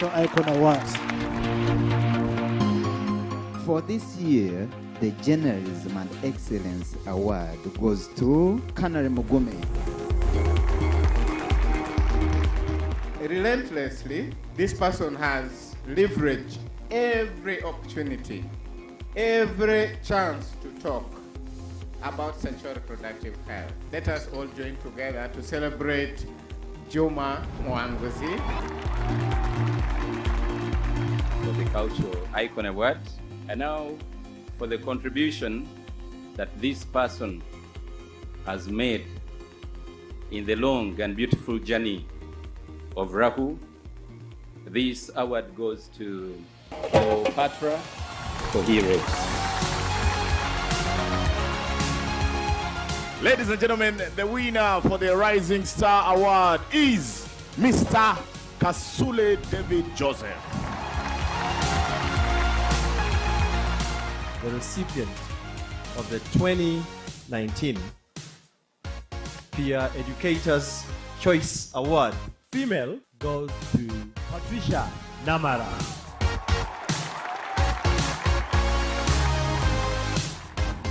Cultural Icon Awards. For this year, the Journalism and Excellence Award goes to Kanare Mugume. Relentlessly, this person has leveraged every opportunity, every chance to talk about sexual reproductive health. Let us all join together to celebrate Juma Mwanguzi. For the Cultural Icon Award, and now for the contribution that this person has made in the long and beautiful journey of Rahu. This award goes to Patra for Heroes. Ladies and gentlemen, the winner for the Rising Star Award is Mr. Kasule David Joseph. The recipient of the 2019 Peer Educators Choice Award, female, goes to Patricia Namara.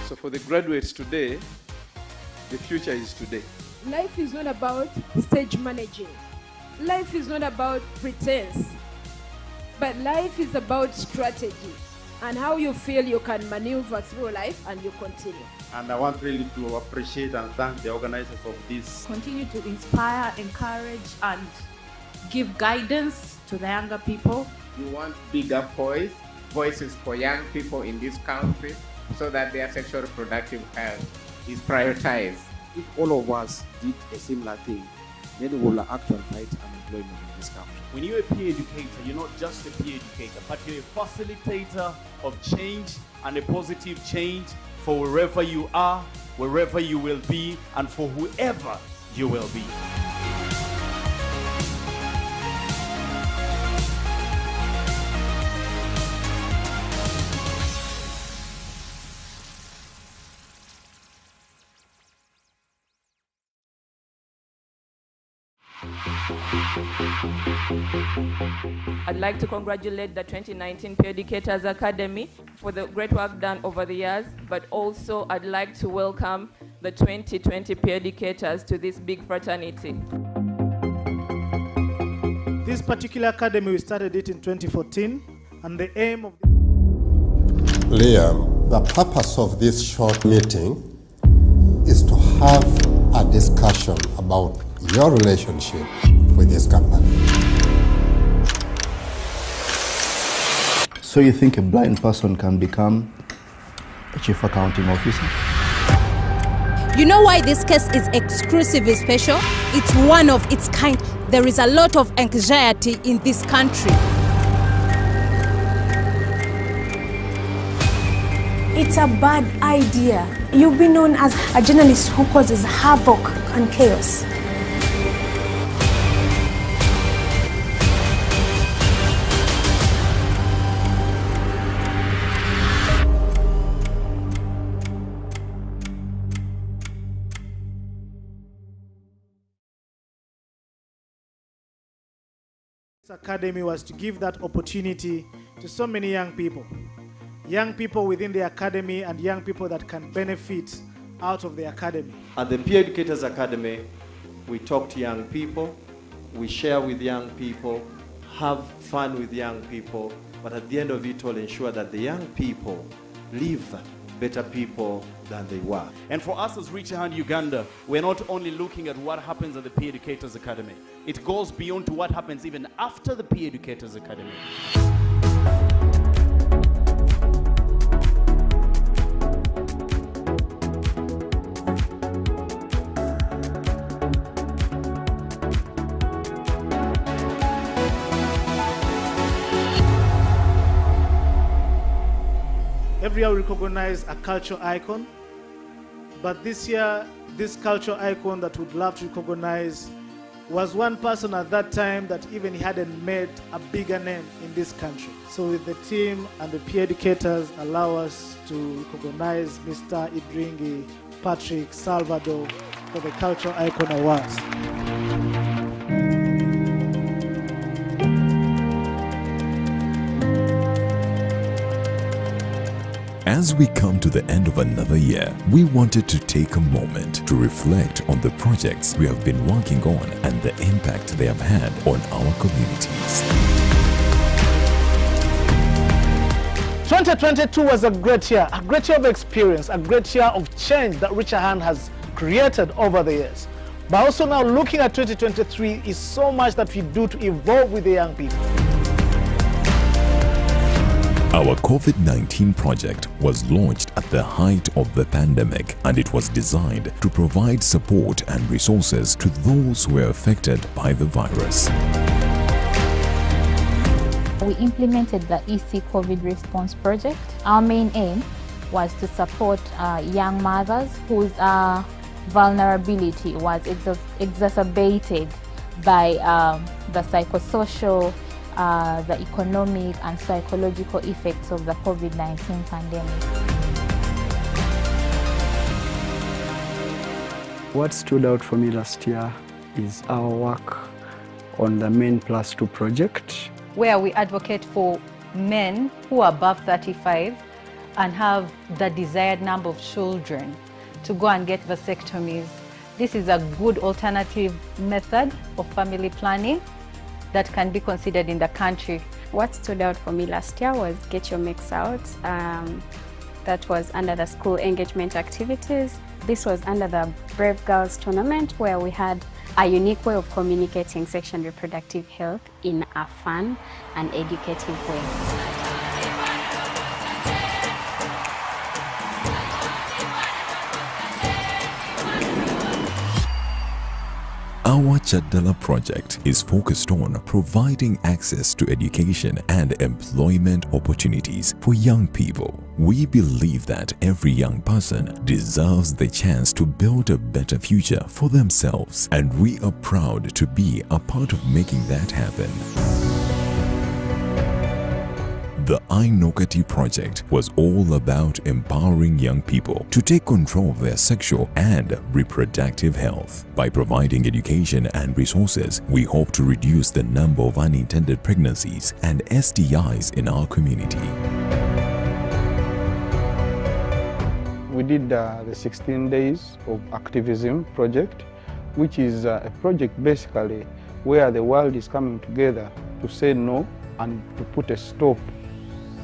So for the graduates today, the future is today. Life is not about stage managing. Life is not about pretense. But life is about strategy and how you feel you can maneuver through life and you continue. And I want really to appreciate and thank the organizers of this. Continue to inspire, encourage, and give guidance to the younger people. We want bigger voices for young people in this country so that their sexual reproductive health is prioritized. If all of us did a similar thing, then we will actually fight unemployment in this country. When you're a peer educator, you're not just a peer educator, but you're a facilitator of change and a positive change for wherever you are, wherever you will be, and for whoever you will be. I'd like to congratulate the 2019 Peer Educators Academy for the great work done over the years, but also I'd like to welcome the 2020 Peer Educators to this big fraternity. This particular academy, we started it in 2014, and the aim of Liam, the purpose of this short meeting is to have a discussion about your relationship with this company. So you think a blind person can become a chief accounting officer? You know why this case is exclusively special? It's one of its kind. There is a lot of anxiety in this country. It's a bad idea. You'll be known as a journalist who causes havoc and chaos. This academy was to give that opportunity to so many young people within the academy and young people that can benefit out of the academy. At the Peer Educators Academy, we talk to young people, we share with young people, have fun with young people, but at the end of it all, ensure that the young people live better people than they were. And for us as Reach Hand Uganda, we're not only looking at what happens at the Peer Educators Academy. It goes beyond to what happens even after the Peer Educators Academy. Every year we recognize a cultural icon, but this year, this cultural icon that we'd love to recognize was one person at that time that even he hadn't made a bigger name in this country. So with the team and the peer educators allow us to recognize Mr. Idringi Patrick Salvador for the Cultural Icon Awards. As we come to the end of another year, we wanted to take a moment to reflect on the projects we have been working on and the impact they have had on our communities. 2022 was a great year of experience, a great year of change that Richer Hand has created over the years. But also now looking at 2023 is so much that we do to evolve with the young people. Our COVID-19 project was launched at the height of the pandemic, and it was designed to provide support and resources to those who were affected by the virus. We implemented the EC COVID Response Project. Our main aim was to support young mothers whose vulnerability was exacerbated by the psychosocial, the economic and psychological effects of the COVID-19 pandemic. What stood out for me last year is our work on the Men Plus 2 project, where we advocate for men who are above 35 and have the desired number of children to go and get vasectomies. This is a good alternative method of family planning that can be considered in the country. What stood out for me last year was Get Your Mix Out. That was under the school engagement activities. This was under the Brave Girls tournament, where we had a unique way of communicating sexual and reproductive health in a fun and educative way. Our Chadala project is focused on providing access to education and employment opportunities for young people. We believe that every young person deserves the chance to build a better future for themselves, and we are proud to be a part of making that happen. The Ainokati project was all about empowering young people to take control of their sexual and reproductive health. By providing education and resources, we hope to reduce the number of unintended pregnancies and STIs in our community. We did the 16 days of activism project, which is a project basically where the world is coming together to say no and to put a stop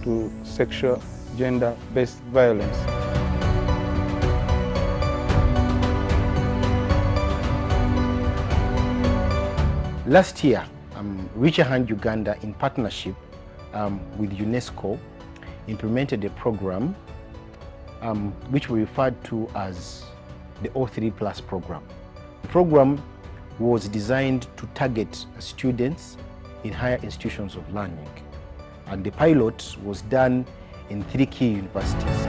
to sexual, gender-based violence. Last year, Richer Hand Uganda, in partnership with UNESCO, implemented a program which we referred to as the O3 Plus program. The program was designed to target students in higher institutions of learning, and the pilot was done in 3 key universities.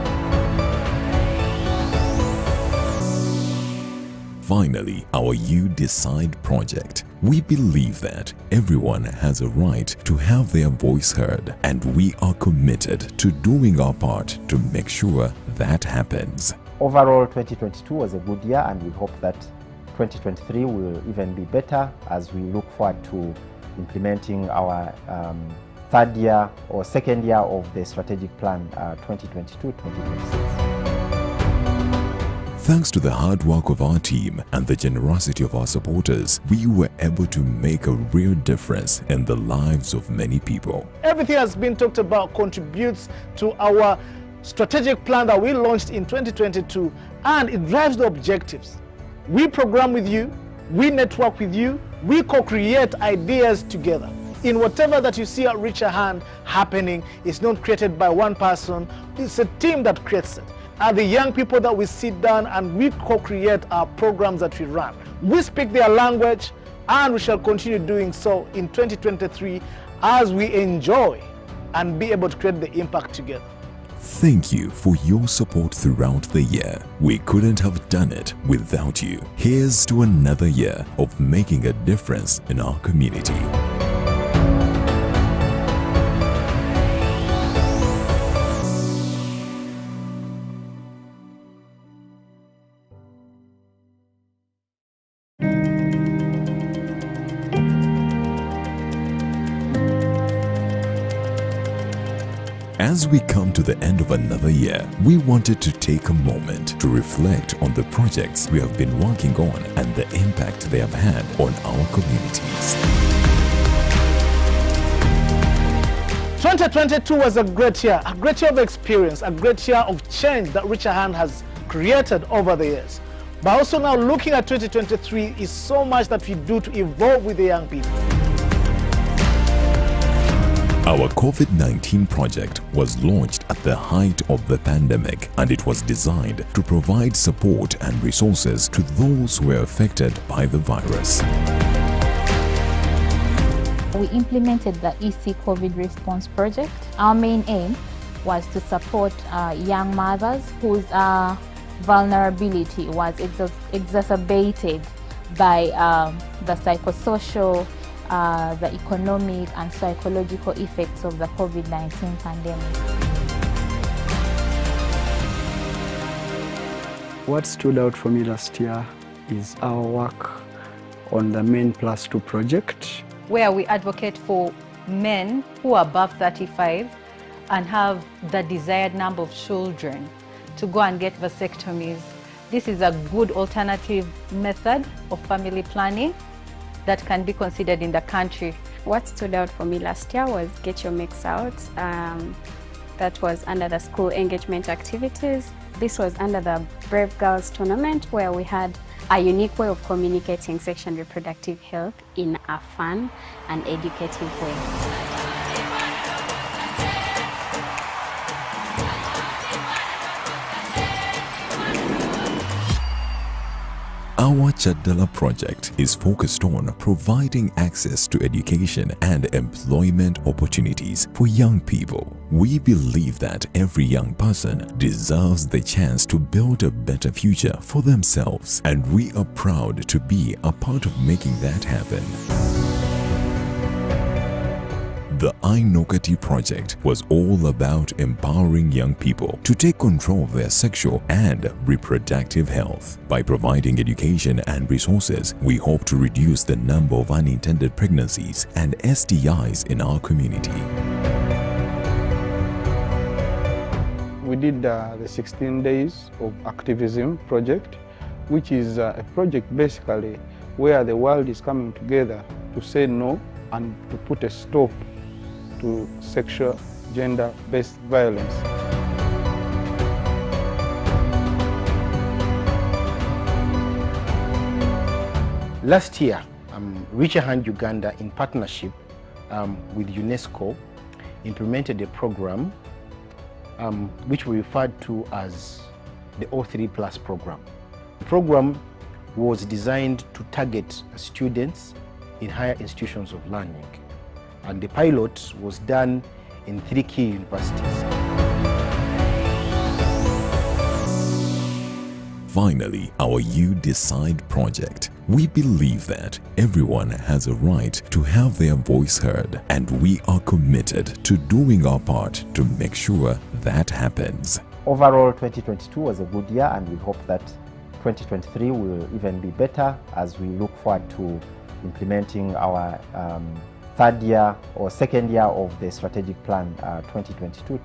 Finally, our You Decide project. We believe that everyone has a right to have their voice heard, and we are committed to doing our part to make sure that happens. Overall, 2022 was a good year, and we hope that 2023 will even be better as we look forward to implementing our third year or second year of the strategic plan 2022-2026. Thanks to the hard work of our team and the generosity of our supporters, we were able to make a real difference in the lives of many people. Everything has been talked about contributes to our strategic plan that we launched in 2022, and it drives the objectives. We program with you, we network with you, we co-create ideas together. In whatever that you see at Richer Hand happening, it's not created by one person, it's a team that creates it. And the young people that we sit down and we co-create our programs that we run. We speak their language, and we shall continue doing so in 2023 as we enjoy and be able to create the impact together. Thank you for your support throughout the year. We couldn't have done it without you. Here's to another year of making a difference in our community. As we come to the end of another year, we wanted to take a moment to reflect on the projects we have been working on and the impact they have had on our communities. 2022 was a great year of experience, a great year of change that Richer Hand has created over the years. But also now looking at 2023 is so much that we do to evolve with the young people. Our COVID-19 project was launched at the height of the pandemic, and it was designed to provide support and resources to those who were affected by the virus. We implemented the EC COVID response project. Our main aim was to support young mothers whose vulnerability was exacerbated by the psychosocial, the economic and psychological effects of the COVID-19 pandemic. What stood out for me last year is our work on the Main +2 project, where we advocate for men who are above 35 and have the desired number of children to go and get vasectomies. This is a good alternative method of family planning that can be considered in the country. What stood out for me last year was Get Your Mix Out. That was under the school engagement activities. This was under the Brave Girls tournament, where we had a unique way of communicating sexual and reproductive health in a fun and educative way. Our Chadala project is focused on providing access to education and employment opportunities for young people. We believe that every young person deserves the chance to build a better future for themselves, and we are proud to be a part of making that happen. The Ainokati project was all about empowering young people to take control of their sexual and reproductive health. By providing education and resources, we hope to reduce the number of unintended pregnancies and STIs in our community. We did the 16 days of activism project, which is a project basically where the world is coming together to say no and to put a stop to sexual, gender-based violence. Last year, Richer Hand Uganda, in partnership with UNESCO, implemented a program which we referred to as the O3+ program. The program was designed to target students in higher institutions of learning, and the pilot was done in 3 key universities. Finally, our You Decide project. We believe that everyone has a right to have their voice heard, and we are committed to doing our part to make sure that happens. Overall, 2022 was a good year, and we hope that 2023 will even be better as we look forward to implementing our third year or second year of the strategic plan 2022-2026.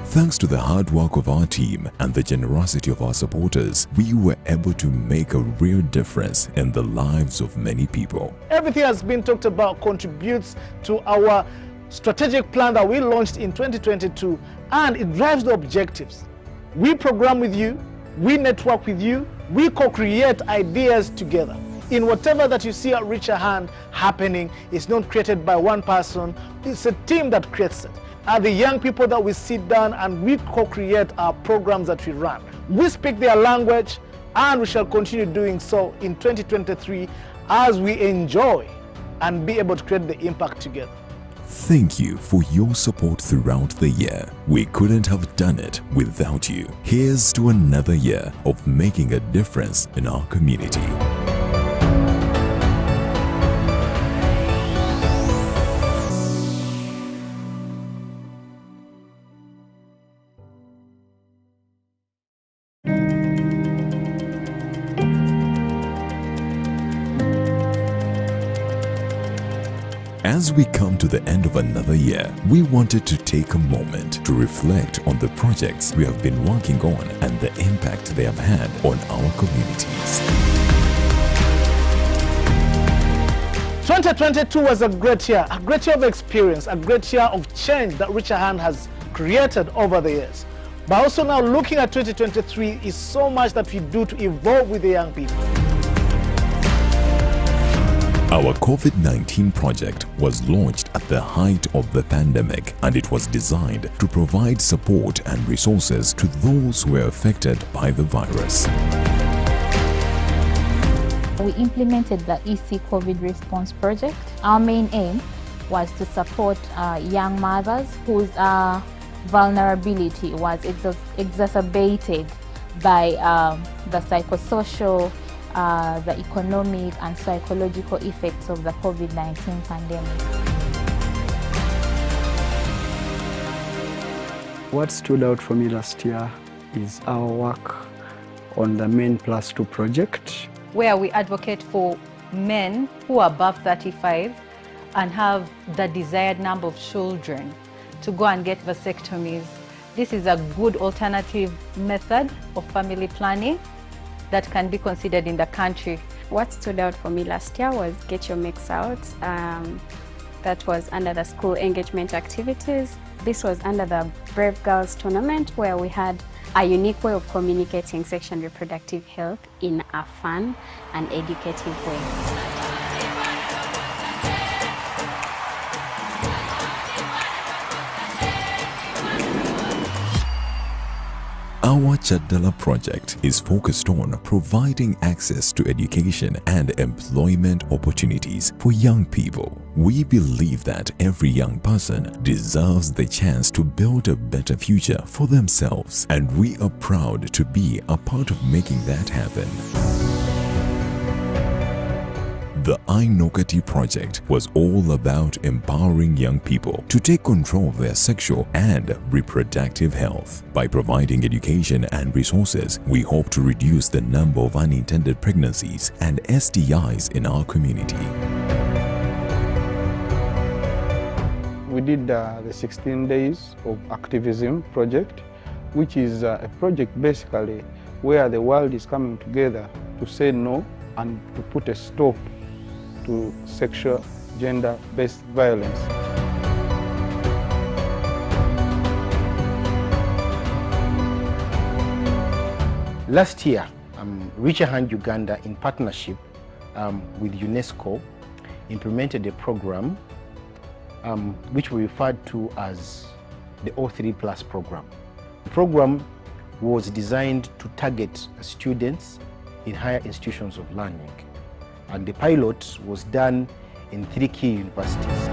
Thanks to the hard work of our team and the generosity of our supporters, we were able to make a real difference in the lives of many people. Everything has been talked about contributes to our strategic plan that we launched in 2022, and it drives the objectives. We program with you, we network with you, we co-create ideas together. In whatever that you see at Richer Hand happening, it's not created by one person, it's a team that creates it. Are the young people that we sit down and we co-create our programs that we run. We speak their language, and we shall continue doing so in 2023 as we enjoy and be able to create the impact together. Thank you for your support throughout the year. We couldn't have done it without you. Here's to another year of making a difference in our community. As we come to the end of another year, we wanted to take a moment to reflect on the projects we have been working on and the impact they have had on our communities. 2022 was a great year of experience, a great year of change that Richer Hand has created over the years. But also now looking at 2023 is so much that we do to evolve with the young people. Our COVID-19 project was launched at the height of the pandemic, and it was designed to provide support and resources to those who were affected by the virus. We implemented the EC COVID response project. Our main aim was to support young mothers whose vulnerability was exacerbated by the psychosocial, the economic and psychological effects of the COVID-19 pandemic. What stood out for me last year is our work on the Men Plus 2 project, where we advocate for men who are above 35 and have the desired number of children to go and get vasectomies. This is a good alternative method of family planning that can be considered in the country. What stood out for me last year was Get Your Mix Out. That was under the school engagement activities. This was under the Brave Girls tournament, where we had a unique way of communicating sexual and reproductive health in a fun and educative way. Our Chadala project is focused on providing access to education and employment opportunities for young people. We believe that every young person deserves the chance to build a better future for themselves, and we are proud to be a part of making that happen. The Ainokati project was all about empowering young people to take control of their sexual and reproductive health. By providing education and resources, we hope to reduce the number of unintended pregnancies and STIs in our community. We did the 16 days of activism project, which is a project basically where the world is coming together to say no and to put a stop to sexual, gender-based violence. Last year, Richer Hand Uganda, in partnership with UNESCO, implemented a program which we referred to as the O3+ program. The program was designed to target students in higher institutions of learning, and the pilot was done in 3 key universities.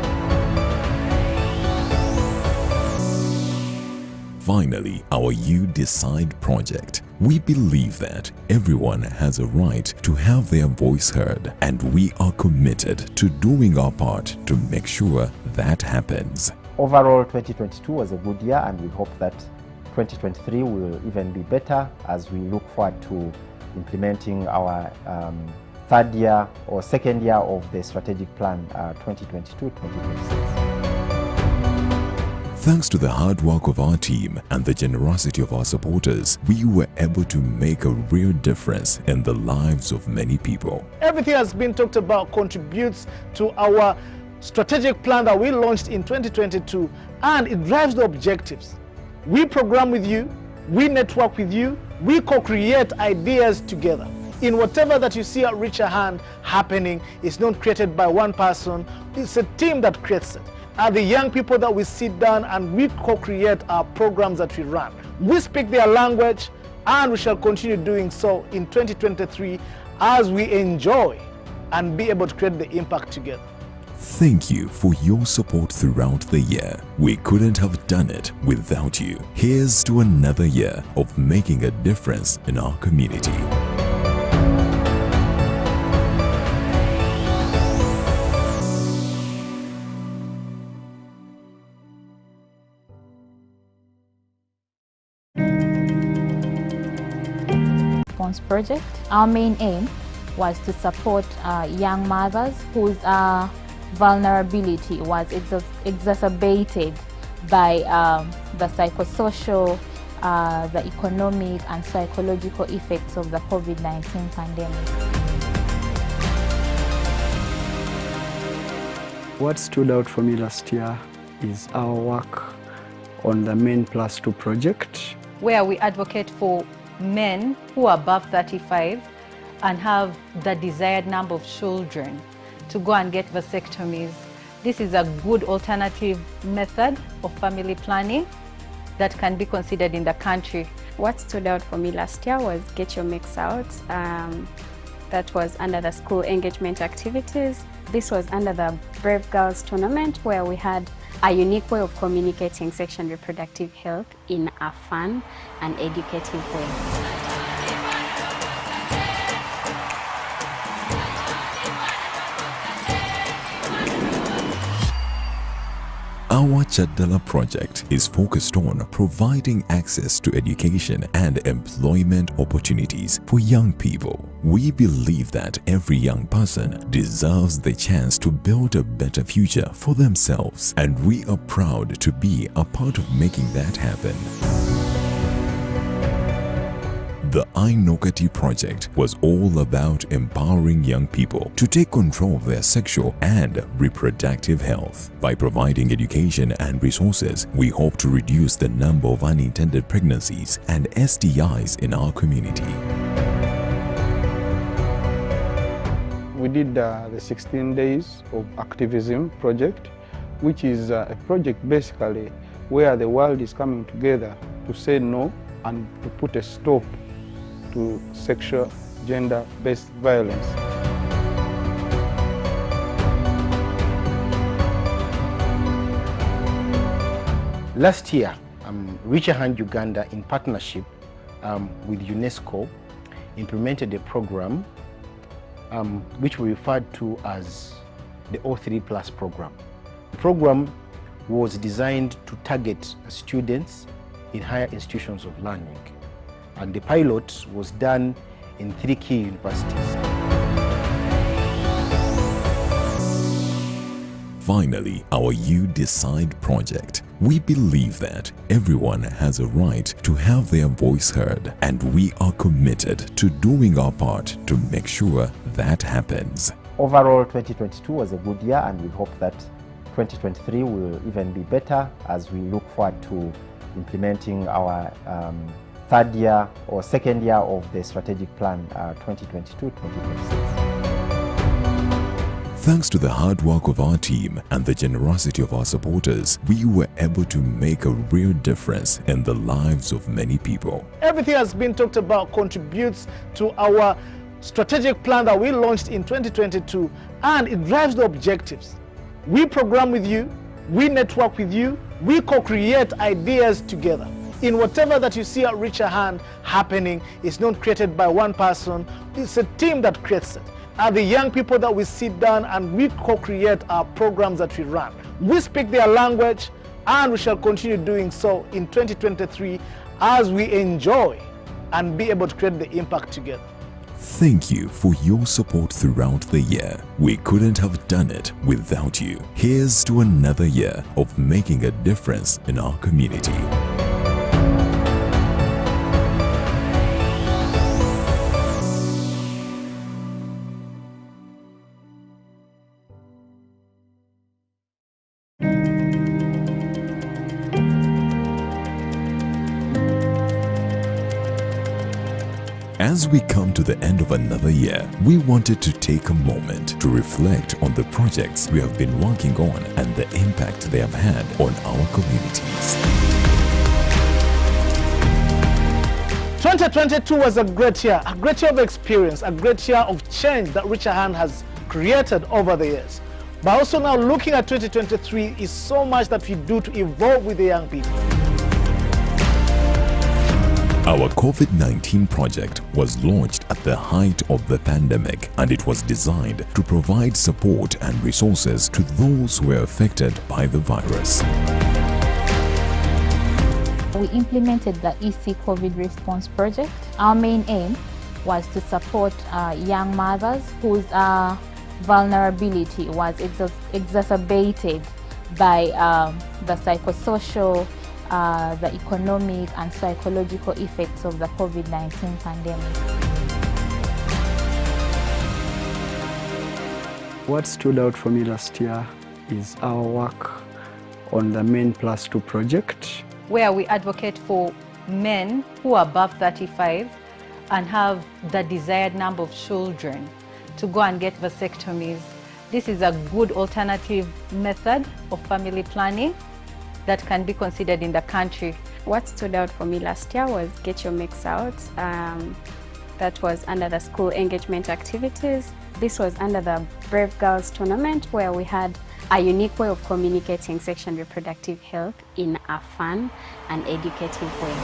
Finally, our You Decide project. We believe that everyone has a right to have their voice heard, and we are committed to doing our part to make sure that happens. Overall, 2022 was a good year, and we hope that 2023 will even be better as we look forward to implementing our third year or second year of the strategic plan 2022-2026. Thanks to the hard work of our team and the generosity of our supporters, we were able to make a real difference in the lives of many people. Everything has been talked about contributes to our strategic plan that we launched in 2022, and it drives the objectives. We program with you, we network with you, we co-create ideas together. In whatever that you see at Richer Hand happening, it's not created by one person, it's a team that creates it. The young people that we sit down and we co-create our programs that we run. We speak their language, and we shall continue doing so in 2023 as we enjoy and be able to create the impact together. Thank you for your support throughout the year. We couldn't have done it without you. Here's to another year of making a difference in our community. Project. Our main aim was to support young mothers whose vulnerability was exacerbated by the psychosocial, the economic and psychological effects of the COVID-19 pandemic. What stood out for me last year is our work on the Men Plus 2 project, where we advocate for men who are above 35 and have the desired number of children to go and get vasectomies. This is a good alternative method of family planning that can be considered in the country. What stood out for me last year was Get Your Mix Out. That was under the school engagement activities. This was under the Brave Girls tournament, where we had a unique way of communicating sexual and reproductive health in a fun and educative way. Our Chadala project is focused on providing access to education and employment opportunities for young people. We believe that every young person deserves the chance to build a better future for themselves, and we are proud to be a part of making that happen. The Ainokati project was all about empowering young people to take control of their sexual and reproductive health. By providing education and resources, we hope to reduce the number of unintended pregnancies and STIs in our community. We did the 16 days of activism project, which is a project basically where the world is coming together to say no and to put a stop to sexual, gender-based violence. Last year, Reach a Hand Uganda, in partnership with UNESCO, implemented a program which we referred to as the O3+ program. The program was designed to target students in higher institutions of learning, and the pilot was done in 3 key universities. Finally, our You Decide project. We believe that everyone has a right to have their voice heard, and we are committed to doing our part to make sure that happens. Overall, 2022 was a good year, and we hope that 2023 will even be better as we look forward to implementing our third year or second year of the strategic plan 2022-2026. Thanks to the hard work of our team and the generosity of our supporters, we were able to make a real difference in the lives of many people. Everything has been talked about contributes to our strategic plan that we launched in 2022, and it drives the objectives. We program with you, we network with you, we co-create ideas together. In whatever that you see at Reach a Hand happening, it's not created by one person, it's a team that creates it. And the young people that we sit down and we co-create our programs that we run. We speak their language, and we shall continue doing so in 2023 as we enjoy and be able to create the impact together. Thank you for your support throughout the year. We couldn't have done it without you. Here's to another year of making a difference in our community. As we come to the end of another year, we wanted to take a moment to reflect on the projects we have been working on and the impact they have had on our communities. 2022 was a great year of experience, a great year of change that Reach a Hand has created over the years. But also now looking at 2023 is so much that we do to evolve with the young people. Our COVID-19 project was launched at the height of the pandemic, and it was designed to provide support and resources to those who were affected by the virus. We implemented the EC COVID Response Project. Our main aim was to support young mothers whose vulnerability was exacerbated by the psychosocial, the economic and psychological effects of the COVID-19 pandemic. What stood out for me last year is our work on the Men Plus 2 project, where we advocate for men who are above 35 and have the desired number of children to go and get vasectomies. This is a good alternative method of family planning that can be considered in the country. What stood out for me last year was Get Your Mix Out. That was under the school engagement activities. This was under the Brave Girls tournament, where we had a unique way of communicating sexual and reproductive health in a fun and educative way.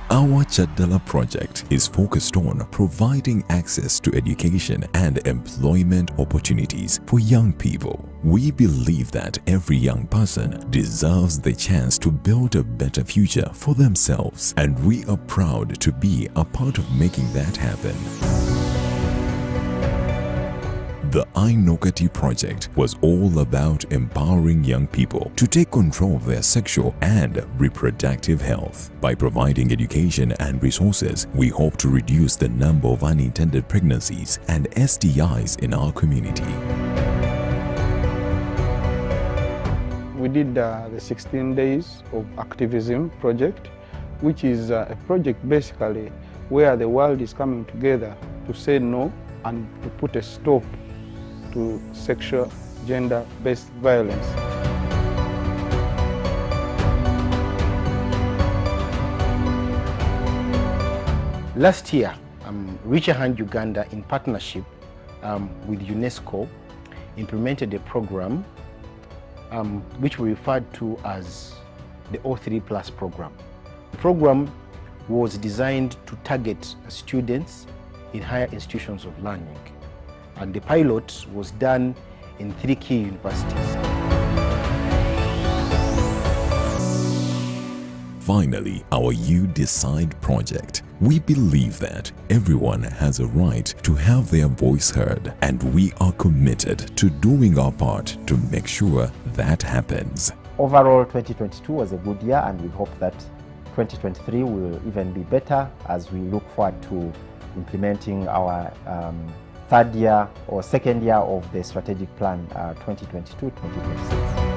Our Chadala project is focused on providing access to education and employment opportunities for young people. We believe that every young person deserves the chance to build a better future for themselves, and we are proud to be a part of making that happen. The Ainokati project was all about empowering young people to take control of their sexual and reproductive health. By providing education and resources, we hope to reduce the number of unintended pregnancies and STIs in our community. We did the 16 days of activism project, which is a project basically where the world is coming together to say no and to put a stop to sexual, gender-based violence. Last year, Reach a Hand Uganda, in partnership with UNESCO, implemented a program which we referred to as the O3+ program. The program was designed to target students in higher institutions of learning, and the pilot was done in 3 key universities. Finally, our You Decide project. We believe that everyone has a right to have their voice heard, and we are committed to doing our part to make sure that happens. Overall, 2022 was a good year, and we hope that 2023 will even be better as we look forward to implementing our third year or second year of the strategic plan 2022-2026.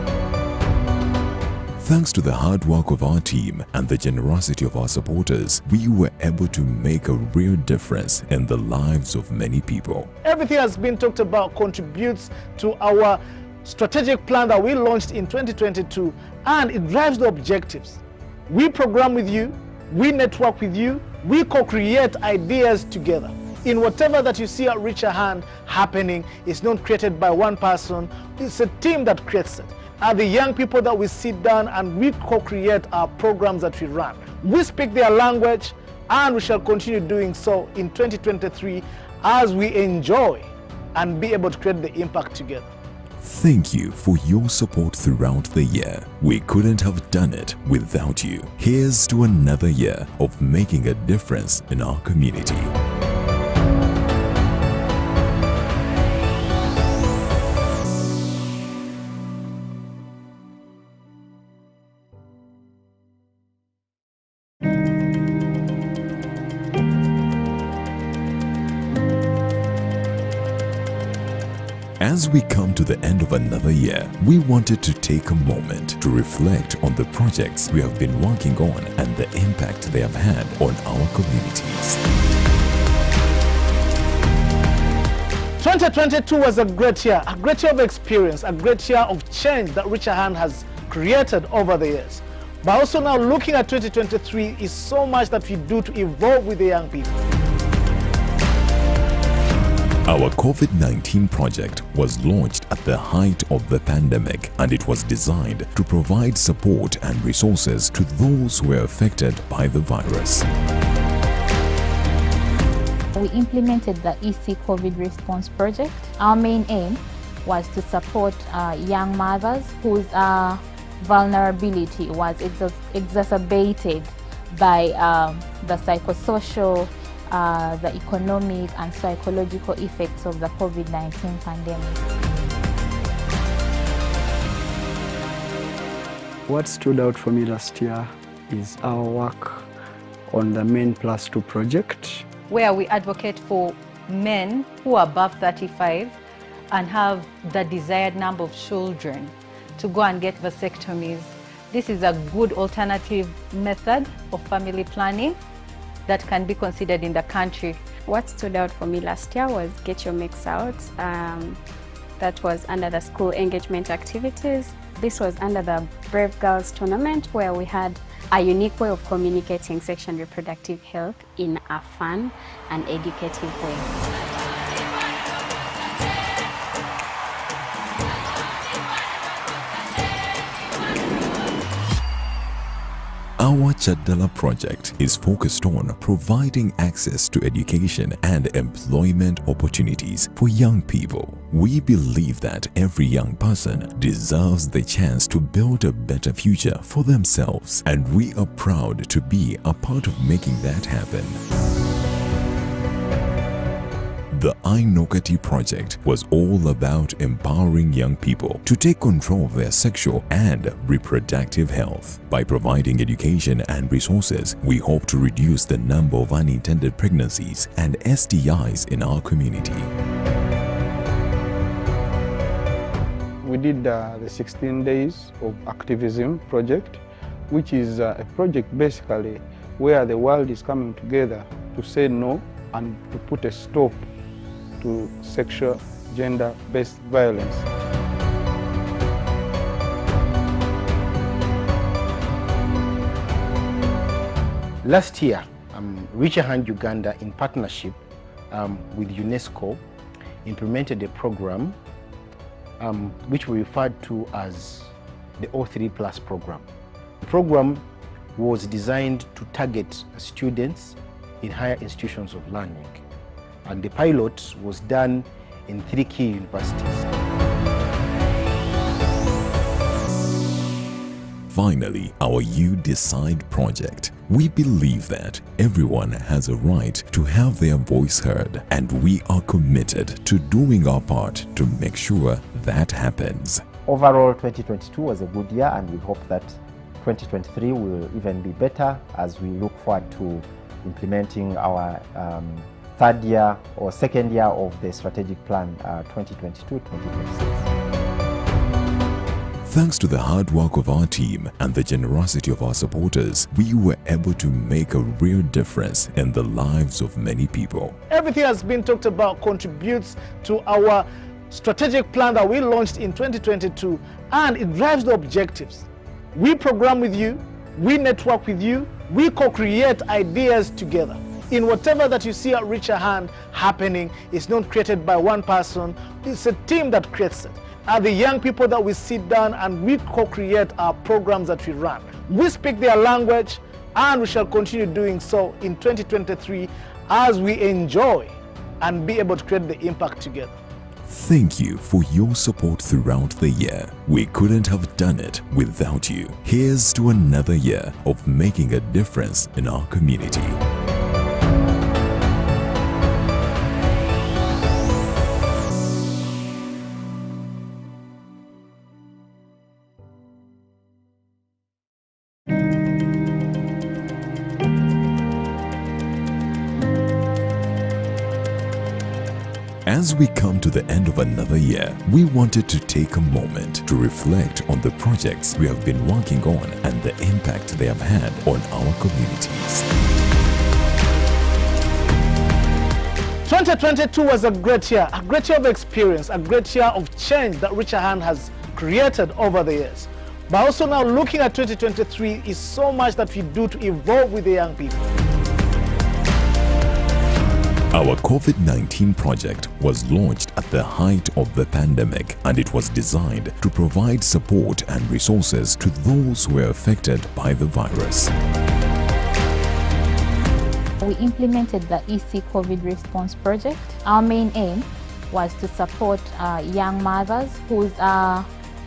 Thanks to the hard work of our team and the generosity of our supporters, we were able to make a real difference in the lives of many people. Everything has been talked about contributes to our strategic plan that we launched in 2022, and it drives the objectives. We program with you, we network with you, we co-create ideas together. In whatever that you see at Reach a Hand happening, it's not created by one person, it's a team that creates it. Are the young people that we sit down and we co-create our programs that we run. We speak their language, and we shall continue doing so in 2023 as we enjoy and be able to create the impact together. Thank you for your support throughout the year. We couldn't have done it without you. Here's to another year of making a difference in our community. As we come to the end of another year, we wanted to take a moment to reflect on the projects we have been working on and the impact they have had on our communities. 2022 was a great year of experience, a great year of change that Reach a Hand has created over the years. But also now looking at 2023 is so much that we do to evolve with the young people. Our COVID-19 project was launched at the height of the pandemic, and it was designed to provide support and resources to those who were affected by the virus. We implemented the EC COVID Response Project. Our main aim was to support young mothers whose vulnerability was exacerbated by the psychosocial, the economic and psychological effects of the COVID-19 pandemic. What stood out for me last year is our work on the Main +2 project, where we advocate for men who are above 35 and have the desired number of children to go and get vasectomies. This is a good alternative method of family planning that can be considered in the country. What stood out for me last year was Get Your Mix Out. That was under the school engagement activities. This was under the Brave Girls tournament, where we had a unique way of communicating sexual and reproductive health in a fun and educative way. Our Chadala project is focused on providing access to education and employment opportunities for young people. We believe that every young person deserves the chance to build a better future for themselves, and we are proud to be a part of making that happen. The Ainokati project was all about empowering young people to take control of their sexual and reproductive health. By providing education and resources, we hope to reduce the number of unintended pregnancies and STIs in our community. We did the 16 days of activism project, which is a project basically where the world is coming together to say no and to put a stop to sexual, gender-based violence. Last year, Reach a Hand Uganda, in partnership with UNESCO, implemented a program which we referred to as the O3+ program. The program was designed to target students in higher institutions of learning, and the pilot was done in 3 key universities. Finally, our You Decide project. We believe that everyone has a right to have their voice heard, and we are committed to doing our part to make sure that happens. Overall, 2022 was a good year, and we hope that 2023 will even be better as we look forward to implementing our third year or second year of the strategic plan 2022-2026. Thanks to the hard work of our team and the generosity of our supporters, we were able to make a real difference in the lives of many people. Everything has been talked about contributes to our strategic plan that we launched in 2022, and it drives the objectives. We program with you, we network with you, we co-create ideas together. In whatever that you see at Reach a Hand happening, it's not created by one person, it's a team that creates it. Are the young people that we sit down and we co-create our programs that we run. We speak their language, and we shall continue doing so in 2023 as we enjoy and be able to create the impact together. Thank you for your support throughout the year. We couldn't have done it without you. Here's to another year of making a difference in our community. As we come to the end of another year, we wanted to take a moment to reflect on the projects we have been working on and the impact they have had on our communities. 2022 was a great year of experience, a great year of change that Reach a Hand has created over the years. But also now looking at 2023 is so much that we do to evolve with the young people. Our COVID-19 project was launched at the height of the pandemic, and it was designed to provide support and resources to those who were affected by the virus. We implemented the EC COVID Response Project. Our main aim was to support young mothers whose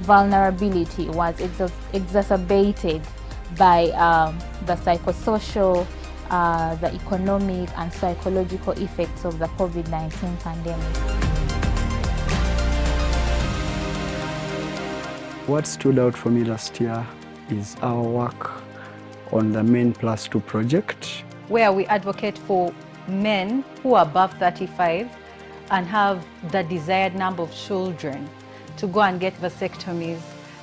vulnerability was exacerbated by the psychosocial, the economic and psychological effects of the COVID-19 pandemic. What stood out for me last year is our work on the Men Plus 2 project, where we advocate for men who are above 35 and have the desired number of children to go and get vasectomies.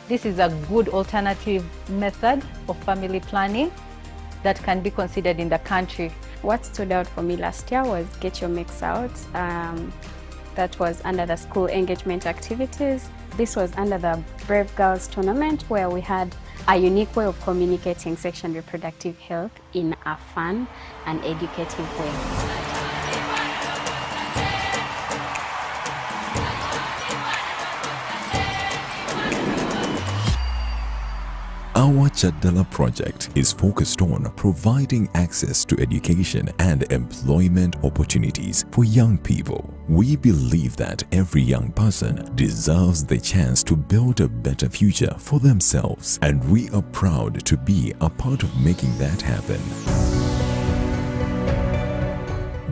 This is a good alternative method of family planning that can be considered in the country. What stood out for me last year was Get Your Mix Out. That was under the school engagement activities. This was under the Brave Girls tournament, where we had a unique way of communicating sexual and reproductive health in a fun and educative way. Our Chadala project is focused on providing access to education and employment opportunities for young people. We believe that every young person deserves the chance to build a better future for themselves, and we are proud to be a part of making that happen.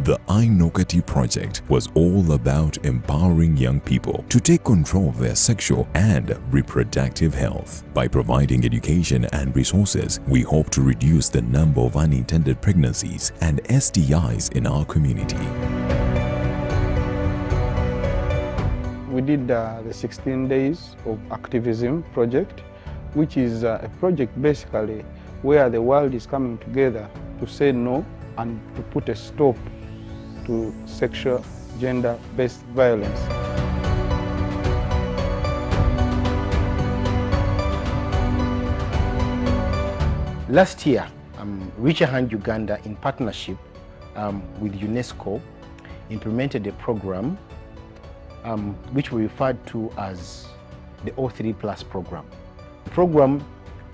The iNokati project was all about empowering young people to take control of their sexual and reproductive health. By providing education and resources, we hope to reduce the number of unintended pregnancies and STIs in our community. We did the 16 days of activism project, which is a project basically where the world is coming together to say no and to put a stop to sexual, gender-based violence. Last year, Reach a Hand Uganda, in partnership with UNESCO, implemented a program which we referred to as the O3 Plus program. The program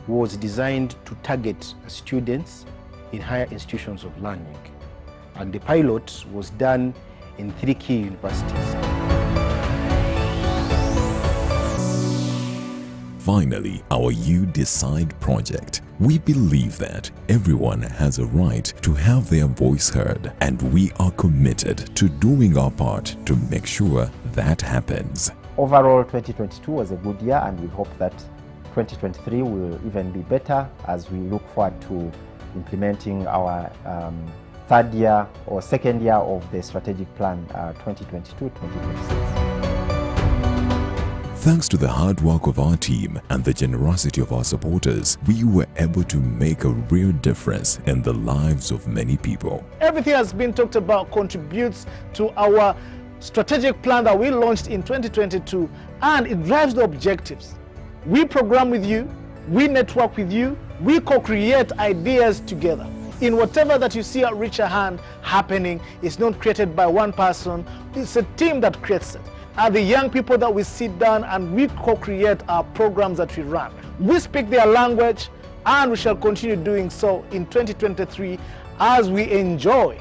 was designed to target students in higher institutions of learning, and the pilot was done in 3 key universities. Finally, our You Decide project. We believe that everyone has a right to have their voice heard, and we are committed to doing our part to make sure that happens. Overall, 2022 was a good year, and we hope that 2023 will even be better as we look forward to implementing our third year or second year of the strategic plan 2022-2026. Thanks to the hard work of our team and the generosity of our supporters, we were able to make a real difference in the lives of many people. Everything has been talked about contributes to our strategic plan that we launched in 2022, and it drives the objectives. We program with you, we network with you, we co-create ideas together. In whatever that you see at Reach a Hand happening, it's not created by one person, it's a team that creates it. And the young people that we sit down and we co-create our programs that we run. We speak their language, and we shall continue doing so in 2023 as we enjoy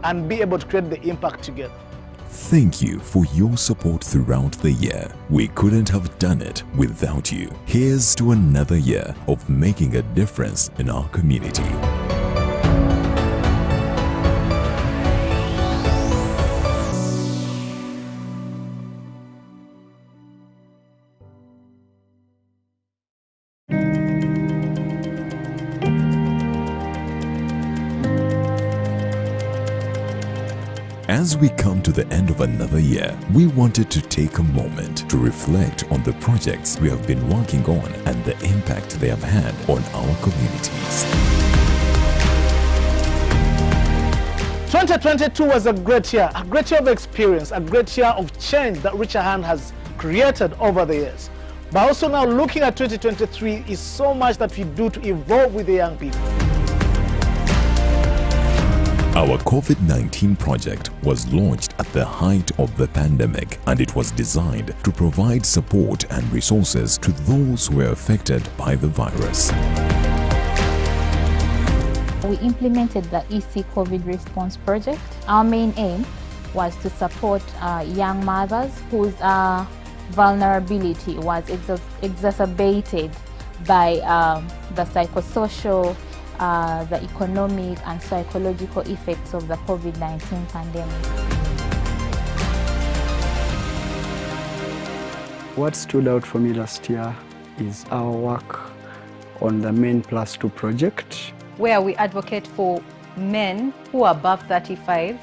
and be able to create the impact together. Thank you for your support throughout the year. We couldn't have done it without you. Here's to another year of making a difference in our community. As we come to the end of another year, we wanted to take a moment to reflect on the projects we have been working on and the impact they have had on our communities. 2022 was a great year of experience, a great year of change that Reach a Hand has created over the years. But also now looking at 2023 is so much that we do to evolve with the young people. Our COVID-19 project was launched at the height of the pandemic, and it was designed to provide support and resources to those who were affected by the virus. We implemented the EC COVID Response Project. Our main aim was to support young mothers whose vulnerability was exacerbated by the psychosocial, the economic and psychological effects of the COVID-19 pandemic. What stood out for me last year is our work on the Men Plus 2 project, where we advocate for men who are above 35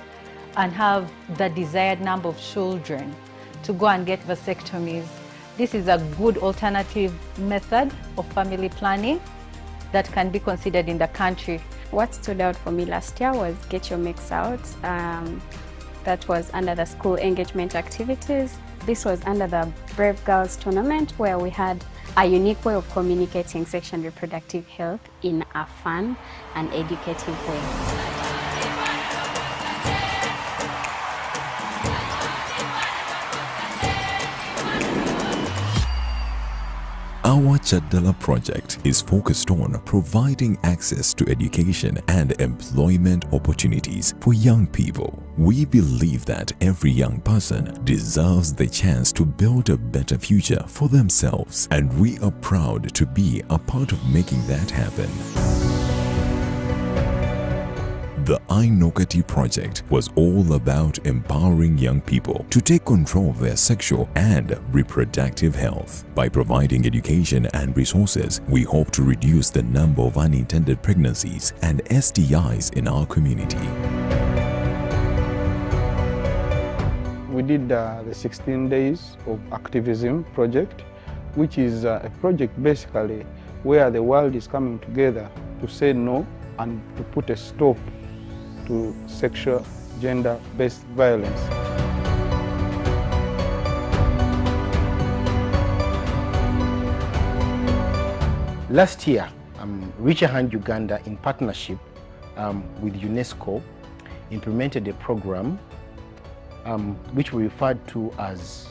and have the desired number of children to go and get vasectomies. This is a good alternative method of family planning that can be considered in the country. What stood out for me last year was Get Your Mix Out. That was under the school engagement activities. This was under the Brave Girls tournament, where we had a unique way of communicating sexual and reproductive health in a fun and educative way. Our Chadala project is focused on providing access to education and employment opportunities for young people. We believe that every young person deserves the chance to build a better future for themselves, and we are proud to be a part of making that happen. The Ainokati project was all about empowering young people to take control of their sexual and reproductive health. By providing education and resources, we hope to reduce the number of unintended pregnancies and STIs in our community. We did the 16 days of activism project, which is a project basically where the world is coming together to say no and to put a stop to sexual, gender-based violence. Last year, Reach a Hand Uganda, in partnership with UNESCO, implemented a program which we referred to as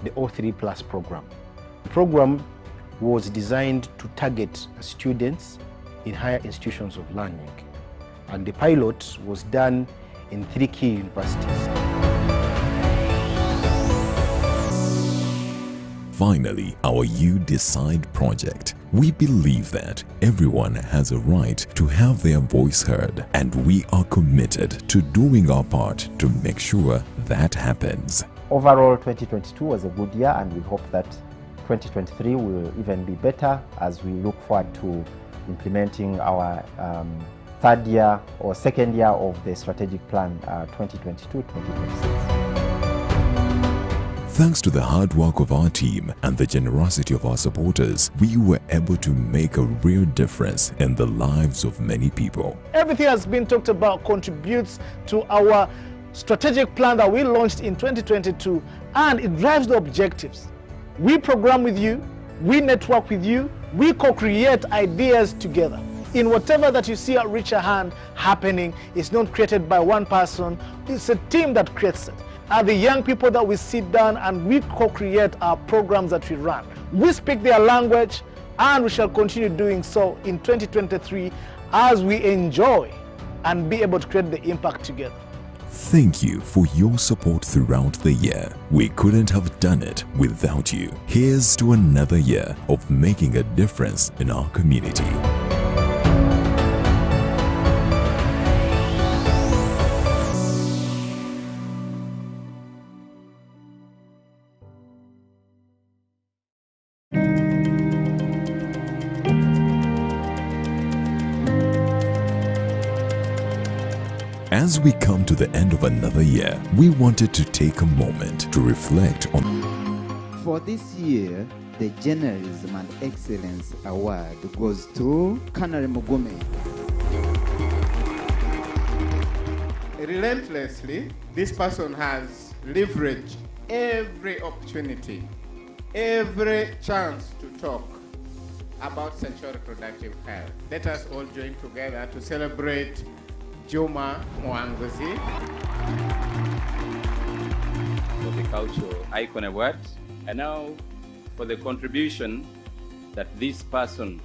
the O3 Plus program. The program was designed to target students in higher institutions of learning, and the pilot was done in 3 key universities. Finally, our You Decide project. We believe that everyone has a right to have their voice heard, and we are committed to doing our part to make sure that happens. Overall, 2022 was a good year, and we hope that 2023 will even be better as we look forward to implementing our third year or second year of the strategic plan 2022-2026. Thanks to the hard work of our team and the generosity of our supporters, we were able to make a real difference in the lives of many people. Everything has been talked about contributes to our strategic plan that we launched in 2022, and it drives the objectives. We program with you, we network with you, we co-create ideas together. In whatever that you see at Reach a Hand happening, it's not created by one person, it's a team that creates it. Are the young people that we sit down and we co-create our programs that we run. We speak their language, and we shall continue doing so in 2023 as we enjoy and be able to create the impact together. Thank you for your support throughout the year. We couldn't have done it without you. Here's to another year of making a difference in our community. As we come to the end of another year, we wanted to take a moment to reflect on. For this year, the Journalism and Excellence Award goes to Kanare Mugume. Relentlessly, this person has leveraged every opportunity, every chance to talk about sexual reproductive health. Let us all join together to celebrate Juma Mwanguzi for the Cultural Icon Award, and now for the contribution that this person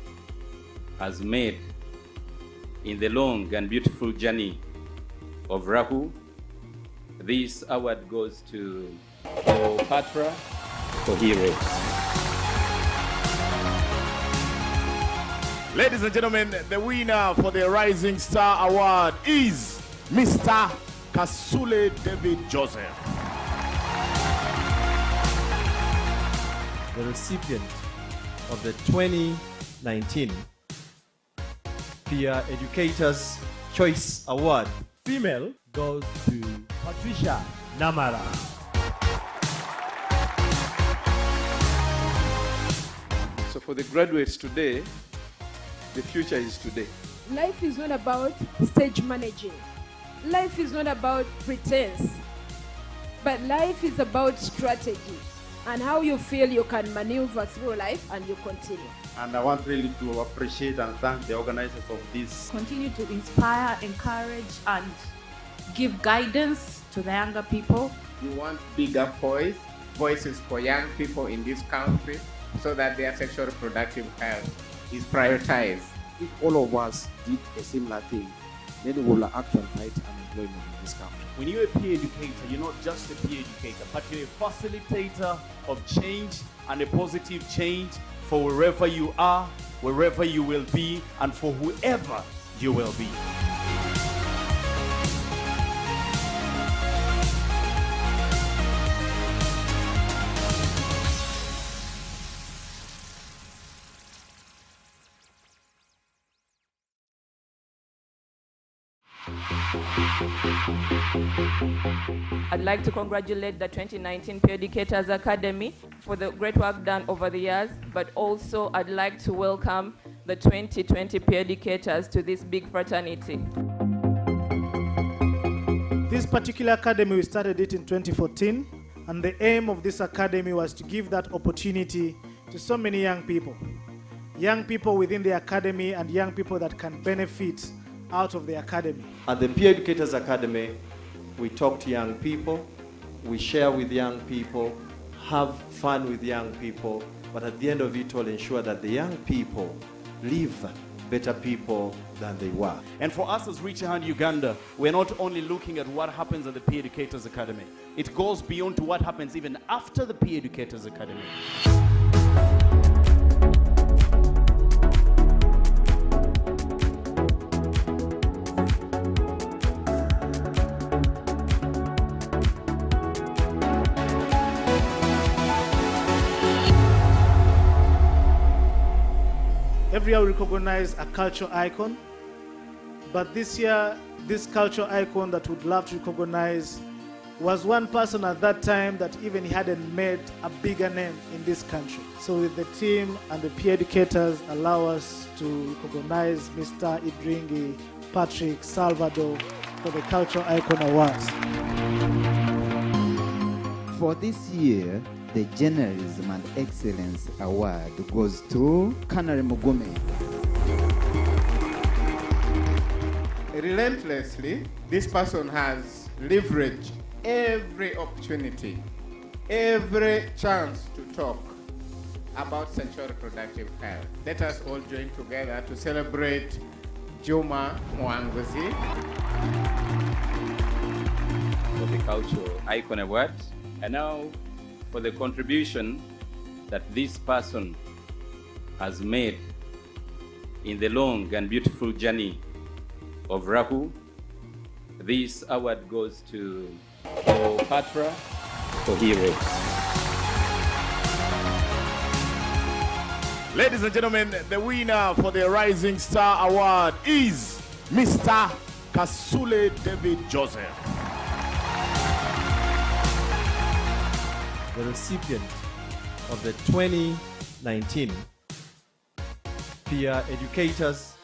has made in the long and beautiful journey of Rahu. This award goes to Patra for heroes. Ladies and gentlemen, the winner for the Rising Star Award is Mr. Kasule David Joseph. The recipient of the 2019 Peer Educators Choice Award, female, goes to Patricia Namara. So for the graduates today, the future is today. Life is not about stage managing. Life is not about pretense. But life is about strategy and how you feel you can maneuver through life and you continue. And I want really to appreciate and thank the organizers of this. Continue to inspire, encourage, and give guidance to the younger people. We want bigger voices for young people in this country so that their sexual reproductive health is prioritized. If all of us did a similar thing, then we will actually fight unemployment in this country. When you're a peer educator, you're not just a peer educator, but you're a facilitator of change and a positive change for wherever you are, wherever you will be, and for whoever you will be. I'd like to congratulate the 2019 Peer Educators Academy for the great work done over the years, but also I'd like to welcome the 2020 Peer Educators to this big fraternity. This particular academy, we started it in 2014, and the aim of this academy was to give that opportunity to so many young people within the academy and young people that can benefit out of the academy. At the Peer Educators Academy, we talk to young people, we share with young people, have fun with young people, but at the end of it all, ensure that the young people live better people than they were. And for us as Reach Hand Uganda, we're not only looking at what happens at the Peer Educators Academy. It goes beyond to what happens even after the Peer Educators Academy. Every year we recognize a cultural icon, but this year, this cultural icon that we'd love to recognize was one person at that time that even hadn't made a bigger name in this country. So with the team and the peer educators allow us to recognize Mr. Idringi Patrick Salvador for the Cultural Icon Awards. For this year, the Journalism and Excellence Award goes to Kanare Mugume. Relentlessly, this person has leveraged every opportunity, every chance to talk about sexual reproductive health. Let us all join together to celebrate Juma Mwanguzi For the Cultural Icon Award. And now, for the contribution that this person has made in the long and beautiful journey of Rahu, this award goes to Patra for heroes. Ladies and gentlemen, the winner for the Rising Star Award is Mr. Kasule David Joseph. The recipient of the 2019 Peer Educators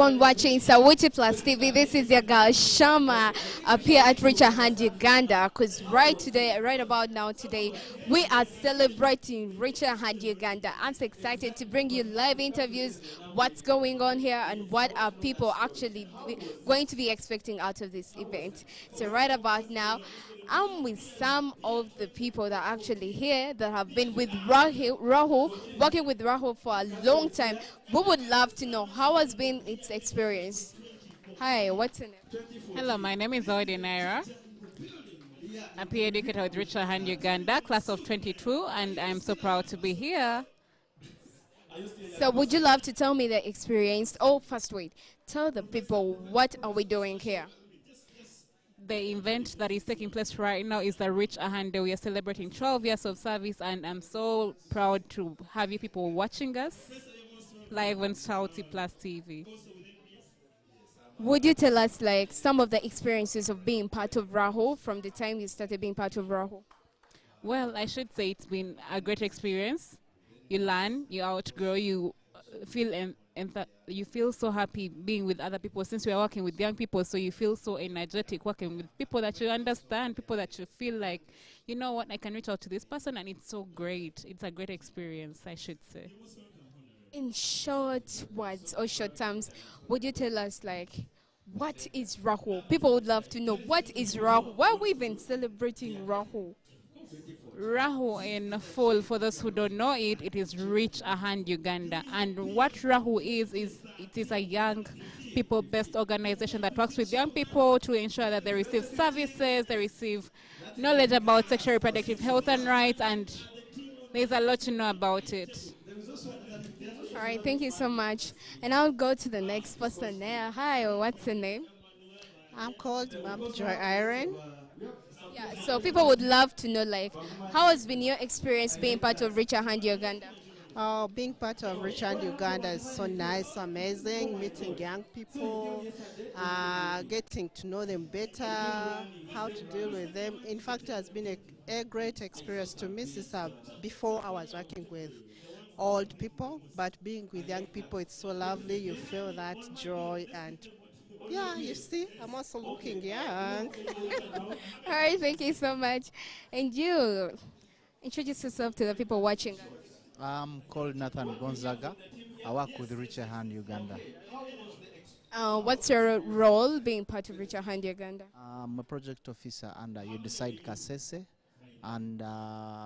on watching Sawuti Plus TV. This is your girl Shama up here at Richer Hand Uganda. Because right about now today, we are celebrating Richer Hand Uganda. I'm so excited to bring you live interviews, what's going on here, and what are people actually going to be expecting out of this event. So right about now, I'm with some of the people that are actually here that have been with Rahu, working with Rahu for a long time. We would love to know how has been its experience. Hi, what's your name? Hello, my name is Ode Naira. I'm PA educator with Richer Hand Uganda, class of 22, and I'm so proud to be here. So would you love to tell me the experience? Oh, first wait, tell the people what are we doing here? The event that is taking place right now is the Rich Ahande. We are celebrating 12 years of service, and I'm so proud to have you people watching us live on Sauti Plus TV. Would you tell us like some of the experiences of being part of Rahu from the time you started being part of Rahu? Well, I should say it's been a great experience. You learn, you outgrow, you feel you feel so happy being with other people since we are working with young people, so you feel so energetic working with people that you understand, people that you feel like, you know what, I can reach out to this person and it's so great. It's a great experience, I should say. In short words or short terms, would you tell us like what is Rahu? People would love to know what is Rahu. Why are we even celebrating Rahu? Rahu in full, for those who don't know it, it is Rich Ahand Uganda. And what Rahu is it is a young people-based organization that works with young people to ensure that they receive services, they receive knowledge about sexual reproductive health and rights, and there's a lot to know about it. All right, thank you so much. And I'll go to the next person there. Hi, what's your name? I'm called Mom Joy Iron. Yeah, so people would love to know, like, how has been your experience being part of Richer Hand Uganda? Being part of Richer Hand Uganda is so nice, amazing, meeting young people, getting to know them better, how to deal with them. In fact, it has been a great experience to me since before I was working with old people, but being with young people, it's so lovely. You feel that joy and yeah, you see, I'm also looking young. All right, thank you so much. And you, introduce yourself to the people watching. I'm called Nathan Gonzaga. I work with Richer Hand Uganda. What's your role being part of Richer Hand Uganda? I'm a project officer under You Decide Kasese, and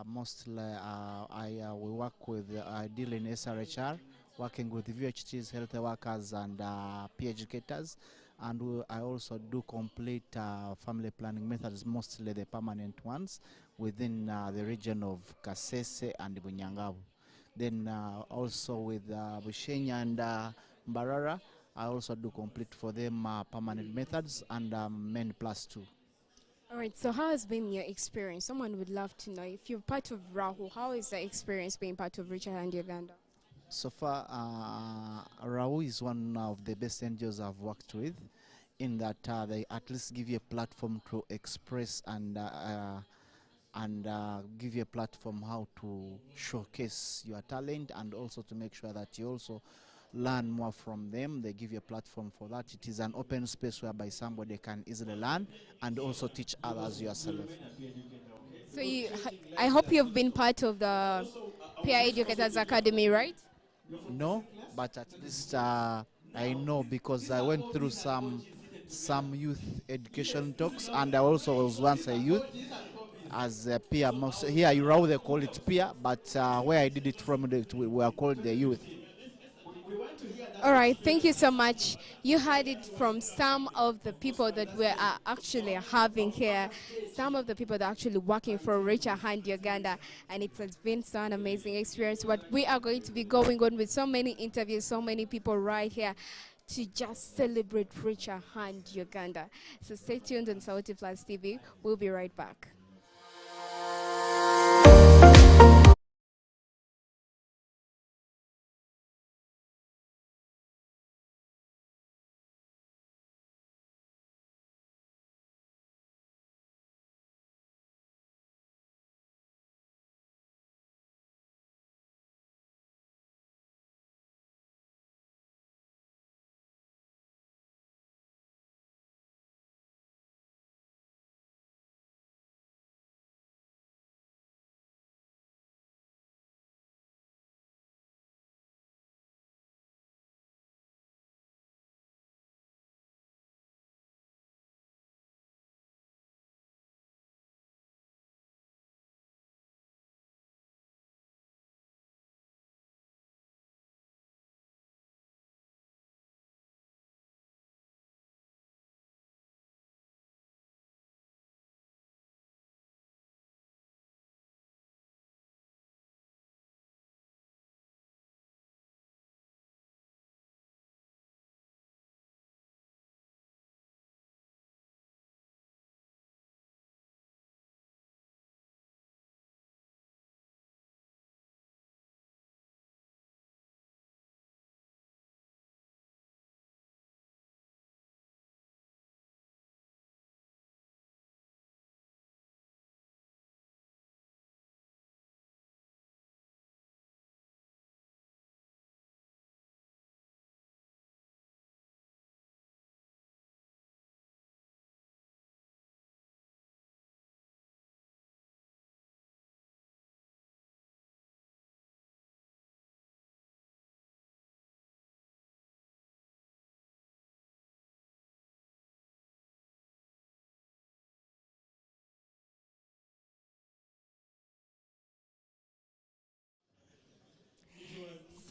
mostly we work with, I deal in SRHR, working with VHTs, health workers, and peer educators. And I also do complete family planning methods, mostly the permanent ones, within the region of Kasese and Bunyangabu. Then also with Bushenya and Mbarara, I also do complete for them permanent methods and men plus 2. All right, so how has been your experience? Someone would love to know, if you're part of Rahu, how is the experience being part of Richer Hand Uganda? So far, Rahu is one of the best NGOs I've worked with, in that they at least give you a platform to express and give you a platform how to showcase your talent, and also to make sure that you also learn more from them. They give you a platform for that. It is an open space whereby somebody can easily learn and also teach others yourself. So I hope you've been part of the Peer Educators Academy, right? No, but at least I know, because I went through some youth education talks, and I also was once a youth as a peer. Here you know they call it peer, but where I did it from, we were called the youth. All right, thank you so much. You heard it from some of the people that we are actually having here, some of the people that are actually working for Richer Hand Uganda, and it has been so an amazing experience. But we are going to be going on with so many interviews, so many people right here to just celebrate Richer Hand Uganda. So stay tuned on Sauti Plus TV. We'll be right back.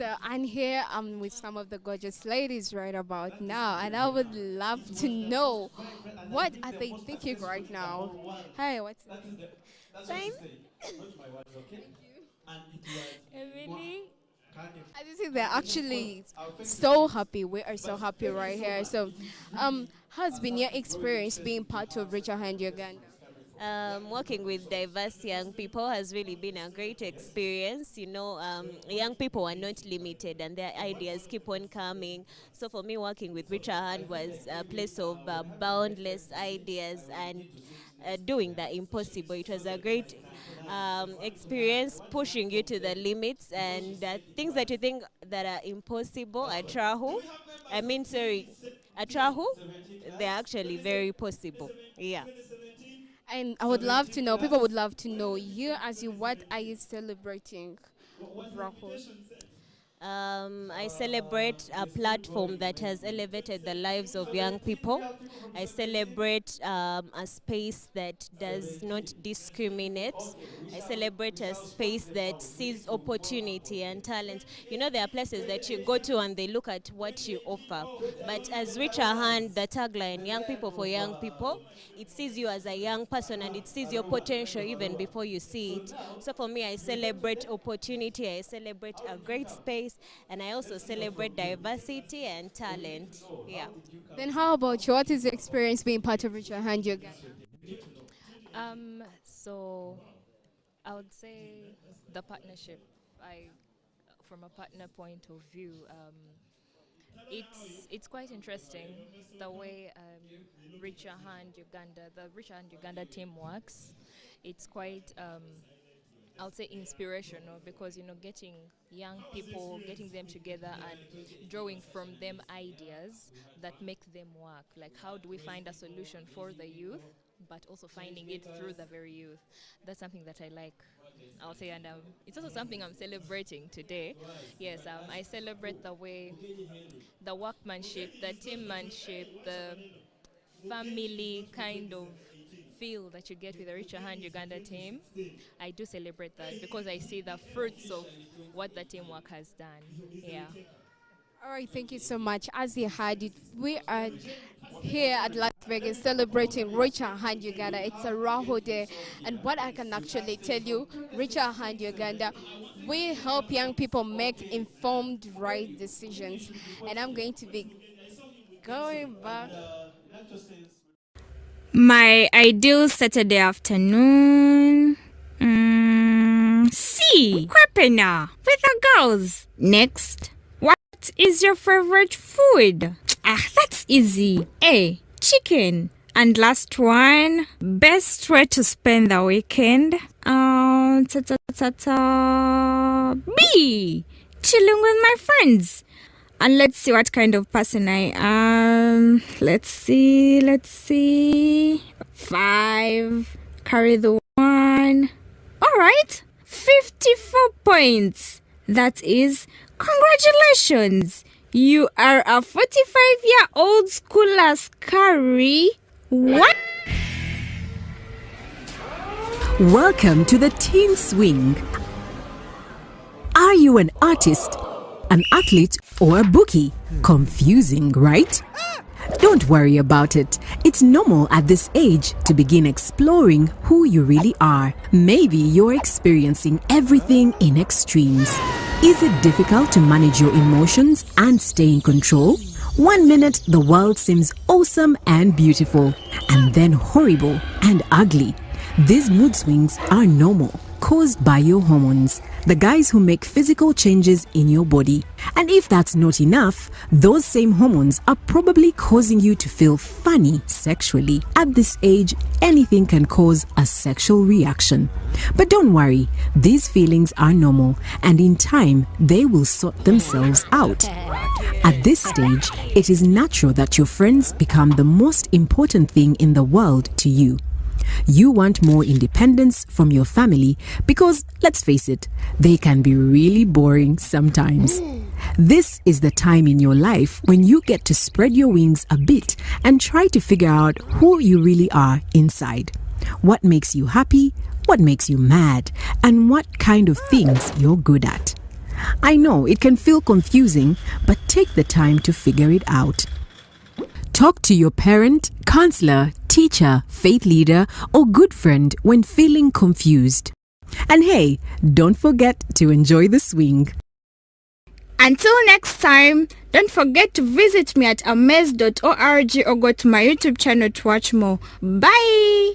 So I'm here with some of the gorgeous ladies right about now, and I would love to know what are they thinking right now. Hi, what's Fine. Emily? As you see, they're actually so happy. We are so happy right here. So, how's been your experience being part of Richer Hand Uganda? Working with diverse young people has really been a great experience. You know, young people are not limited and their ideas keep on coming. So for me, working with Richer Hand was a place of boundless ideas and doing the impossible. It was a great experience, pushing you to the limits and things that you think that are impossible at Rahu. At Rahu, they're actually very possible. Yeah. And I would love to know, people would love to know, you as you, what are you celebrating with Rahu? I celebrate a platform that has elevated the lives of young people. I celebrate a space that does not discriminate. I celebrate a space that sees opportunity and talent. You know, there are places that you go to and they look at what you offer. But as Richer Hand, the tagline, Young People for Young People, it sees you as a young person and it sees your potential even before you see it. So for me, I celebrate opportunity, I celebrate a great space, and I also celebrate diversity and talent. Yeah. Then how about you? What is your experience being part of Richer Hand Uganda? So I would say the partnership. From a partner point of view, it's quite interesting the way the Richer Hand Uganda team works. It's quite I would say inspirational because, you know, getting young people, getting them together and drawing from them ideas that make them work. Like, how do we find a solution for the youth, but also finding it through the very youth? That's something that I like, I'll say, and it's also something I'm celebrating today. Yes, I celebrate the way, the workmanship, the teammanship, the family kind of feel that you get with the Richer Hand Uganda team. I do celebrate that because I see the fruits of what the teamwork has done. Yeah. All right, thank you so much. As you heard it, we are here at Las Vegas celebrating Richer Hand Uganda. It's a Rahu Day, and what I can actually tell you, Richer Hand Uganda, we help young people make informed, right decisions. And I'm going to be going back. My ideal Saturday afternoon. Kwepena with the girls. Next. What is your favorite food? That's easy. A. Chicken. And last one. Best way to spend the weekend. B. Chilling with my friends. And let's see what kind of person I am. Let's see. 5. Carry the 1. All right. 54 points. That is, congratulations. You are a 45-year-old schooler, Carrie. What? Welcome to the Teen Swing. Are you an artist, an athlete, or a bookie? Confusing, right? Don't worry about it. It's normal at this age to begin exploring who you really are. Maybe you're experiencing everything in extremes. Is it difficult to manage your emotions and stay in control? 1 minute, the world seems awesome and beautiful, and then horrible and ugly. These mood swings are normal, caused by your hormones, the guys who make physical changes in your body. And if that's not enough, those same hormones are probably causing you to feel funny sexually. At this age, anything can cause a sexual reaction. But don't worry, these feelings are normal, and in time, they will sort themselves out. At this stage, it is natural that your friends become the most important thing in the world to you. You want more independence from your family because, let's face it, they can be really boring sometimes. This is the time in your life when you get to spread your wings a bit and try to figure out who you really are inside. What makes you happy, what makes you mad, and what kind of things you're good at. I know it can feel confusing, but take the time to figure it out. Talk to your parent, counselor, teacher, faith leader, or good friend when feeling confused. And hey, don't forget to enjoy the swing. Until next time, don't forget to visit me at amaze.org or go to my YouTube channel to watch more. Bye!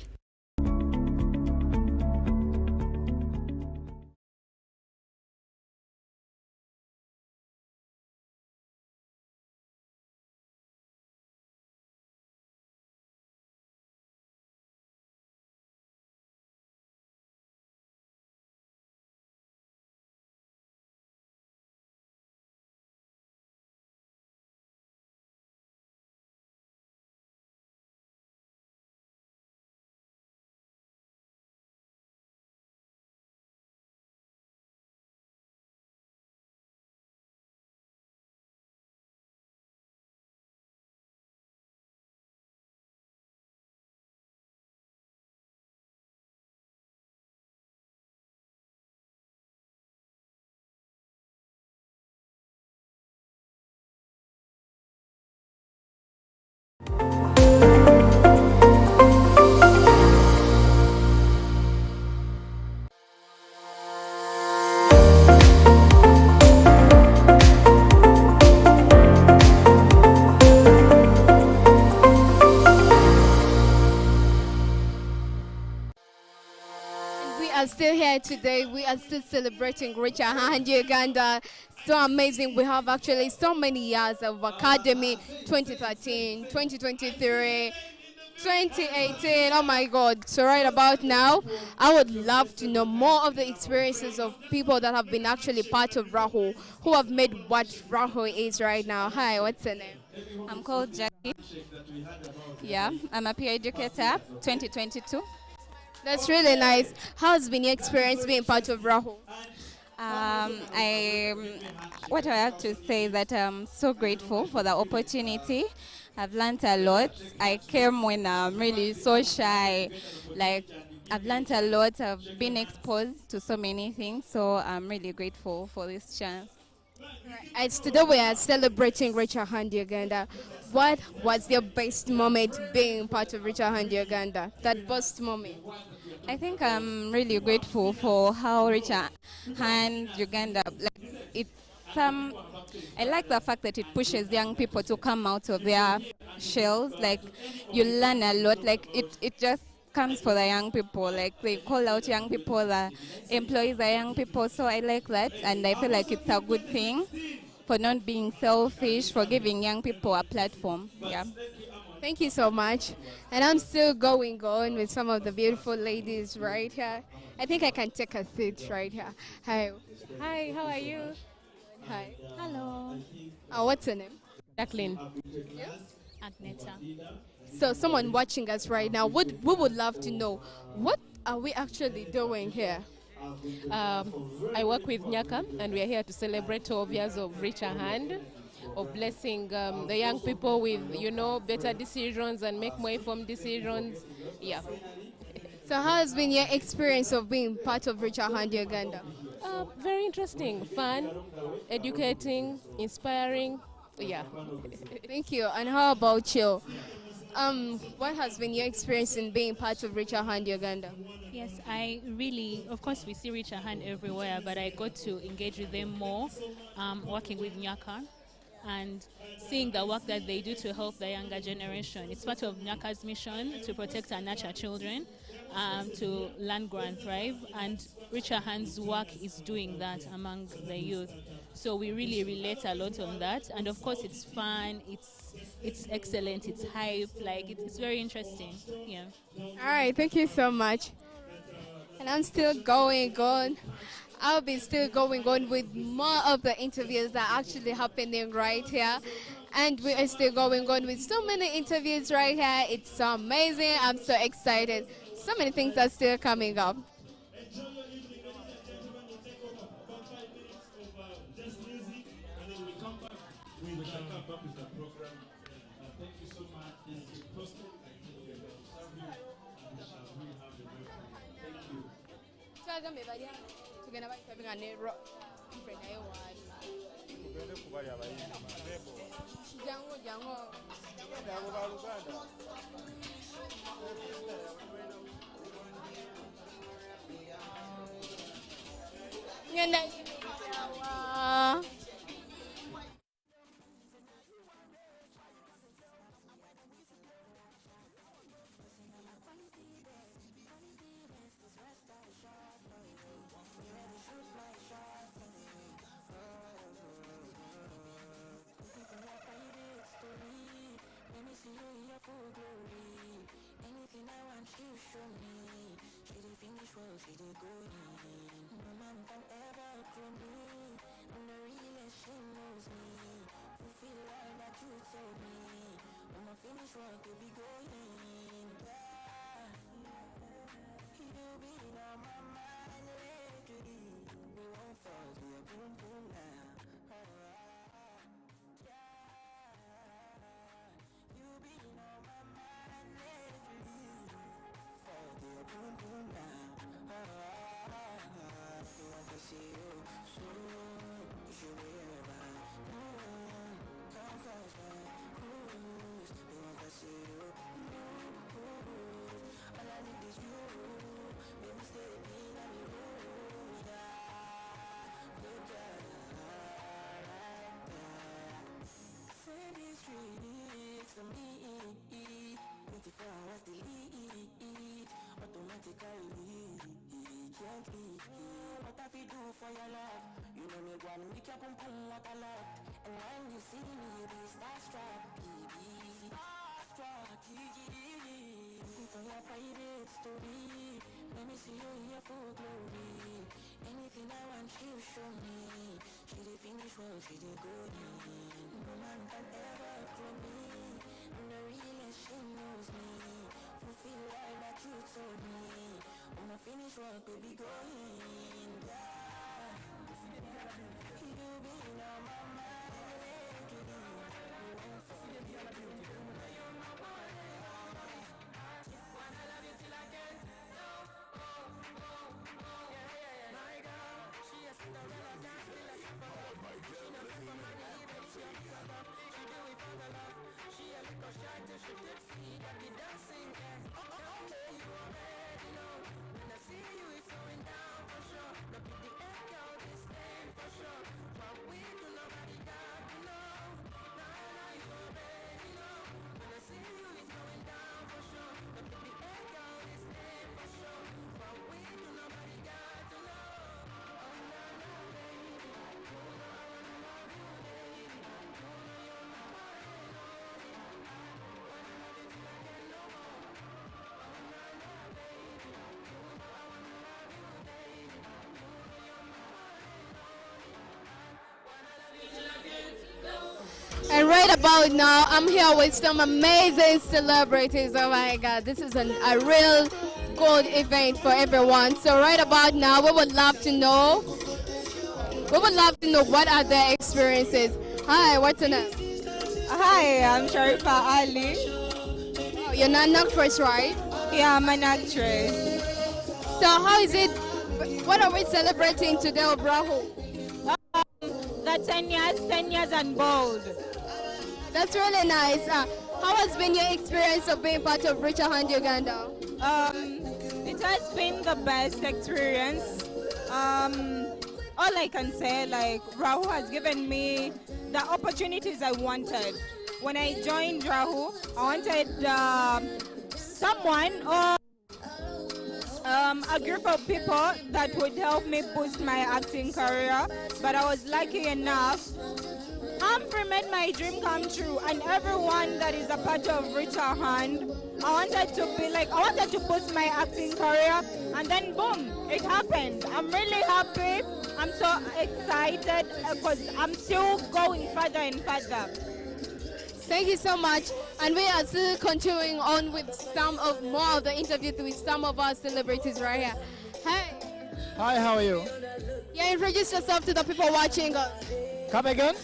We are still here today. We are still celebrating Richard Hand Uganda. So amazing. We have actually so many years of academy, 2013, 2023, 2018. Oh my God. So right about now, I would love to know more of the experiences of people that have been actually part of Rahu, who have made what Rahu is right now. Hi, what's your name? I'm called Jackie. Yeah, I'm a peer educator, 2022. That's really nice. How's been your experience being part of Rahu? What I have to say is that I'm so grateful for the opportunity. I've learned a lot. I came when I'm really so shy. Like, I've learned a lot. I've been exposed to so many things. So I'm really grateful for this chance. As today we are celebrating Richard Hand Uganda. What was your best moment being part of Richard Hand Uganda? That best moment? I think I'm really grateful for how Richard Hand Uganda, like it's I like the fact that it pushes young people to come out of their shells. Like you learn a lot. Like it just comes for the young people. Like they call out young people, the employees are young people. So I like that, and I feel like it's a good thing for not being selfish, for giving young people a platform. Yeah. Thank you so much. And I'm still going on with some of the beautiful ladies right here. I think I can take a seat right here. Hi. Hi, how are you? Hi. Hello. What's your name? Jacqueline. Yeah? Agneta. So someone watching us right now, we would love to know, what are we actually doing here? I work with Nyaka, and we are here to celebrate 12 years of Richer Hand, of blessing the young people with, better decisions and make more informed decisions. Yeah. So how has been your experience of being part of Richer Hand Uganda? Very interesting, fun, educating, inspiring. Yeah. Thank you. And how about you? What has been your experience in being part of Richer Hand Uganda? Yes, I really, of course, we see Richer Hand everywhere, but I got to engage with them more, working with Nyaka and seeing the work that they do to help the younger generation. It's part of Nyaka's mission to protect and nurture children, to land, grow, and thrive, and Richer Hand's work is doing that among the youth. So we really relate a lot on that, and of course it's fun, it's excellent, it's hype, like it's very interesting. Yeah. All right, thank you so much. And I'm still going on. I'll be still going on with more of the interviews that are actually happening right here. And we are still going on with so many interviews right here. It's so amazing. I'm so excited. So many things are still coming up. Jango, jango. Ngenda yawa. And right about now, I'm here with some amazing celebrities. Oh my God, this is a real good event for everyone. So right about now, we would love to know what are their experiences. Hi, what's your name? Hi, I'm Sharifa Ali. Oh, you're not an actress, right? Yeah, I'm an actress. So how is it? What are we celebrating today, Rahu? The 10 years and bold. That's really nice. How has been your experience of being part of Richer Hand Uganda? It has been the best experience. All I can say, like, Rahu has given me the opportunities I wanted. When I joined Rahu, I wanted someone or a group of people that would help me boost my acting career. But I was lucky enough. Humphrey made my dream come true, and everyone that is a part of Richer Hand, I wanted to boost my acting career, and then boom, it happened. I'm really happy. I'm so excited because I'm still going further and further. Thank you so much. And we are still continuing on with some of more of the interviews with some of our celebrities right here. Hey. Hi, how are you? Yeah, introduce yourself to the people watching us. Come again?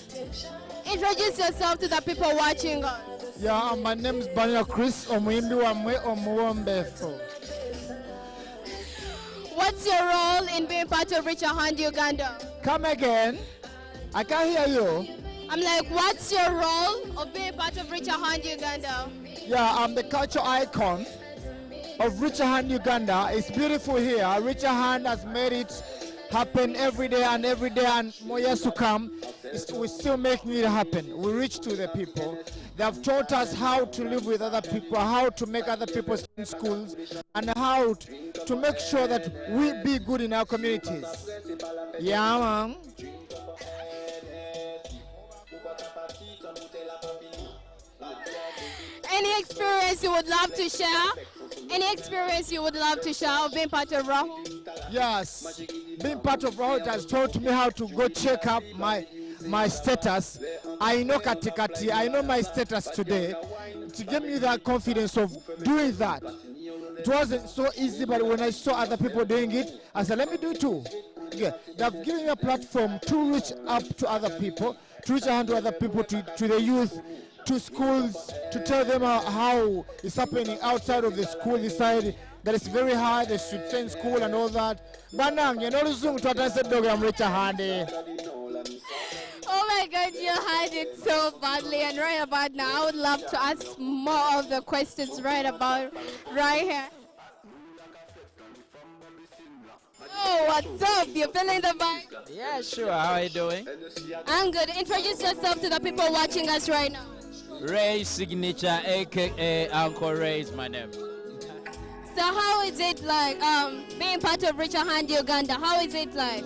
Introduce yourself to the people watching us. Yeah, my name is Banya Chris Omwimbi Wamwe Omuwombefo. What's your role in being part of Richer Hand Uganda? Come again? I can't hear you. I'm like, what's your role of being part of Richer Hand Uganda? Yeah, I'm the culture icon of Richer Hand Uganda. It's beautiful here. Richer Hand has made it happen every day and more years to come. We're still making it happen. We reach to the people. They have taught us how to live with other people, how to make other people in schools, and how to make sure that we be good in our communities. Yeah, man. Any experience you would love to share? Any experience you would love to share of being part of Rahu? Yes, being part of Rahu has taught me how to go check up my status. I know katikati, I know my status today. To give me that confidence of doing that. It wasn't so easy, but when I saw other people doing it, I said, let me do it too. Yeah, they've given me a platform to reach up to other people, to reach out to other people, to the youth, to schools, to tell them how it's happening outside of the school. Decide that it's very hard, they should stay in school and all that. But now, you know, I'm Richer Handy. Oh my God, you had it so badly, and right about now, I would love to ask more of the questions right here. Oh, what's up? You feeling the vibe? Yeah, sure. How are you doing? I'm good. Introduce yourself to the people watching us right now. Ray Signature, aka Uncle Ray is my name. So how is it like being part of Richer Hand Uganda? How is it like?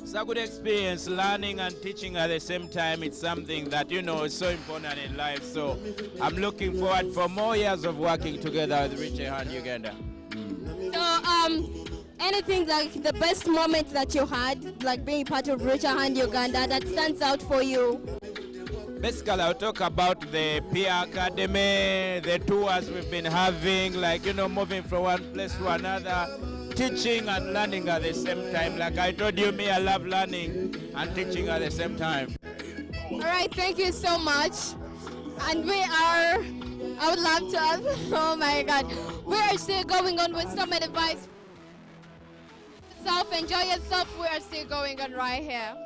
It's a good experience, learning and teaching at the same time. It's something that, you know, is so important in life. So I'm looking forward for more years of working together with Richer Hand Uganda. So anything like the best moment that you had, like being part of Richer Hand Uganda, that stands out for you? Basically, I'll talk about the peer academy, the tours we've been having, like, you know, moving from one place to another, teaching and learning at the same time. Like I told you, me, I love learning and teaching at the same time. All right, thank you so much. And I would love to ask, oh my God, we are still going on with some advice. Enjoy yourself, we are still going on right here.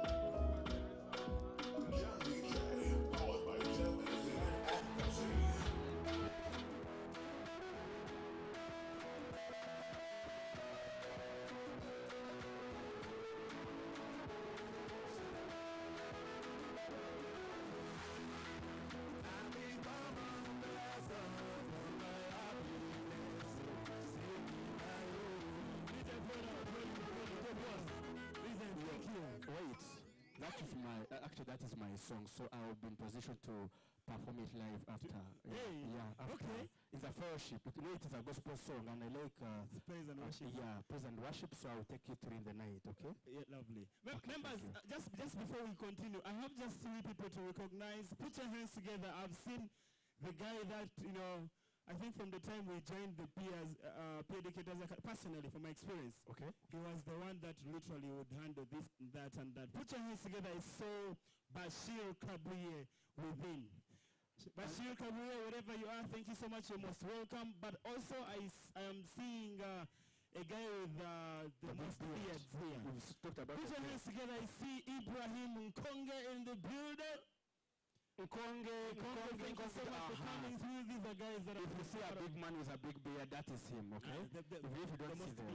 That is my song, so I will be in position to perform it live after. After. It's a fellowship. It is a gospel song, and I like praise and worship. Praise and worship. So I will take you through in the night. Okay? Yeah, lovely. Members, just before we continue, I have just 3 people to recognize. Put your hands together. I've seen the guy that, you know, I think from the time we joined the peers, peer educators, personally, from my experience, okay, he was the one that literally would handle this and that and that. Put your hands together. I saw Bashir Kabuye within. Bashir Kabuye, wherever you are, thank you so much. You're most welcome. But also, I am seeing a guy with the most beards here. Put your hands together. I see Ibrahim Nkonge in the building. Nkonge, thank you so much for coming through. These are guys that if you see a big man with a big beard, that is him, okay? If you don't see the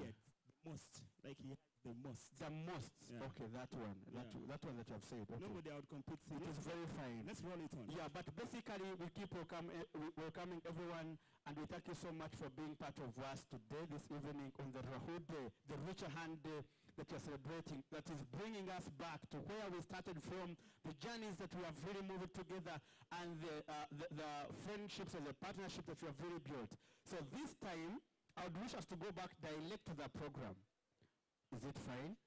most, like he has the most. The most. Yeah. Okay, that one. That one that you have said. Okay. Nobody outcompetes him. It is very fine. Let's roll it on. Yeah, but basically we keep welcoming everyone, and we thank you so much for being part of us today, this evening on the Rahu Day, the Richer Hand Day that you're celebrating, that is bringing us back to where we started from, the journeys that we have really moved together, and the friendships and the partnership that we have really built. So this time, I would wish us to go back direct to the program. Is it fine?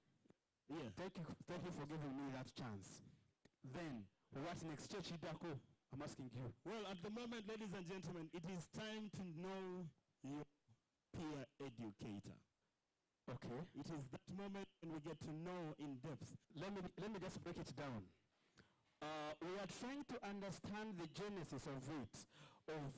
Yeah. Thank you for giving me that chance. Then, what's next? Church Idako, I'm asking you. Well, at the moment, ladies and gentlemen, it is time to know your peer educator. Okay. It is that moment when we get to know in depth. Let me just break it down. We are trying to understand the genesis of it, of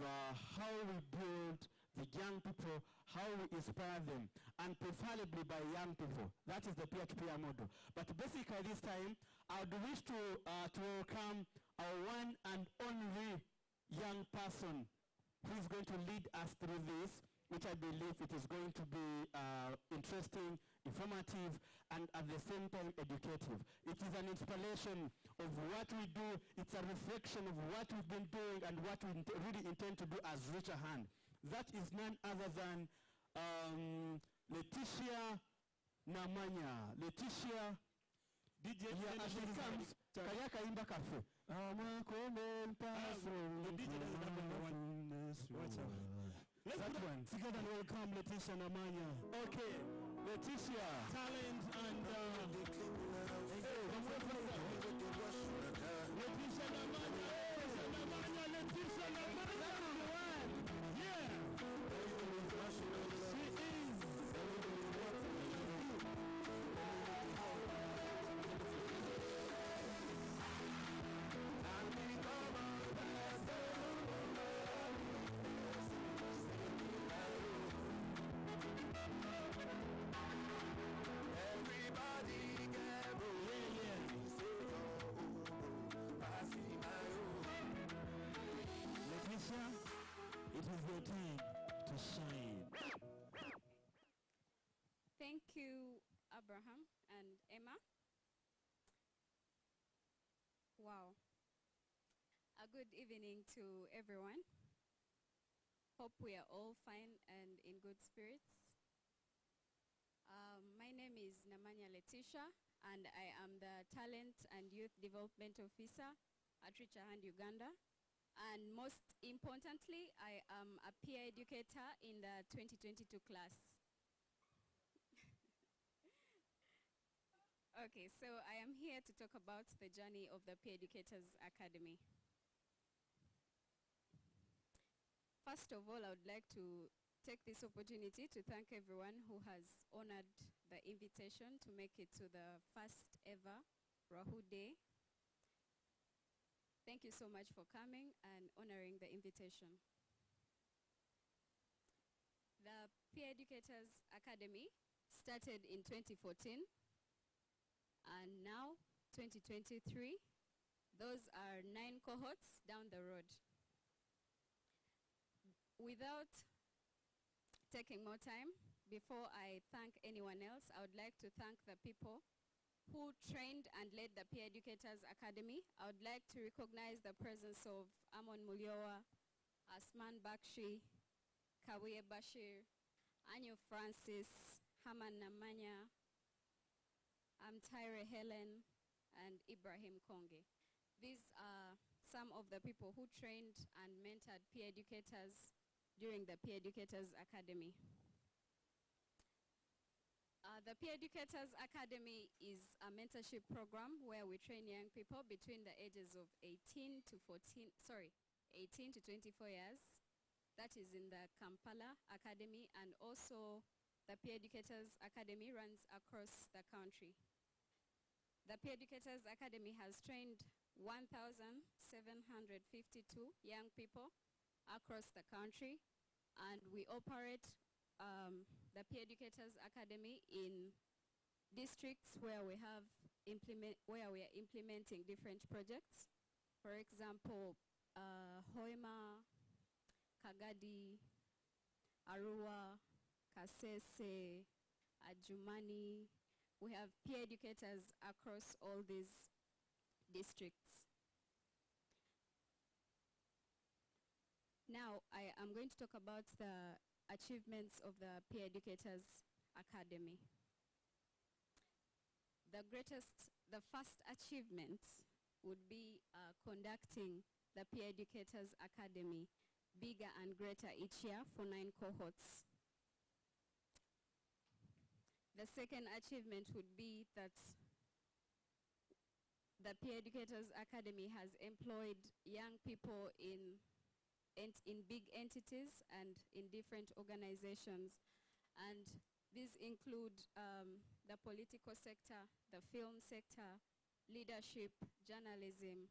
how we build the young people, how we inspire them, and preferably by young people. That is the peer-to-peer model. But basically this time, I would wish to welcome our one and only young person who is going to lead us through this, which I believe it is going to be interesting, informative, and at the same time educative. It is an inspiration of what we do. It's a reflection of what we've been doing and what we really intend to do as Reach a Hand. That is none other than Leticia Namanya. Leticia, DJ, yeah, as she comes, Kayaka Imba Cafe. Let's that one. Together and welcome Leticia Namanya. Okay, Leticia. Talent and Leticia Namanya. Leticia Namanya. Yeah. She is. It is your time to shine. Thank you, Abraham and Emma. Wow. A good evening to everyone. Hope we are all fine and in good spirits. My name is Namanya Leticia, and I am the Talent and Youth Development Officer at Reach a Hand Uganda. And most importantly, I am a peer educator in the 2022 class. Okay, so I am here to talk about the journey of the Peer Educators Academy. First of all, I would like to take this opportunity to thank everyone who has honored the invitation to make it to the first ever Rahu Day. Thank you so much for coming and honoring the invitation. The Peer Educators Academy started in 2014, and now 2023. Those are 9 cohorts down the road. Without taking more time, before I thank anyone else, I would like to thank the people who trained and led the Peer Educators Academy. I would like to recognize the presence of Amon Mulyowa, Asman Bakshi, Kawiye Bashir, Anyo Francis, Haman Namanya, Tyre Helen, and Ibrahim Konge. These are some of the people who trained and mentored peer educators during the Peer Educators Academy. The Peer Educators Academy is a mentorship program where we train young people between the ages of 18 to 24 years. That is in the Kampala Academy, and also the Peer Educators Academy runs across the country. The Peer Educators Academy has trained 1,752 young people across the country, and we operate the Peer Educators Academy in districts where we are implementing different projects. For example, Hoima, Kagadi, Arua, Kasese, Adjumani. We have peer educators across all these districts. Now, I am going to talk about the achievements of the Peer Educators Academy. The first achievement would be conducting the Peer Educators Academy bigger and greater each year for 9 cohorts. The second achievement would be that the Peer Educators Academy has employed young people in big entities and in different organizations. And these include the political sector, the film sector, leadership, journalism,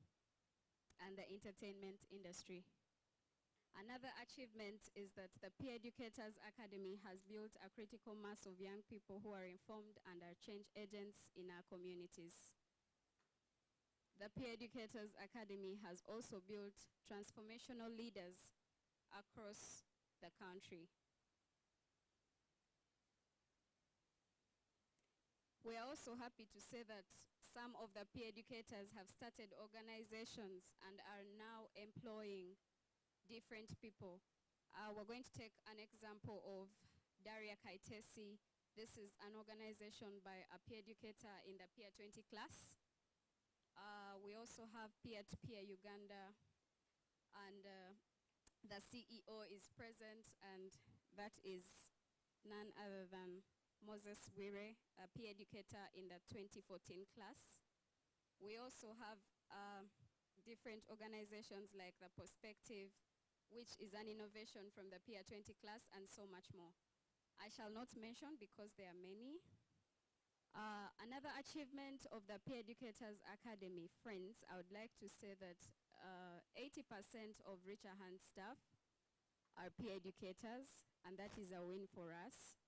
and the entertainment industry. Another achievement is that the Peer Educators Academy has built a critical mass of young people who are informed and are change agents in our communities. The Peer Educators Academy has also built transformational leaders across the country. We are also happy to say that some of the peer educators have started organizations and are now employing different people. We're going to take an example of Daria Kaitesi. This is an organization by a peer educator in the Peer 20 class. We also have Peer-to-Peer Uganda, and the CEO is present, and that is none other than Moses Wire, a peer educator in the 2014 class. We also have different organizations like the Perspective, which is an innovation from the Peer 20 class, and so much more. I shall not mention because there are many. Another achievement of the Peer Educators Academy, friends, I would like to say that 80% of Richer Hand staff are peer educators, and that is a win for us.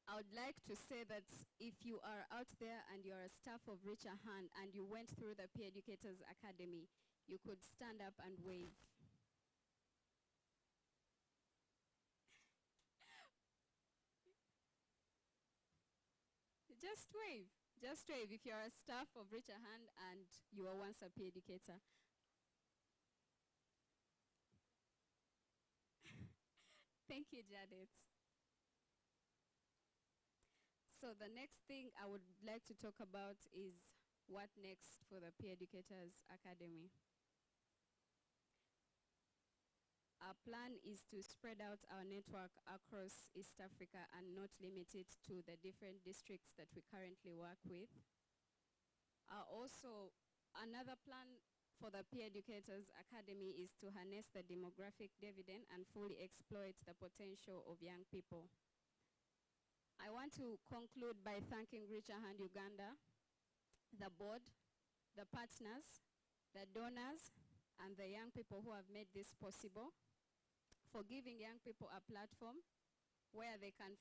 I would like to say that if you are out there and you are a staff of Richer Hand and you went through the Peer Educators Academy, you could stand up and wave. Just wave. Just wave if you are a staff of Richer Hand and you were once a peer educator. Thank you, Janet. So the next thing I would like to talk about is what next for the Peer Educators Academy. Our plan is to spread out our network across East Africa and not limit it to the different districts that we currently work with. Also, another plan for the Peer Educators Academy is to harness the demographic dividend and fully exploit the potential of young people. I want to conclude by thanking Richer Hand Uganda, the board, the partners, the donors, and the young people who have made this possible, for giving young people a platform where they can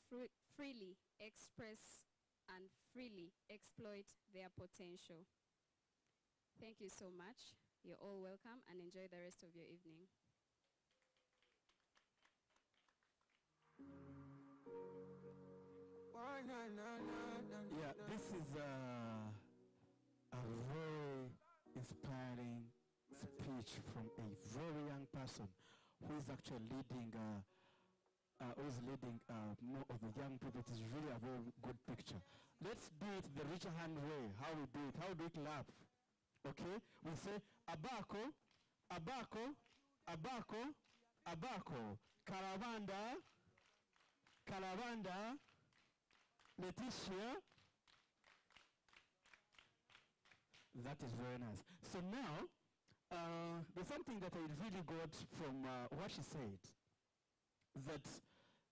freely express and freely exploit their potential. Thank you so much. You're all welcome, and enjoy the rest of your evening. Yeah, this is a very inspiring speech from a very young person who is actually leading more of the young people. It is really a very good picture. Let's do it the Richer Hand way. How we do it? How do we clap? Okay? We say abako, abako, abako, abako. Karavanda, Karavanda, Letitia. That is very nice. So now, there's something that I really got from what she said, that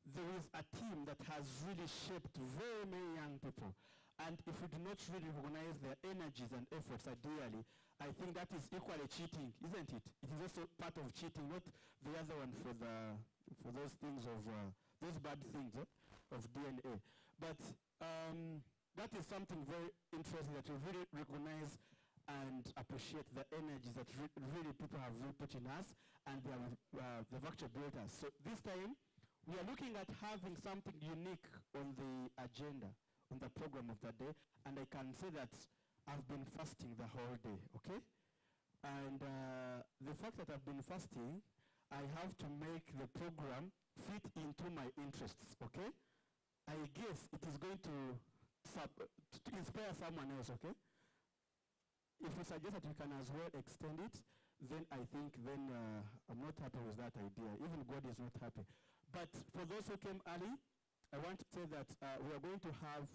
there is a team that has really shaped very many young people. And if we do not really recognize their energies and efforts ideally, I think that is equally cheating, isn't it? It is also part of cheating, not the other one for those things of, those bad things of DNA. But that is something very interesting that we really recognize and appreciate the energies that really people have really put in us, and they've actually built us. So this time, we are looking at having something unique on the agenda, on the program of the day, and I can say that I've been fasting the whole day, okay? And the fact that I've been fasting, I have to make the program fit into my interests, okay? I guess it is going to inspire someone else, okay? If we suggest that we can as well extend it, then I think then I'm not happy with that idea. Even God is not happy. But for those who came early, I want to say that we are going to have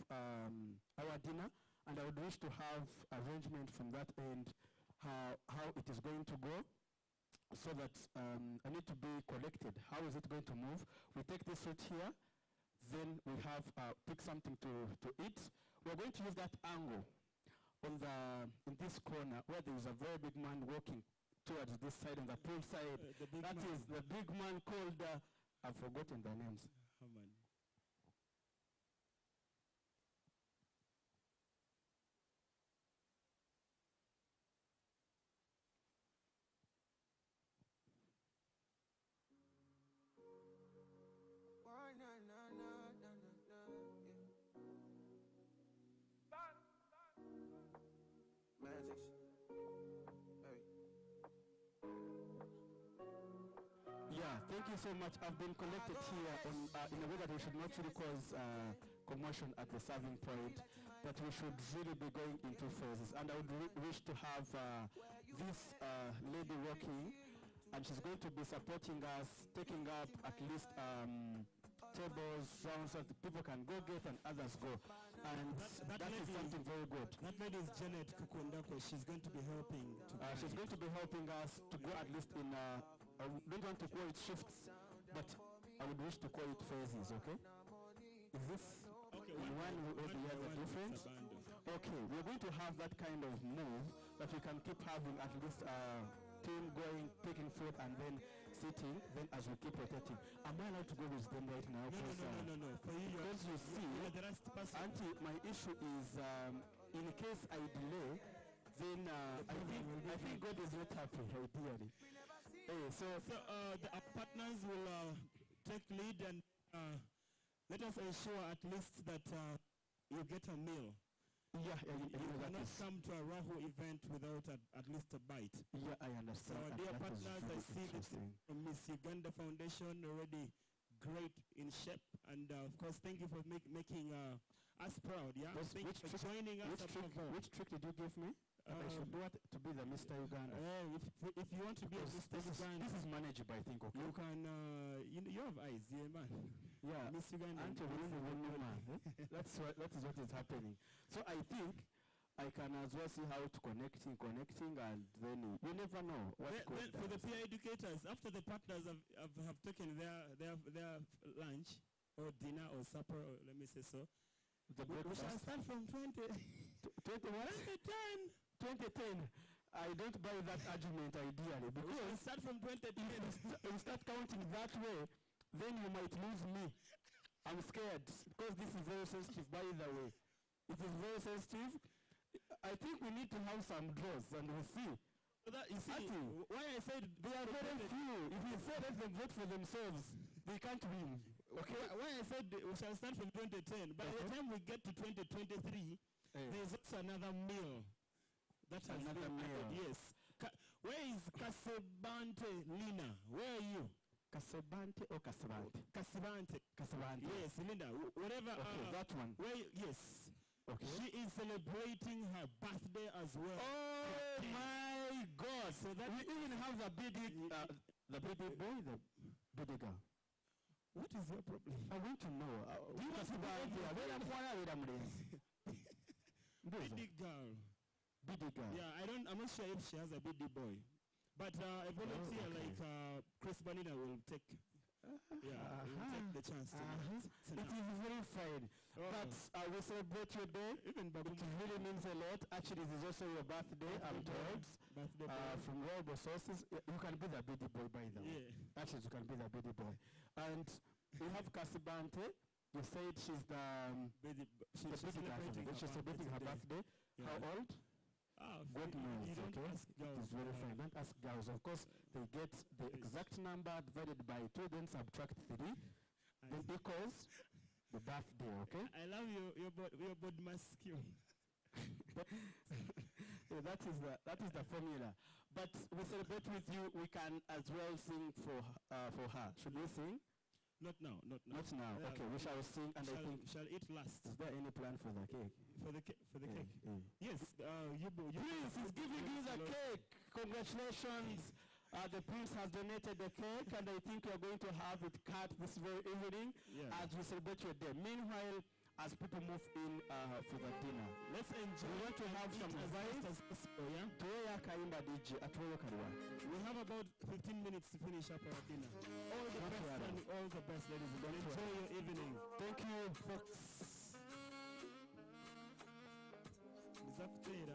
our dinner, and I would wish to have arrangement from that end, how it is going to go, so that I need to be collected. How is it going to move? We take this route here, then we have pick something to eat. We're going to use that angle on in this corner where there is a very big man walking towards this side on the pool side. That is the big man called, I've forgotten the names. Yeah, thank you so much. I've been collected here on, in a way that we should not really cause commotion at the serving point, that we should really be going into phases. And I would wish to have this lady walking, and she's going to be supporting us, taking up at least tables, rounds, so that people can go get and others go. And that is something very good. That lady is Janet Kukundako. She's going to be helping. She's going to be helping us to go at least in, I don't want to call it shifts, but I would wish to call it phases, okay? Is this in one or the other different? Okay, we're going to have that kind of move that we can keep having at least team going, taking food, and then sitting, then as we keep rotating. Am I allowed to go with them right now? No. For you, because you see, Auntie, my issue is in case I delay, then I think God is not happy, ideally. So our partners will take lead and let us ensure at least that you get a meal. Yeah, you cannot come to a Rahu event without at least a bite. Yeah, I understand. So our dear partners, I see this from Miss Uganda Foundation already great in shape, and of course, thank you for making us proud. Yeah, thank you for joining us. Which trick did you give me? I should do it to be the Mr. Uganda. If you want to be a Mr. Uganda, this is manageable, I think. Okay. You can. You have eyes, yeah, man. Yeah, Miss Uganda. That is what is happening. So I think I can as well see how to connecting, and then you never know what's going on. For the peer educators, after the partners have taken their lunch or dinner or supper, or let me say so, we shall start from 2010. 2010. I don't buy that argument ideally, because we start from 2010. If you start counting that way, then you might lose me. I'm scared because this is very sensitive, by the way. It is very sensitive. I think we need to have some draws, and we'll see. You see, why I said they are very few. If you say let them vote for themselves, they can't win. Okay. Why I said we shall start from 2010. By the time we get to 2023, there's also another meal. That has another been meal. added, yes. Where is Kasebante Lina? Where are you? Kasebante or Kasebante? Kasebante. Kasebante. Yes, Linda. Whatever. Okay, that one. Yes. Okay. She is celebrating her birthday as well. Oh my God! So that we even have the baby boy, the baby girl. What is your problem? I want to know. Do you want to Bidi girl. Bidi girl. Yeah, I'm not sure if she has a bidi boy, but a volunteer like Chris Banina will take. Will take the chance tonight. It is very fine. But we celebrate your day. It really means a lot. Actually, it is also your birthday, I'm told. From reliable sources. You can be the baby boy, by the way. Actually, you can be the baby boy. And we have Kasibante. You said she's the she's celebrating her birthday. How old? God knows, okay? It is very fine. Don't ask girls. Of course, they get the exact number divided by 2, then subtract 3, then equals the birthday, okay? I love your body mass skill. That is the formula. But we celebrate with you. We can as well sing for her. Should we sing? Not now. Not now. Okay, we shall sing, and I think shall eat last. Is there any plan for the cake? For the cake. Yes. Prince is giving you the cake. Congratulations. The Prince has donated the cake, and I think you're going to have it cut this very evening as we celebrate your day. Meanwhile, as people move in for the dinner, let's enjoy. We want to have some vibes. We have about 15 minutes to finish up our dinner. All the best and all the best, ladies and gentlemen. Enjoy your evening. Thank you, folks. Zaptera.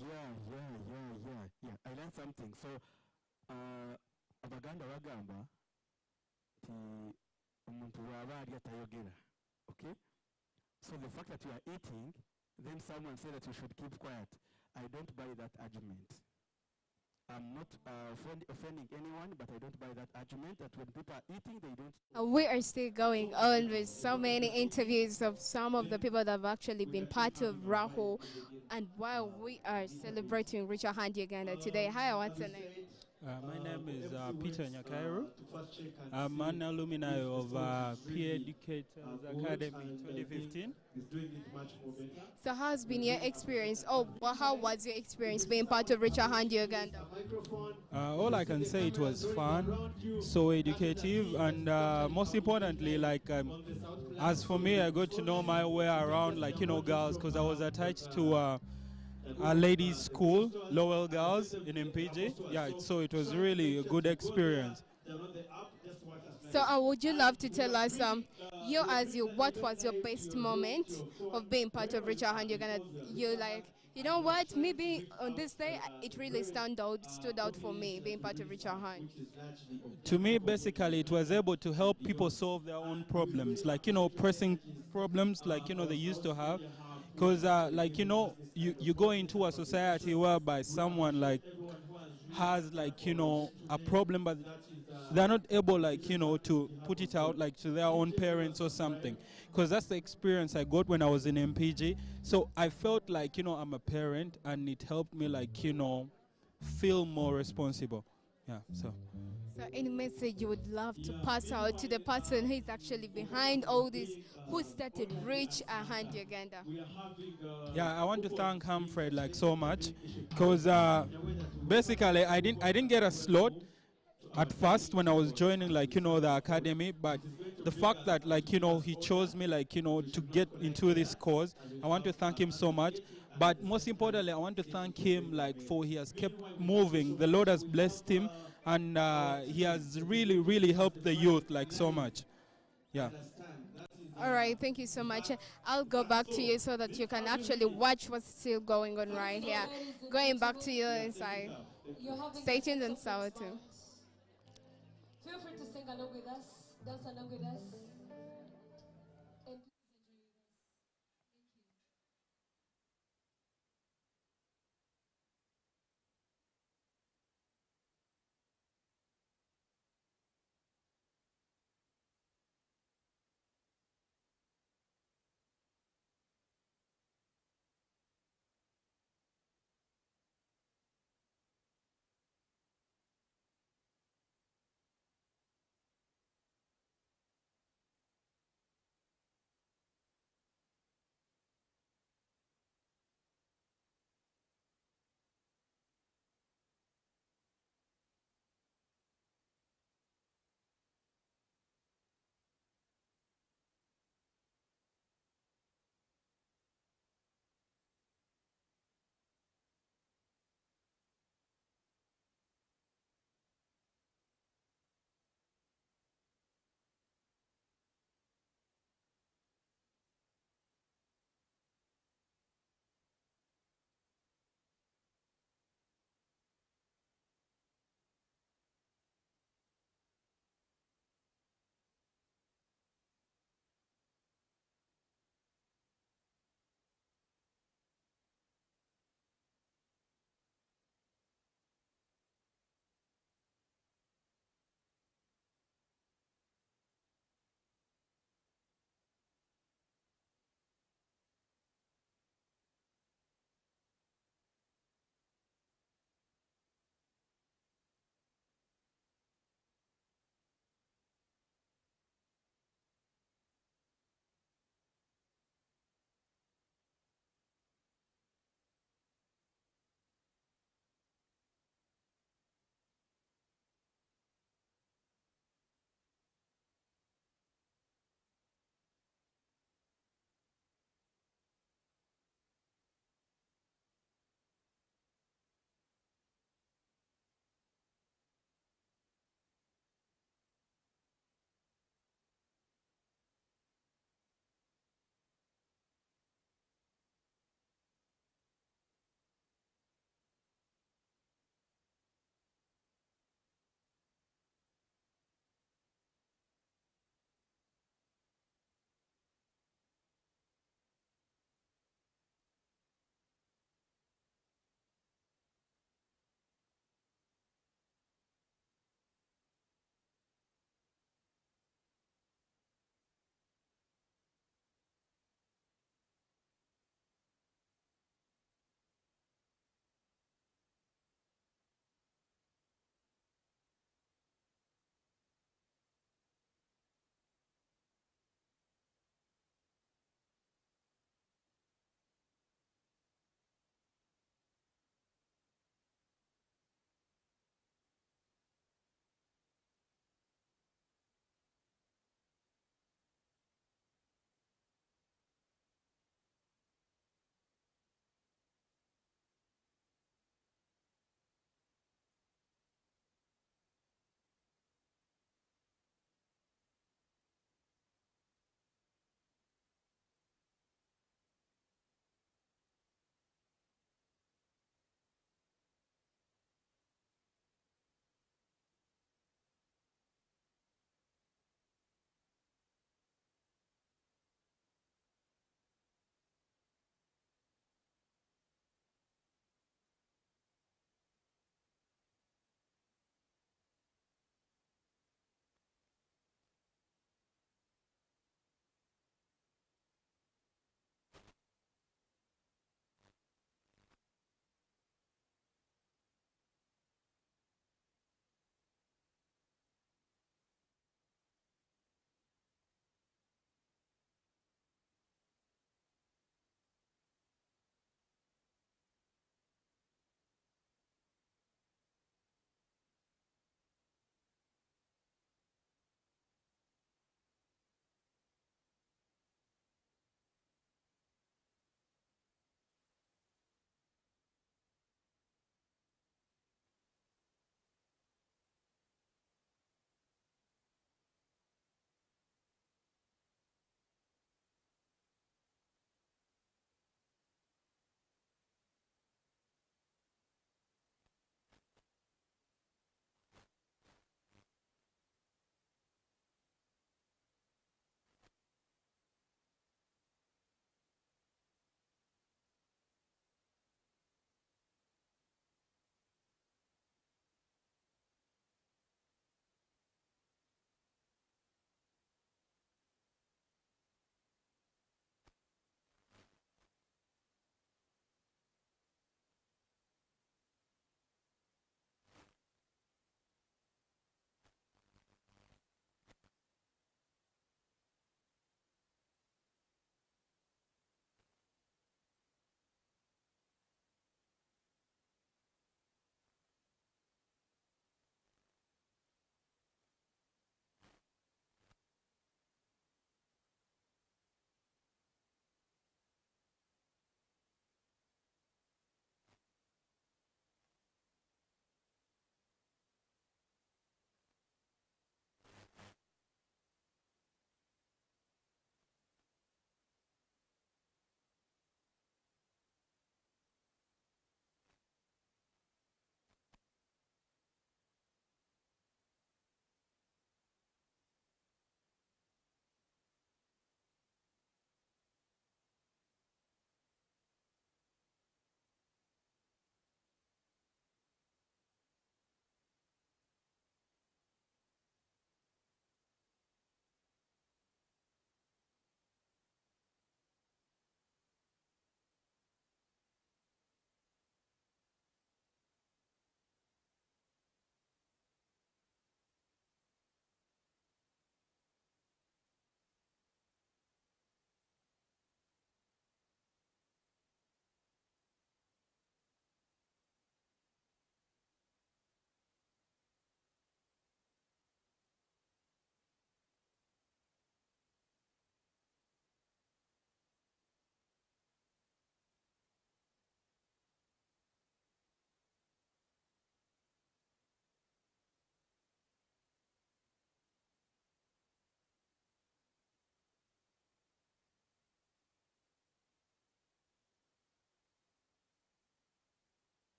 Yeah. I learned something. So, abaganda bagamba ti omuntu waba alya tayogera. Okay? So the fact that you are eating, then someone said that you should keep quiet. I don't buy that argument. I'm not offending anyone, but I don't buy that argument that when people are eating, they don't. We are still going on with so many interviews of some of the people that have actually been part of Rahu. And while we are celebrating Richard Hand Uganda today, hi, what's your name? My name is Peter Nyakairu. I'm an alumni of Peer Educators Academy 2015. So how's been your experience? Oh, well, how was your experience being part of Richard Hand Uganda? All I can say, it was fun, so educative, and most importantly, like as for me, I got to know my way around, like, you know, girls, because I was attached to a ladies' school, Lowell Girls in MPG. Yeah, so it was really a good experience. So would you love to tell us, what was your best moment of being part of Richard Hand Uganda? You like, you know what, maybe on this day, it really stood out for me, being part of Richard Hand. To me, basically, it was able to help people solve their own problems, like, you know, pressing problems, like, you know, they used to have. Because, like, you know, you go into a society whereby someone, like, has, like, you know, a problem, but they're not able, like, you know, to put it out, like, to their own parents or something. Because that's the experience I got when I was in MPG. So I felt like, you know, I'm a parent, and it helped me, like, you know, feel more responsible. Yeah, so. So any message you would love to pass out to the person who is actually behind all this, who started Rich Hand Uganda? Yeah, I want to thank Humphrey, like, so much, because basically I didn't get a slot at first when I was joining, like, you know, the academy, but the fact that, like, you know, he chose me, like, you know, to get into this cause, I want to thank him so much. But most importantly, I want to thank him, like, for he has kept moving. The Lord has blessed him, and he has really, really helped the youth, like, so much. Yeah. All right, thank you so much. I'll go back to you so that you can actually watch what's still going on right here. Going back to you inside. Stay tuned and sour too. Feel free to sing along with us, dance along with us.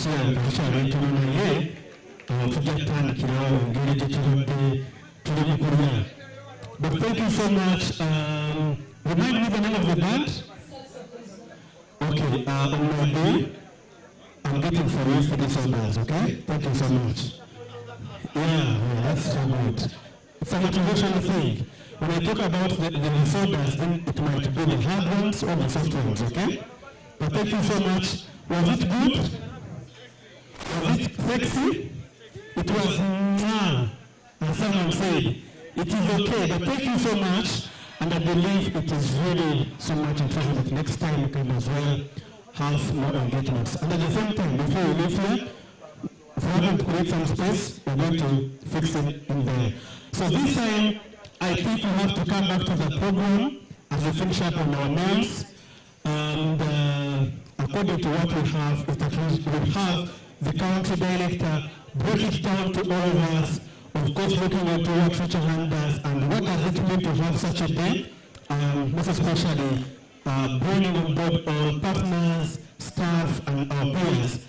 akakyali ntono naye tujja kutandikirawo engeri gye tubadde tuli mu kulya. But thank you so much. Remind me the name of the band. Okay, on my day, I'm getting for you for these orders, okay? Thank you so much. Yeah, that's so good. It's a motivational thing. When I talk about the disorders, then it might be the hard ones or the soft ones, okay? But thank you so much. Was it good? Was it sexy? It was mwah. And someone said, it is okay, but thank you so much. And I believe it is really so much interesting that next time we can as well have more engagements. And at the same time, before we leave here, if we want to create some space, we're going to fix it in there. So this time, I think we have to come back to the program as we finish up on our meals. And according to what we have, is that we have the country director break it down to all of us, of course looking at what Richard Hand does and what does it mean to have such a day, most especially bringing on board all partners, staff and our peers,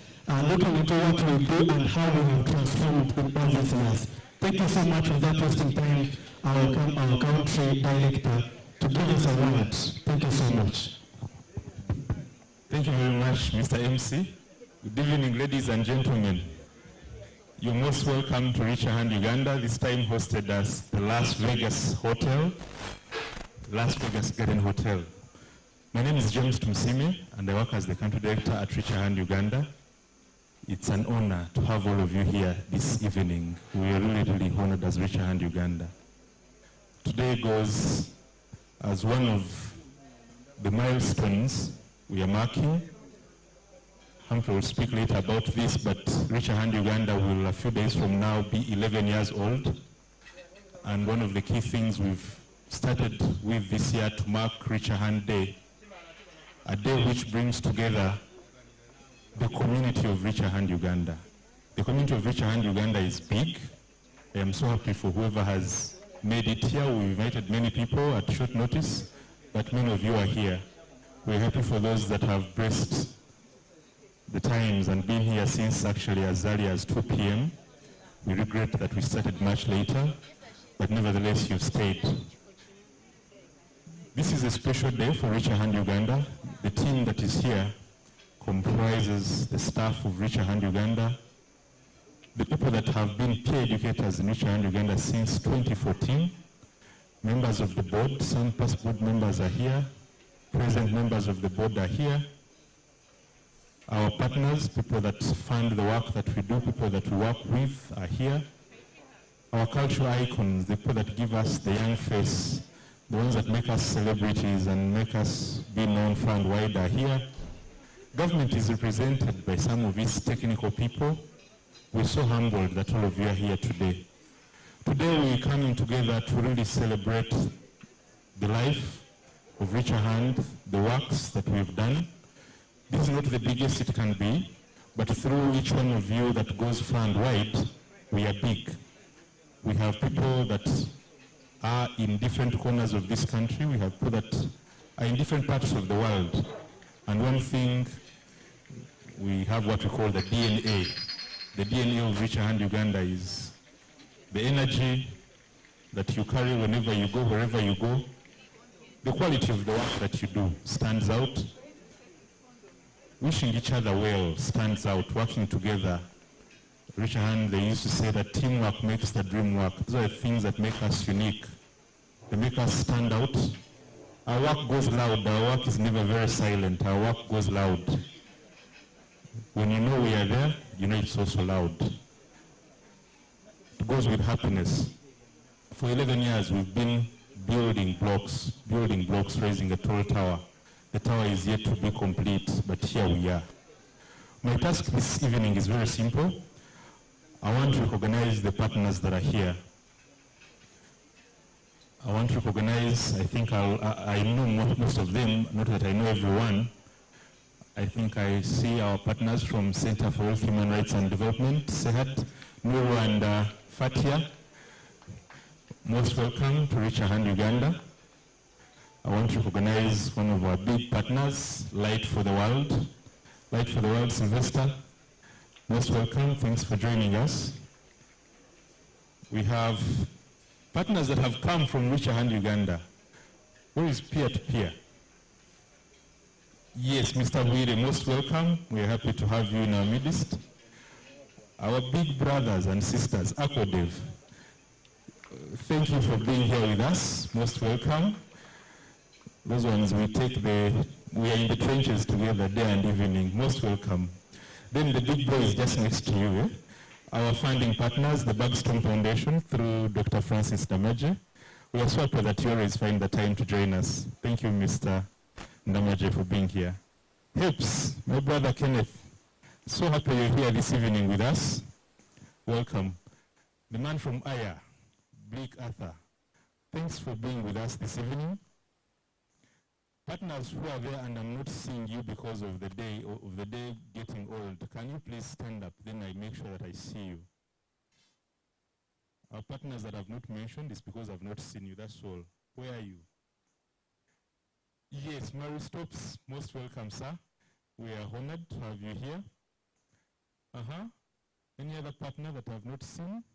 looking into what we do and how we have transformed in all these years. Thank you so much without wasting time, our country director, to give us a word. Thank you so much. Thank you very much, Mr. MC. Good evening, ladies and gentlemen. You're most welcome to Richer Hand Uganda, this time hosted as the Las Vegas Hotel, Las Vegas Garden Hotel. My name is James Tumsime, and I work as the country director at Richer Hand Uganda. It's an honor to have all of you here this evening. We are really, really honored as Richer Hand Uganda. Today goes as one of the milestones we are marking. Humphrey will speak later about this, but Richer Hand Uganda will, a few days from now, be 11 years old. And one of the key things we've started with this year to mark Richer Hand Day, a day which brings together the community of Richer Hand Uganda. The community of Richer Hand Uganda is big. I am so happy for whoever has made it here. We invited many people at short notice, but many of you are here. We're happy for those that have braced the times and been here since actually as early as 2 p.m. We regret that we started much later, but nevertheless you've stayed. This is a special day for Richer Hand Uganda. The team that is here comprises the staff of Richer Hand Uganda, the people that have been peer educators in Richer Hand Uganda since 2014, members of the board, some past board members are here, present members of the board are here, our partners, people that fund the work that we do, people that we work with are here. Our cultural icons, the people that give us the young face, the ones that make us celebrities and make us be known far and wide are here. Government is represented by some of its technical people. We're so humbled that all of you are here today. Today we're coming together to really celebrate the life of Richer Hand, the works that we've done. This is not the biggest it can be, but through each one of you that goes far and wide, we are big. We have people that are in different corners of this country. We have people that are in different parts of the world. And one thing, we have what we call the DNA. The DNA of Richer Hand Uganda is the energy that you carry whenever you go, wherever you go. The quality of the work that you do stands out. Wishing each other well stands out, working together. Richer Hand, they used to say that teamwork makes the dream work. Those are the things that make us unique. They make us stand out. Our work goes loud. Our work is never very silent. Our work goes loud. When you know we are there, you know it's also loud. It goes with happiness. For 11 years, we've been building blocks, raising a tall tower. The tower is yet to be complete, but here we are. My task this evening is very simple. I want to recognize the partners that are here. I want to recognize, I think I know most of them, not that I know everyone. I think I see our partners from Center for Health, Human Rights and Development, Sehat, Nuru and Fatia. Most welcome to Richer Hand Uganda. I want to recognize one of our big partners, Light for the World. Light for the World, Sylvester. Most welcome. Thanks for joining us. We have partners that have come from Reach a Hand Uganda. Where is peer-to-peer? Yes, Mr. Bwire, most welcome. We are happy to have you in our midst. Our big brothers and sisters, Akodev, thank you for being here with us. Most welcome. Those ones we are in the trenches together day and evening. Most welcome. Then the big boy is just next to you. Eh? Our funding partners, the Milestone Foundation, through Dr. Francis Ndamaje. We are so happy that you always find the time to join us. Thank you, Mr. Ndamaje, for being here. Helps, my brother Kenneth. So happy you're here this evening with us. Welcome. The man from Aya, Bleak Arthur. Thanks for being with us this evening. Partners who are there and I'm not seeing you because of the day getting old, can you please stand up? Then I make sure that I see you. Our partners that I've not mentioned is because I've not seen you, that's all. Where are you? Yes, Mary Stops, most welcome, sir. We are honored to have you here. Any other partner that I've not seen?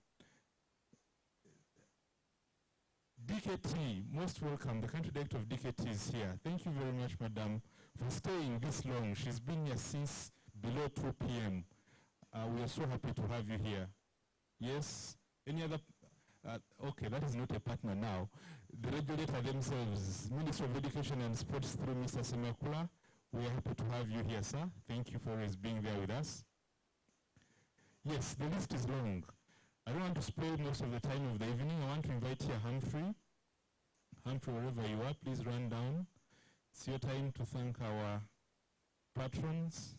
DKT, most welcome. The country director of DKT is here. Thank you very much, madam, for staying this long. She's been here since below 2 p.m. We are so happy to have you here. Yes? Any other? Okay, that is not a partner now. The regulator themselves, Minister of Education and Sports through Mr. Semakula, we are happy to have you here, sir. Thank you for always being there with us. Yes, the list is long. I don't want to spoil most of the time of the evening. I want to invite here Humphrey. Humphrey, wherever you are, please run down. It's your time to thank our patrons,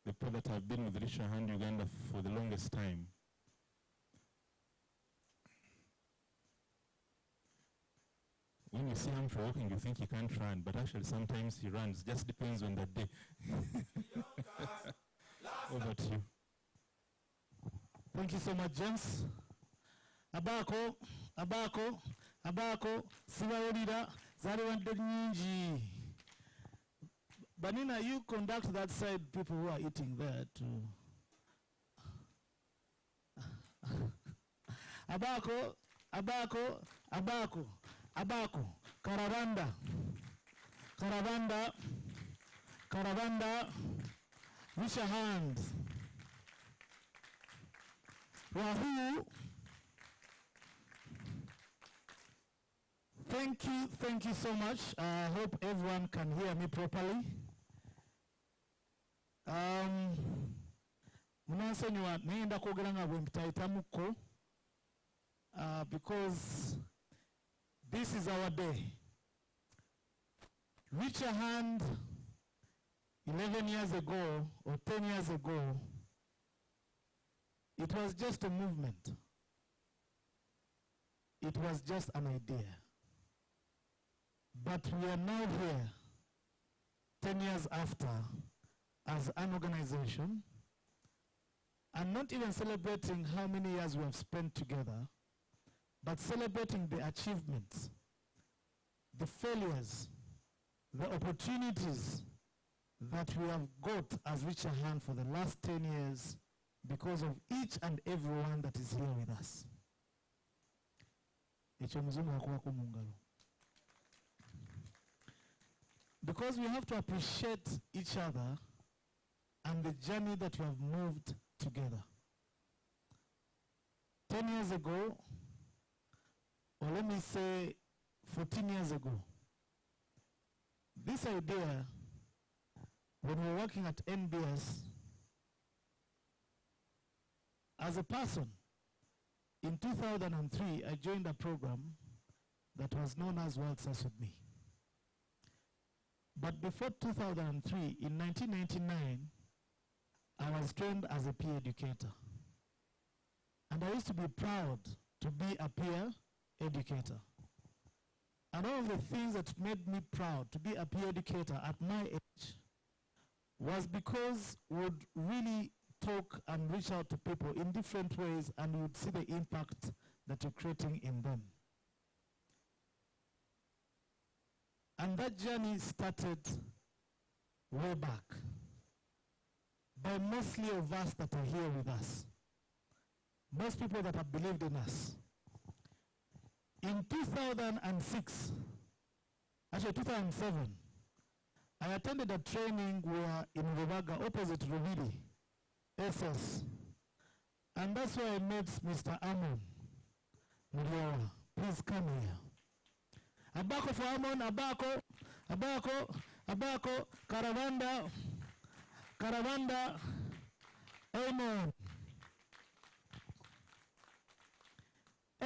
the people that have been with Reach a Hand Uganda for the longest time. When you see Humphrey walking, you think he can't run, but actually sometimes he runs. Just depends on the day. Over to you. Thank you so much, James. Abako, Sivaolida, Zariwande Nyinji. Banina, you conduct that side, people who are eating there too. Abako, Caravanda, Reach a Hand. Rahu, thank you so much. I hope everyone can hear me properly. Munansonyiwa nenda kwogera nga bwe mpitaitamuko because this is our day. Reach a Hand 11 years ago or 10 years ago, it was just a movement. It was just an idea. But we are now here, 10 years after, as an organization, and not even celebrating how many years we have spent together, but celebrating the achievements, the failures, the opportunities that we have got as Reach a Hand for the last 10 years because of each and everyone that is here with us. Because we have to appreciate each other and the journey that we have moved together. 10 years ago, or let me say 14 years ago, this idea, when we were working at NBS, as a person, in 2003, I joined a program that was known as World Starts With Me. But before 2003, in 1999, I was trained as a peer educator. And I used to be proud to be a peer educator. And all of the things that made me proud to be a peer educator at my age was because we would really talk and reach out to people in different ways, and you would see the impact that you're creating in them. And that journey started way back. by mostly of us that are here with us. Most people that have believed in us. In 2006, actually 2007, I attended a training where in Rubaga, opposite Rubidi, SS. And that's where I met Mr. Amon Muriawa. Please come here. Abako for Amon, Abako, Caravanda, Amon.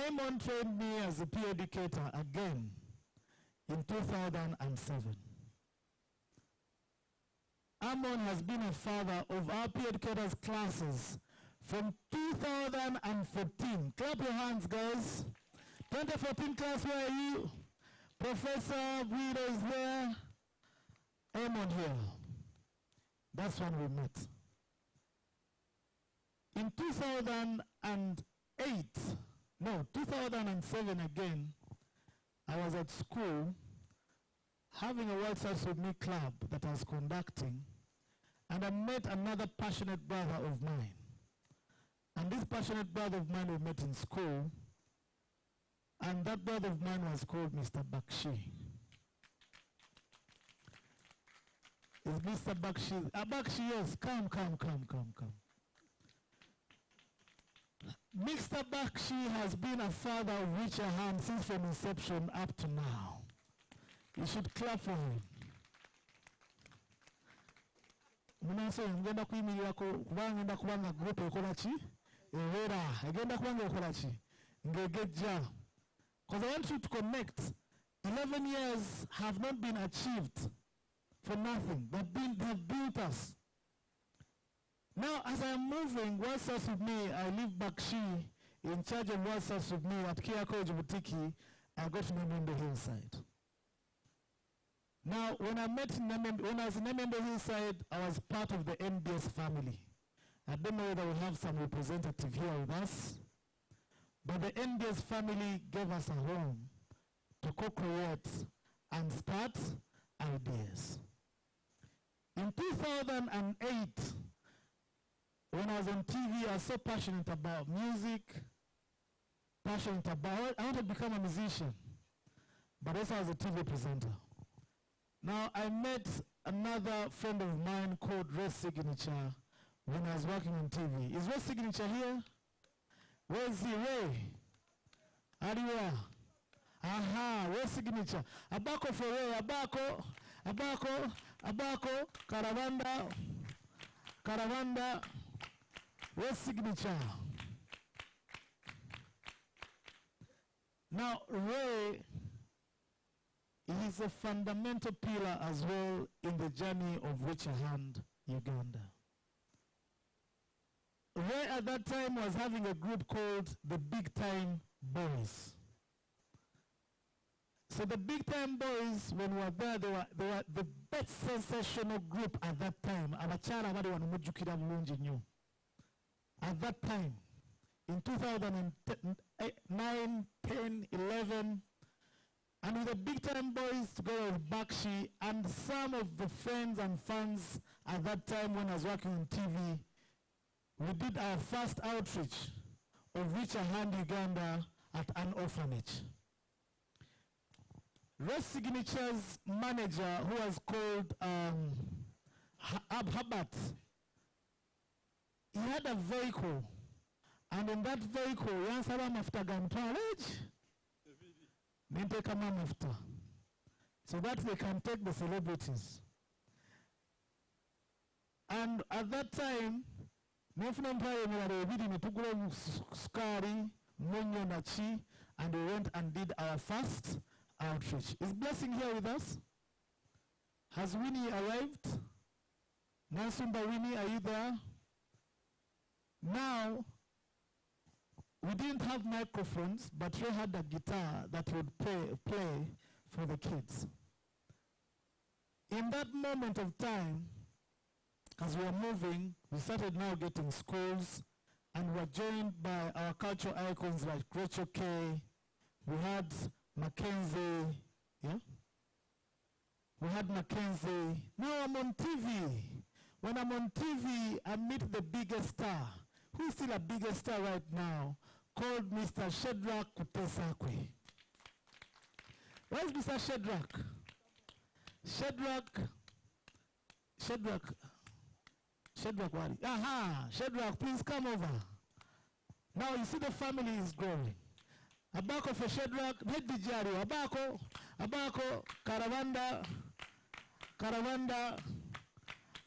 Amon trained me as a peer educator again in 2007. Amon has been a father of our peer educators classes from 2014. Clap your hands, guys. 2014 class, where are you? Professor Guido is there. Amon here. That's when we met. In 2007 again, I was at school having a World Service with Me club that I was conducting, and I met another passionate brother of mine. And this passionate brother of mine we met in school, and that brother of mine was called Mr. Bakshi. Is Mr. Bakshi? Bakshi, yes, come. Mr. Bakshi has been a father of Richer Hand since from inception up to now. You should clap for him. Munase ngenda kuyimirako kubanga ngenda kubanga group ekola ki era agenda kubanga ekola ki ngegejja, because I want you to connect. 11 years have not been achieved for nothing. They've built us. Now, as I'm moving, World Service with Me, I leave Bakshi in charge of World Service with Me at Kia College Butiki. I go to Namendo Hillside. Now, when I was in Namendo Hillside, I was part of the MDS family. I don't know whether we have some representative here with us, but the MDS family gave us a home to co-create and start ideas. In 2008, when I was on TV, I was so passionate about music, I wanted to become a musician, but also as a TV presenter. Now, I met another friend of mine called Ray Signature when I was working on TV. Is Ray Signature here? Where is he? Ray? Ariwa. Aha, Ray Signature. Abako for Ray, Abako, Caravanda, Ray Signature. Now, Ray is a fundamental pillar as well in the journey of Richer Hand, Uganda. Ray at that time was having a group called the Big Time Boys. So the Big Time Boys, when we were there, they were the best sensational group at that time. At that time, in 2009, 10, 11, and with the Big Time Boys together with Bakshi and some of the friends and fans at that time when I was working on TV, we did our first outreach of Richer Hand Uganda at an orphanage. Ray Signature's manager, who was called Habat, he had a vehicle, and in that vehicle, Yansaba Maftagan College, after, so that they can take the celebrities. And at that time, and we went and did our first outreach. Is Blessing here with us? Has Winnie arrived? Nansumba Winnie, are you there? Now, we didn't have microphones, but Ray had a guitar that would play for the kids. In that moment of time, as we were moving, we started now getting schools, and we were joined by our cultural icons like Rachel K. We had Mackenzie, yeah? We had Mackenzie. Now I'm on TV When I'm on TV, I meet the biggest star, who is still a biggest star right now, called Mr. Shadrach Kutesakwe. Where is Mr. Shadrach? Shadrach Wari. Aha, Shadrach, please come over. Now you see the family is growing. Abako for Shadrach, Hedijari, Abako, Karavanda,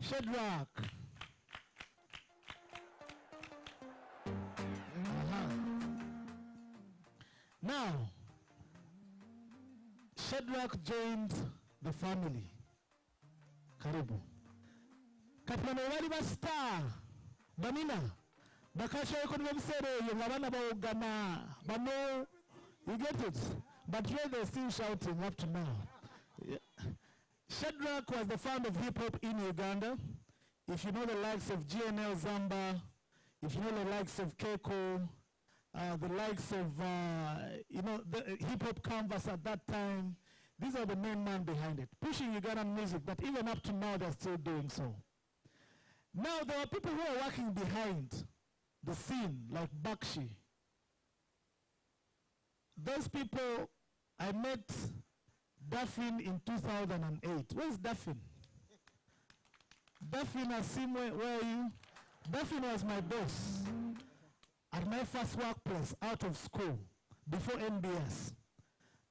Shadrach. Now, Shadrach joined the family. Karibu. Katmano wali ba star. Banina. Bakasha yekoni wabisere yungabana ba ugana. Bano, you get it? But here they're still shouting up to now. Yeah. Shadrach was the founder of hip-hop in Uganda. If you know the likes of GNL Zamba, if you know the likes of Keiko, the likes of, the hip-hop canvas at that time, these are the main men behind it, pushing Ugandan music, but even up to now, they're still doing so. Now, there are people who are working behind the scene, like Bakshi. Those people, I met Daffin in 2008. Where's Daffin? Daffin Asimwe, where are you? Daffin was my boss at my first workplace out of school, before NBS.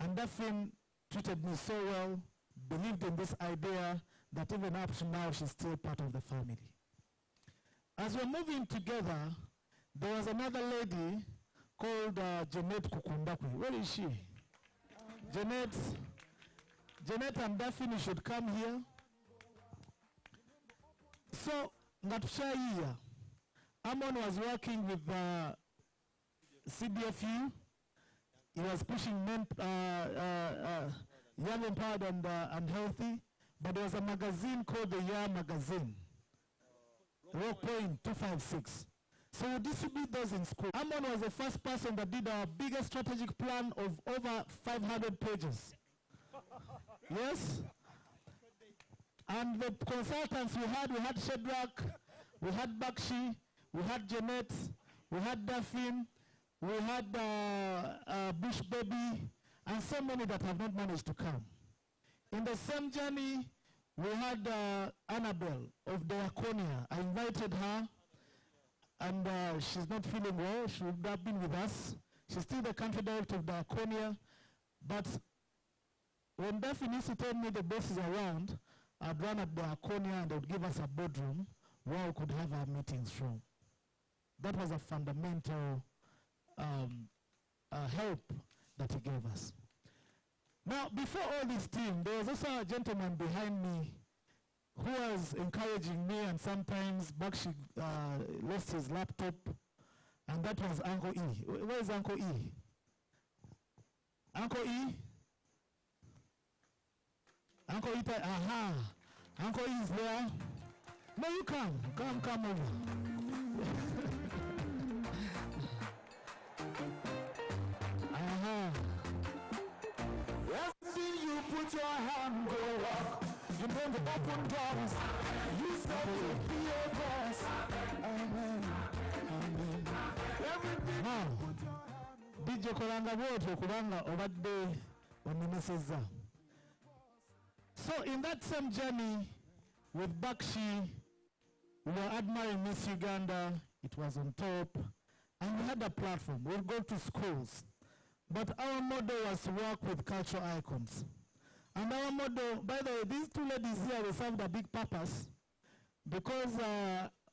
And Daffin treated me so well, believed in this idea, that even up to now, she's still part of the family. As we're moving together, there was another lady called Janet Kukundakwe. Where is she? Janet and Daphne should come here. So, Ngatusha Amon was working with CBFU. He was pushing men, young, empowered, and healthy. But there was a magazine called the Year Magazine. Rock Point 256. So we distribute those in school. Amon was the first person that did our biggest strategic plan of over 500 pages. Yes? And the consultants we had Shadrach, we had Bakshi, we had Janet, we had Daphne, we had Bush Baby, and so many that have not managed to come. In the same journey, we had Annabelle of Diaconia. I invited her, and she's not feeling well. She would have been with us. She's still the country director of Diaconia. But when Daphne used to tell me the boss is around, I'd run at Diaconia and they would give us a boardroom where we could have our meetings from. That was a fundamental help that he gave us. Now, before all this team, there was also a gentleman behind me who was encouraging me, and sometimes Bakshi lost his laptop, and that was Uncle E. Where is Uncle E? Uncle E? Uncle E, aha. Uncle E is there. No, you come over. You put your hand, go up. You bring the open doors. You start to be your boss. Amen. Amen. Everything. Now, DJ Kolanga Woto Kulanga Obade Omineseza. So in that same journey with Bakshi, we were admiring Miss Uganda. It was on top. And we had a platform. We'll go to schools. But our model was to work with cultural icons. And our model, by the way, these two ladies here, they served a big purpose, because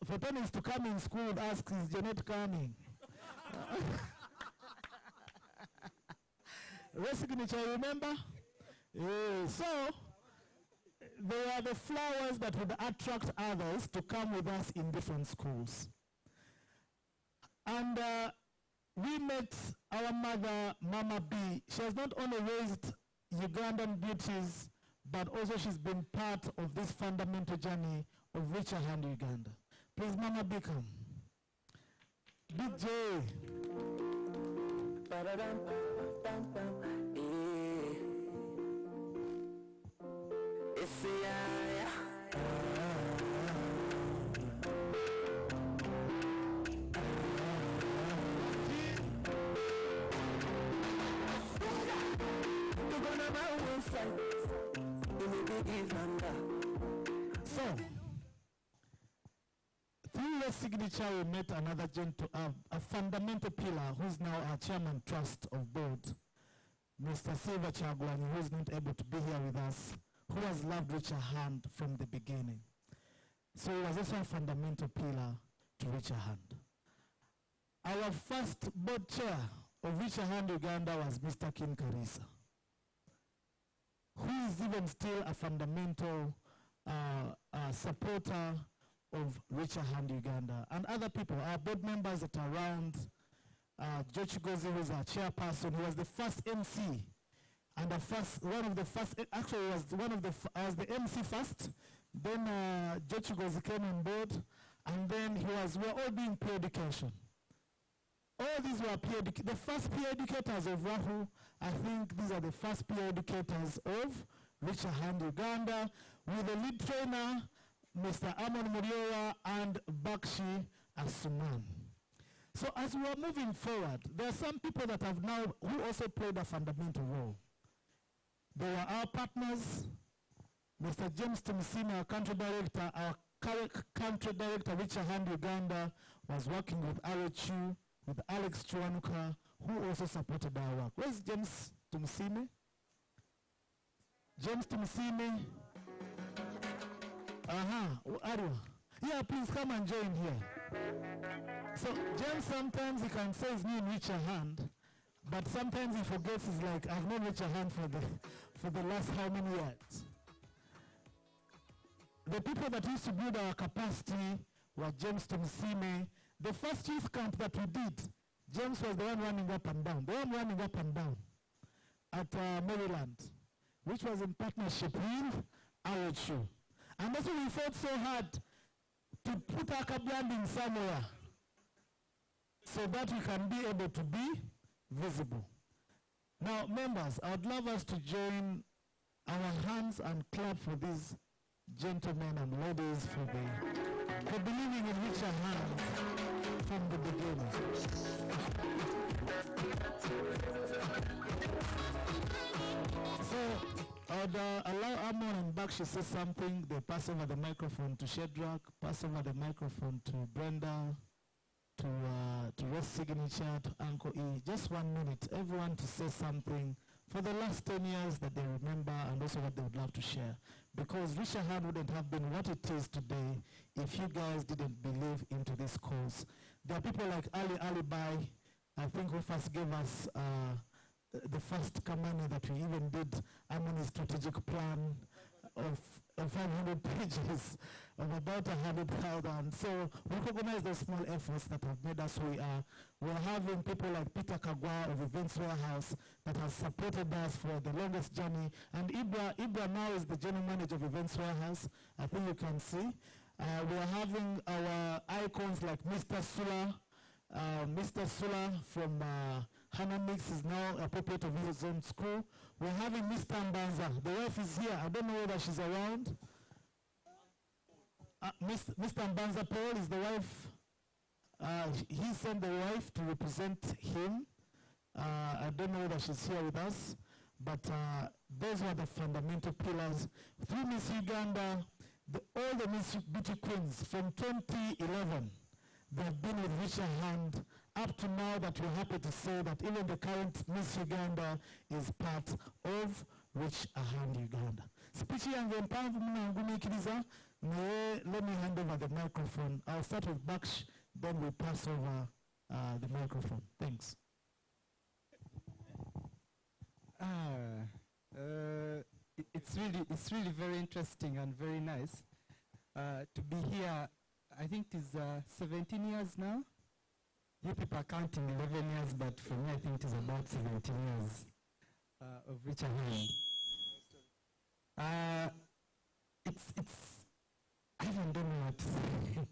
for parents to come in school and ask, is Janet coming? Resignature, remember? So, they are the flowers that would attract others to come with us in different schools. And we met our mother, Mama B. She has not only raised Ugandan beauties, but also she's been part of this fundamental journey of Richer Hand Uganda. Please, Mama B, come. Big J. So, through your signature, we met another a fundamental pillar who's now our chairman trust of board, Mr. Silva Chagwani, who's not able to be here with us, who has loved Richard Hand from the beginning. So he was also a fundamental pillar to Richard Hand. Our first board chair of Richard Hand Uganda was Mr. King Karisa, who is even still a fundamental supporter of Richard Hand Uganda, and other people, our board members that are around. George Gozi, who is our chairperson, who was the first MC, and actually was the MC first. Then George Gozi came on board, and then we were all doing peer education. All these were the first peer educators of Rahu. I think these are the first peer educators of Richard Hand Uganda, with the lead trainer, Mr. Amon Muriowa and Bakshi Asuman. So as we are moving forward, there are some people that have now, who also played a fundamental role. They were our partners, Mr. James Tumusina, our country director, country director, Richard Hand Uganda, was working with RHU, with Alex Chuanuka, who also supported our work. Where's James Tumusine? James Tumusine? Arwa. Yeah, please come and join here. So James, sometimes he can say his name Richard Hand, but sometimes he forgets. He's like, I've known Richard Hand for the last how many years? The people that used to build our capacity were James Tumusime. The first youth camp that we did, James was the one running up and down. The one running up and down at Maryland, which was in partnership with RHU. And that's why we fought so hard to put our branding somewhere so that we can be able to be visible. Now, members, I would love us to join our hands and clap for these gentlemen and ladies for believing in Richard Hand from the beginning. So, I would allow Amon and Bakshi to say something. They pass over the microphone to Shedrack, pass over the microphone to Brenda, to West Signature, to Uncle E. Just 1 minute, everyone to say something for the last 10 years that they remember and also what they would love to share. Because Richard Hand wouldn't have been what it is today if you guys didn't believe into this cause. There are people like Ali Alibai, I think, who first gave us the first Kamani that we even did, Amoni's strategic plan of 500 pages of about 100,000. So we recognize those small efforts that have made us who we are. We're having people like Peter Kagwa of Events Warehouse that has supported us for the longest journey. And Ibra now is the general manager of Events Warehouse. I think you can see. We're having our icons like Mr. Sula. Mr. Sula from Hanamix is now a pupil of his own school. We're having Mr. Mbanza. The wife is here. I don't know whether she's around. Mr. Mbanza Paul is the wife. He sent the wife to represent him. I don't know whether she's here with us, but those were the fundamental pillars. Through Miss Uganda, all the Miss Beauty Queens from 2011, they have been with Richard Hand up to now that we're happy to say that even the current Miss Uganda is part of Richard Hand Uganda. Speech yange mpanvu mnangumikiriza, let me hand over the microphone. I'll start with Baksh, then we'll pass over the microphone. Thanks. It's really very interesting and very nice to be here. I think it is 17 years now. You people are counting 11 years, but for me I think it is about 17 years of Richard Hand. I even don't know what to say.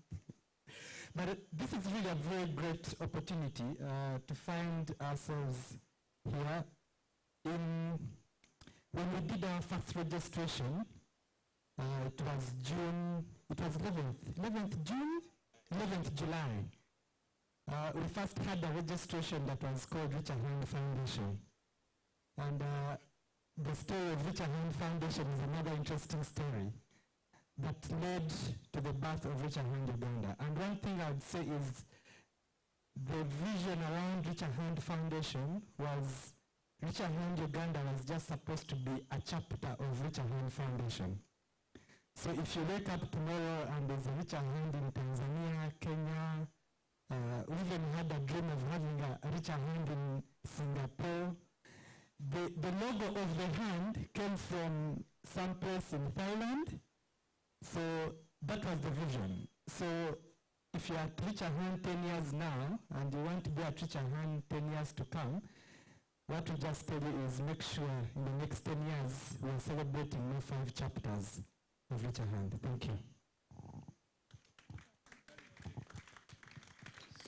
But this is really a very great opportunity to find ourselves here. When we did our first registration, it was June, it was 11th June, 11th July. We first had a registration that was called Richard Hand Foundation. And the story of Richer Hand Foundation is another interesting story that led to the birth of Richer Hand Uganda. And one thing I would say is the vision around Richer Hand Foundation was Richer Hand Uganda was just supposed to be a chapter of Richer Hand Foundation. So if you wake up tomorrow and there's a Richer Hand in Tanzania, Kenya, we even had a dream of having a Richer Hand in Singapore. The logo of the hand came from some place in Thailand. So that was the vision. So if you're at Richer Hand 10 years now and you want to be at Richer Hand 10 years to come, what we just tell you is make sure in the next 10 years we're celebrating new 5 chapters of Richer Hand. Thank you.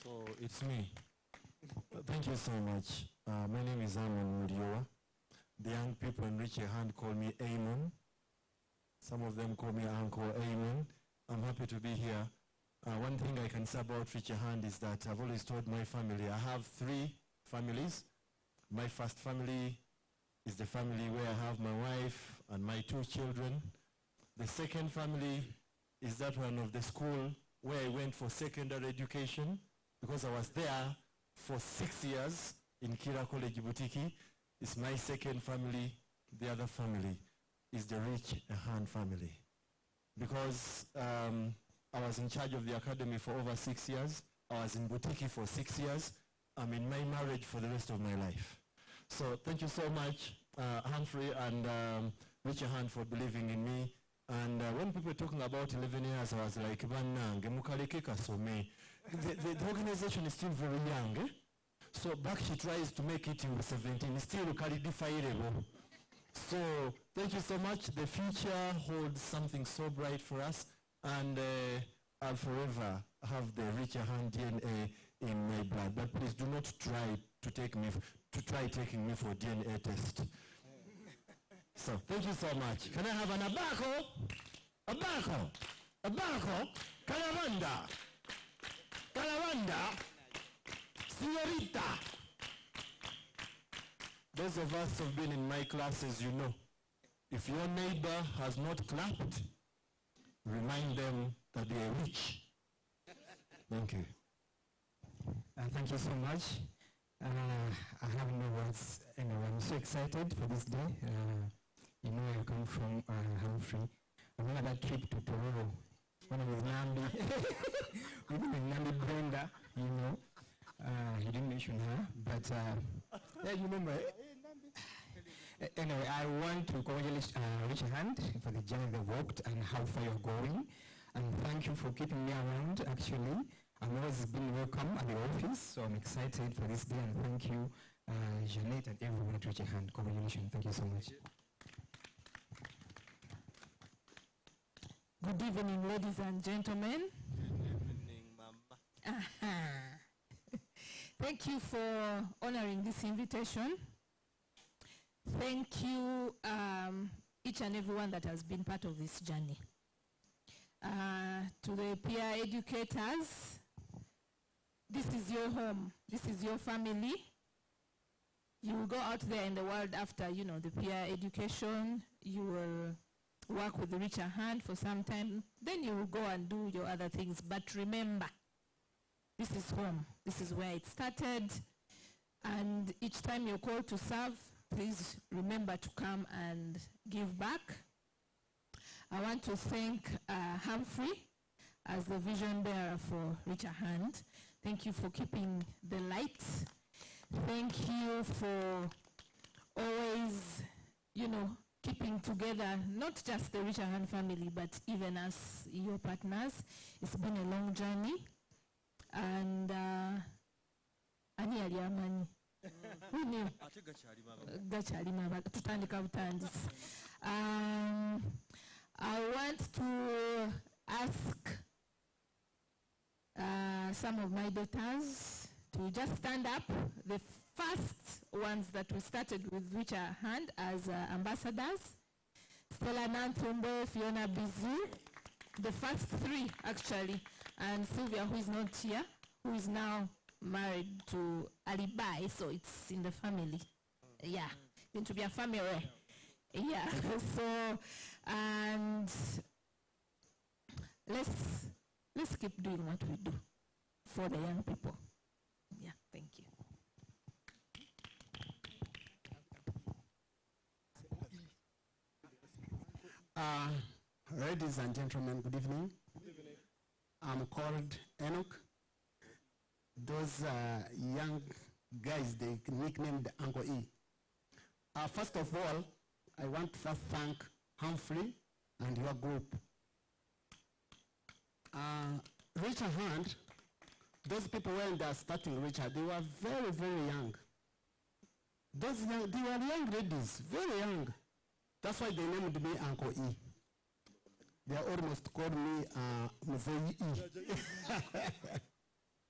So it's me. Thank you so much. My name is Amon Mudiowa. The young people in Richer Hand call me Amon. Some of them call me Uncle Amon. I'm happy to be here. One thing I can say about Richer Hand is that I've always told my family, I have 3 families. My first family is the family where I have my wife and my 2 children. The second family is that one of the school where I went for secondary education because I was there for 6 years in Kira College Butiki. It's my second family. The other family is the Richer Hand family. Because I was in charge of the academy for over 6 years. I was in Butiki for 6 years. I'm in my marriage for the rest of my life. So thank you so much, Humphrey and Richer Hand, for believing in me. And when people were talking about 11 years, I was like, the organization is still very young. Eh? So back she tries to make it in 17, it's still definable. So thank you so much. The future holds something so bright for us. And I'll forever have the Richer Hand DNA in my blood. But please do not try to taking me for DNA test. So thank you so much. Can I have an abako? Abako? Abako? Calavanda? Calavanda? Señorita? Those of us who have been in my classes, you know, if your neighbor has not clapped, remind them that they are rich. Thank you. Thank you so much. I have no words. Anyway, I'm so excited for this day. You know, I come from Humphrey. I remember that trip to Tororo when I was with Nambi Brenda, you know. He didn't mention her, but yeah, you remember. Anyway, I want to congratulate Richer Hand for the journey they walked and how far you're going. And thank you for keeping me around, actually. I've always been welcome at the office, so I'm excited for this day. And thank you, Janet and everyone at Richer Hand. Congratulations. Thank you so much. Good evening, ladies and gentlemen. Good evening, Mama. Thank you for honoring this invitation. Thank you, each and everyone that has been part of this journey. To the peer educators, this is your home. This is your family. You will go out there in the world after, you know, the peer education. You will work with the Richer Hand for some time. Then you will go and do your other things. But remember, this is home. This is where it started. And each time you're called to serve, please remember to come and give back. I want to thank Humphrey as the vision bearer for Richer Hand. Thank you for keeping the lights. Thank you for always, you know, keeping together not just the Richer Hand family, but even us, your partners. It's been a long journey. And ani yali amanyi who knew? Tutandika butandisi. I want to ask some of my daughters to just stand up. The first ones that we started with Richer Hand as ambassadors, Stella Nantumbo, Fiona Bizu, the first 3 actually, and Sylvia, who is not here, who is now married to Alibai, so it's in the family. Yeah, going to be a family. Yeah, so, and let's keep doing what we do for the young people. Yeah, thank you. Ladies and gentlemen, good evening. I'm called Enoch. Those young guys, they nicknamed Uncle E. First of all, I want to first thank Humphrey and your group. Richard Hand, those people when they are starting Richard, they were very, very young. They were young ladies, very young. That's why they named me Uncle E. They almost called me Mzee E.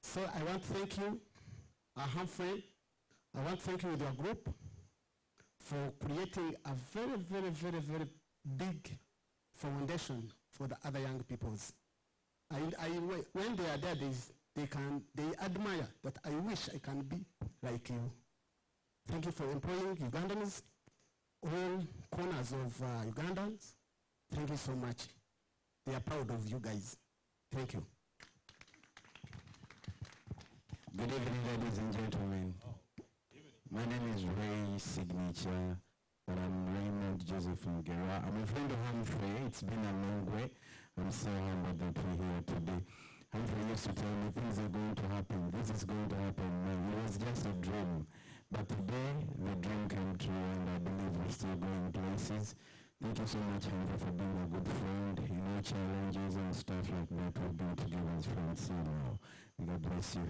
So I want to thank you, Humphrey. I want to thank you with your group for creating a very, very, very, very big foundation for the other young peoples. When they are there, they admire that I wish I can be like you. Thank you for employing Ugandans, all corners of Ugandans. Thank you so much. They are proud of you guys. Thank you. Good evening, ladies and gentlemen. My name is Ray Signature, and I'm Raymond Joseph Ngera. I'm a friend of Humphrey. It's been a long way. I'm so humbled that we're here today. Humphrey used to tell me things are going to happen. This is going to happen now. It was just a dream. But today, the dream came true, and I believe we're still going places. Thank you so much, Humphrey, for being a good friend. You know, challenges and stuff like that. We've been together as friends, so now. God bless you.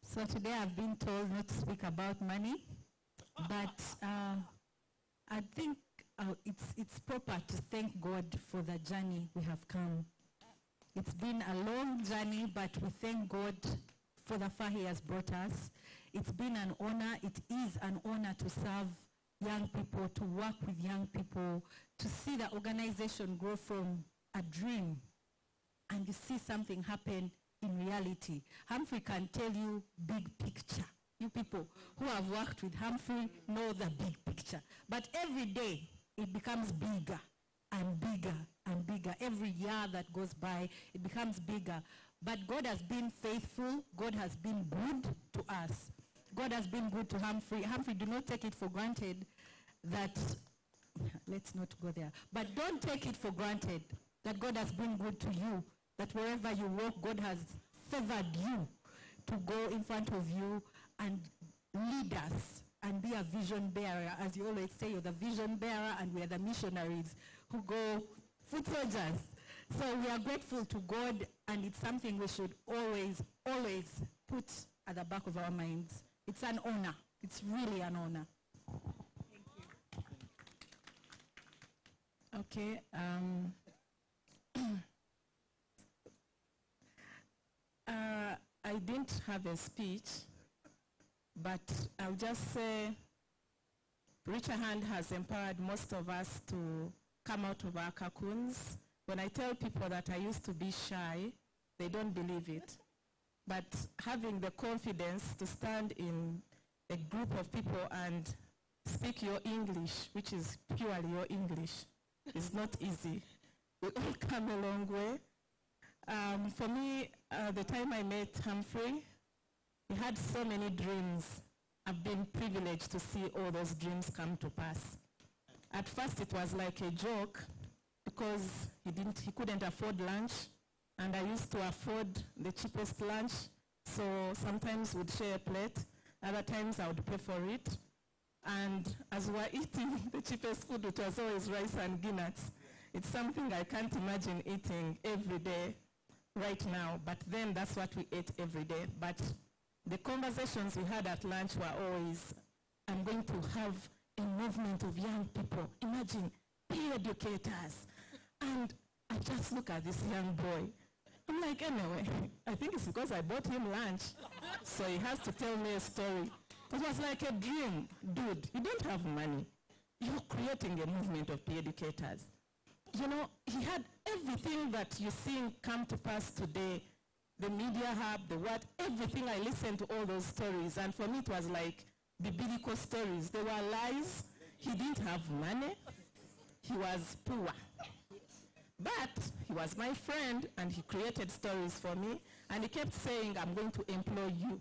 So today I've been told not to speak about money, but I think it's proper to thank God for the journey we have come. It's been a long journey, but we thank God for the far He has brought us. It's been an honor. It is an honor to serve young people, to work with young people, to see the organization grow from a dream and you see something happen in reality. Humphrey can tell you big picture. You people who have worked with Humphrey know the big picture. But every day it becomes bigger and bigger and bigger. Every year that goes by, it becomes bigger. But God has been faithful. God has been good to us. God has been good to Humphrey. Humphrey, do not take it for granted that, let's not go there, but don't take it for granted that God has been good to you, that wherever you walk, God has favored you to go in front of you and lead us and be a vision bearer. As you always say, you're the vision bearer and we are the missionaries who go foot soldiers. So we are grateful to God, and it's something we should always, always put at the back of our minds. It's an honor. It's really an honor. Thank you. Okay. I didn't have a speech, but I'll just say Richard Hand has empowered most of us to come out of our cocoons. When I tell people that I used to be shy, they don't believe it. But having the confidence to stand in a group of people and speak your English, which is purely your English, is not easy. We all come a long way. For me, the time I met Humphrey, he had so many dreams. I've been privileged to see all those dreams come to pass. At first it was like a joke because he couldn't afford lunch, and I used to afford the cheapest lunch, so sometimes we'd share a plate, other times I would pay for it. And as we were eating the cheapest food, it was always rice and guineas. It's something I can't imagine eating every day right now, but then that's what we ate every day. But the conversations we had at lunch were always, I'm going to have a movement of young people. Imagine, peer educators. And I just look at this young boy. I'm like, anyway, I think it's because I bought him lunch, so he has to tell me a story. It was like a dream. Dude, you don't have money. You're creating a movement of peer educators. you know, he had everything that you see come to pass today. The media hub, the what, everything. I listened to all those stories, and for me it was like biblical stories. They were lies. He didn't have money. He was poor. But he was my friend, and he created stories for me, and he kept saying, I'm going to employ you.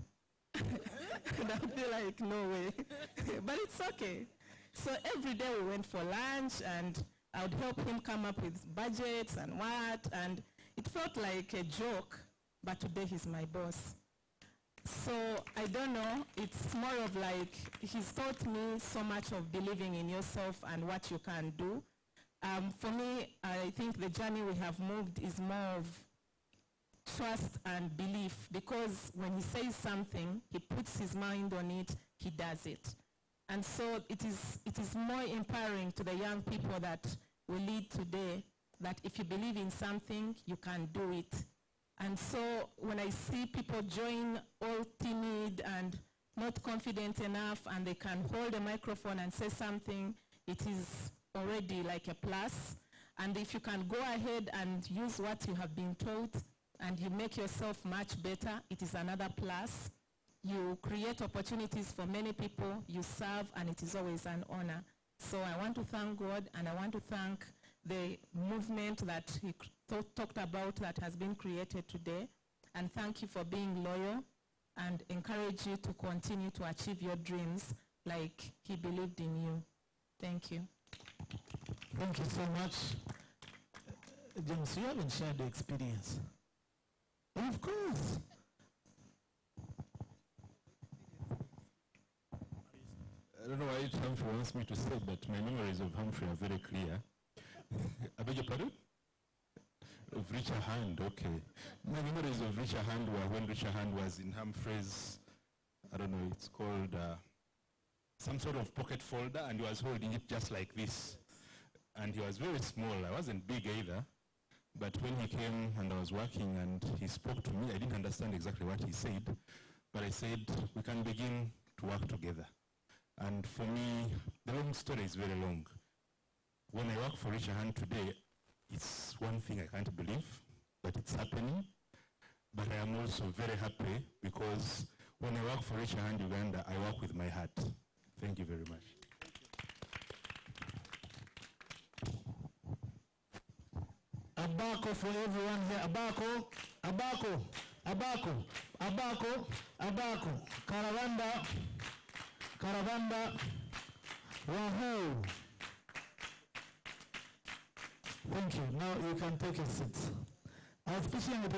And I'd be like, no way. But it's okay. So every day we went for lunch, and I would help him come up with budgets and what, and it felt like a joke, but today he's my boss. So I don't know, it's more of like, he's taught me so much of believing in yourself and what you can do. For me, I think the journey we have moved is more of trust and belief, because when he says something, he puts his mind on it, he does it. And so it is more empowering to the young people that we lead today, that if you believe in something, you can do it. And so when I see people join all timid and not confident enough, and they can hold a microphone and say something, it is already like a plus. And if you can go ahead and use what you have been taught and you make yourself much better, it is another plus. You create opportunities for many people, you serve, and it is always an honor. So I want to thank God, and I want to thank the movement that he talked about that has been created today. And thank you for being loyal, and encourage you to continue to achieve your dreams like he believed in you. Thank you. Thank you so much. James, you haven't shared the experience. Of course. I don't know why Humphrey wants me to say, but my memories of Humphrey are very clear. I beg your pardon? Of Richard Hand, okay. My memories of Richard Hand were when Richard Hand was in Humphrey's, I don't know, it's called some sort of pocket folder, and he was holding it just like this. And he was very small. I wasn't big either. But when he came and I was working and he spoke to me, I didn't understand exactly what he said, but I said, we can begin to work together. And for me, the long story is very long. When I work for Richard Hand today, it's one thing I can't believe, but it's happening. But I am also very happy because when I work for Richard Hand Uganda, I work with my heart. Thank you very much. Abako for everyone here. Abako, Abako, Abako, Abako, Abako. Caravanda, Caravanda, Rahu. Thank you. Now you can take a seat. I was speaking with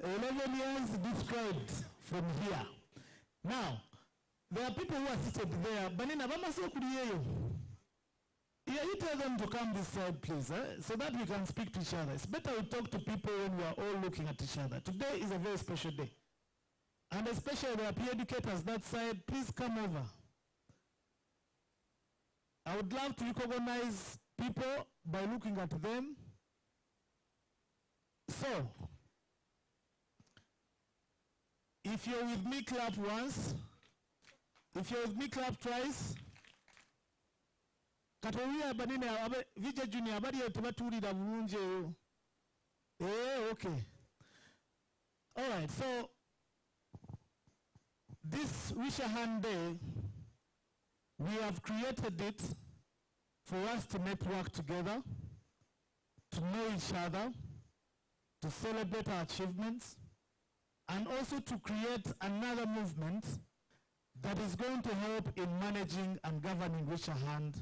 11 years described from here. Now, there are people who are seated there. Banina, yeah, you tell them to come this side, please, so that we can speak to each other. It's better we talk to people when we are all looking at each other. Today is a very special day. And especially the peer educators that side, please come over. I would love to recognize people by looking at them. So, if you're with me, clap once. If you're with me, clap twice. Katoria banene vija junior abadi tubatulira bulungi eyo. Okay. All right, so this Richard Hand Day, we have created it for us to network together, to know each other, to celebrate our achievements, and also to create another movement that is going to help in managing and governing Richard Hand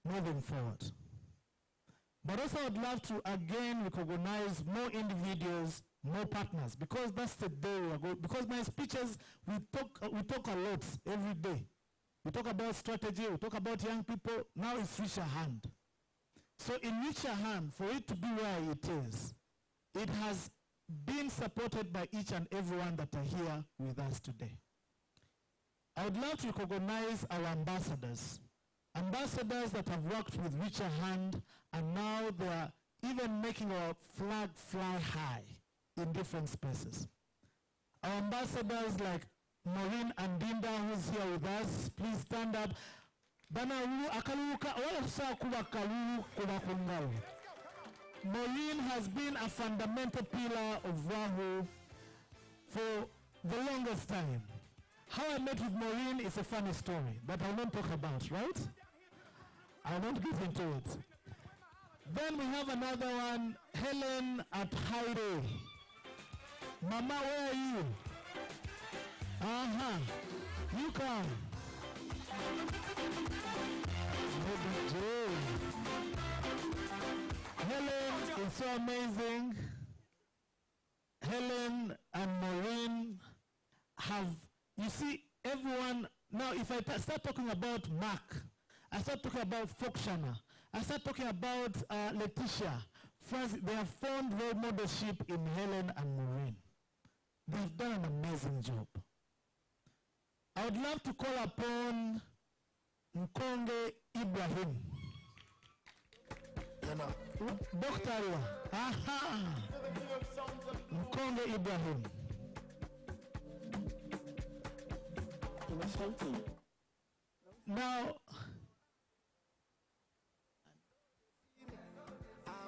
moving forward. But also I would love to again recognize more individuals, more partners, because that's the day we are going. Because my speeches, we talk a lot every day. We talk about strategy, we talk about young people. Now it's Richard Hand. So in Richard Hand, for it to be where it is, it has been supported by each and everyone that are here with us today. I would love to recognize our ambassadors. Ambassadors that have worked with Richard Hand, and now they are even making our flag fly high in different spaces. Our ambassadors like Maureen and Dinda, who's here with us, please stand up. Banawulu akaluluka wala saa kuba kalulu kuba kungalo. Maureen has been a fundamental pillar of Rahu for the longest time. How I met with Maureen is a funny story that I won't talk about, right? I won't get into it. Then we have another one, Helen at Haire. Mama, where are you? You come. Helen is so amazing. Helen and Maureen have, you see, everyone, now if I start talking about Mark, I start talking about Fokshana, I start talking about Letitia, they have found role modelship in Helen and Maureen. They've done an amazing job. I would love to call upon Nkonge Ibrahim. Dr. Nkonge Ibrahim. Now,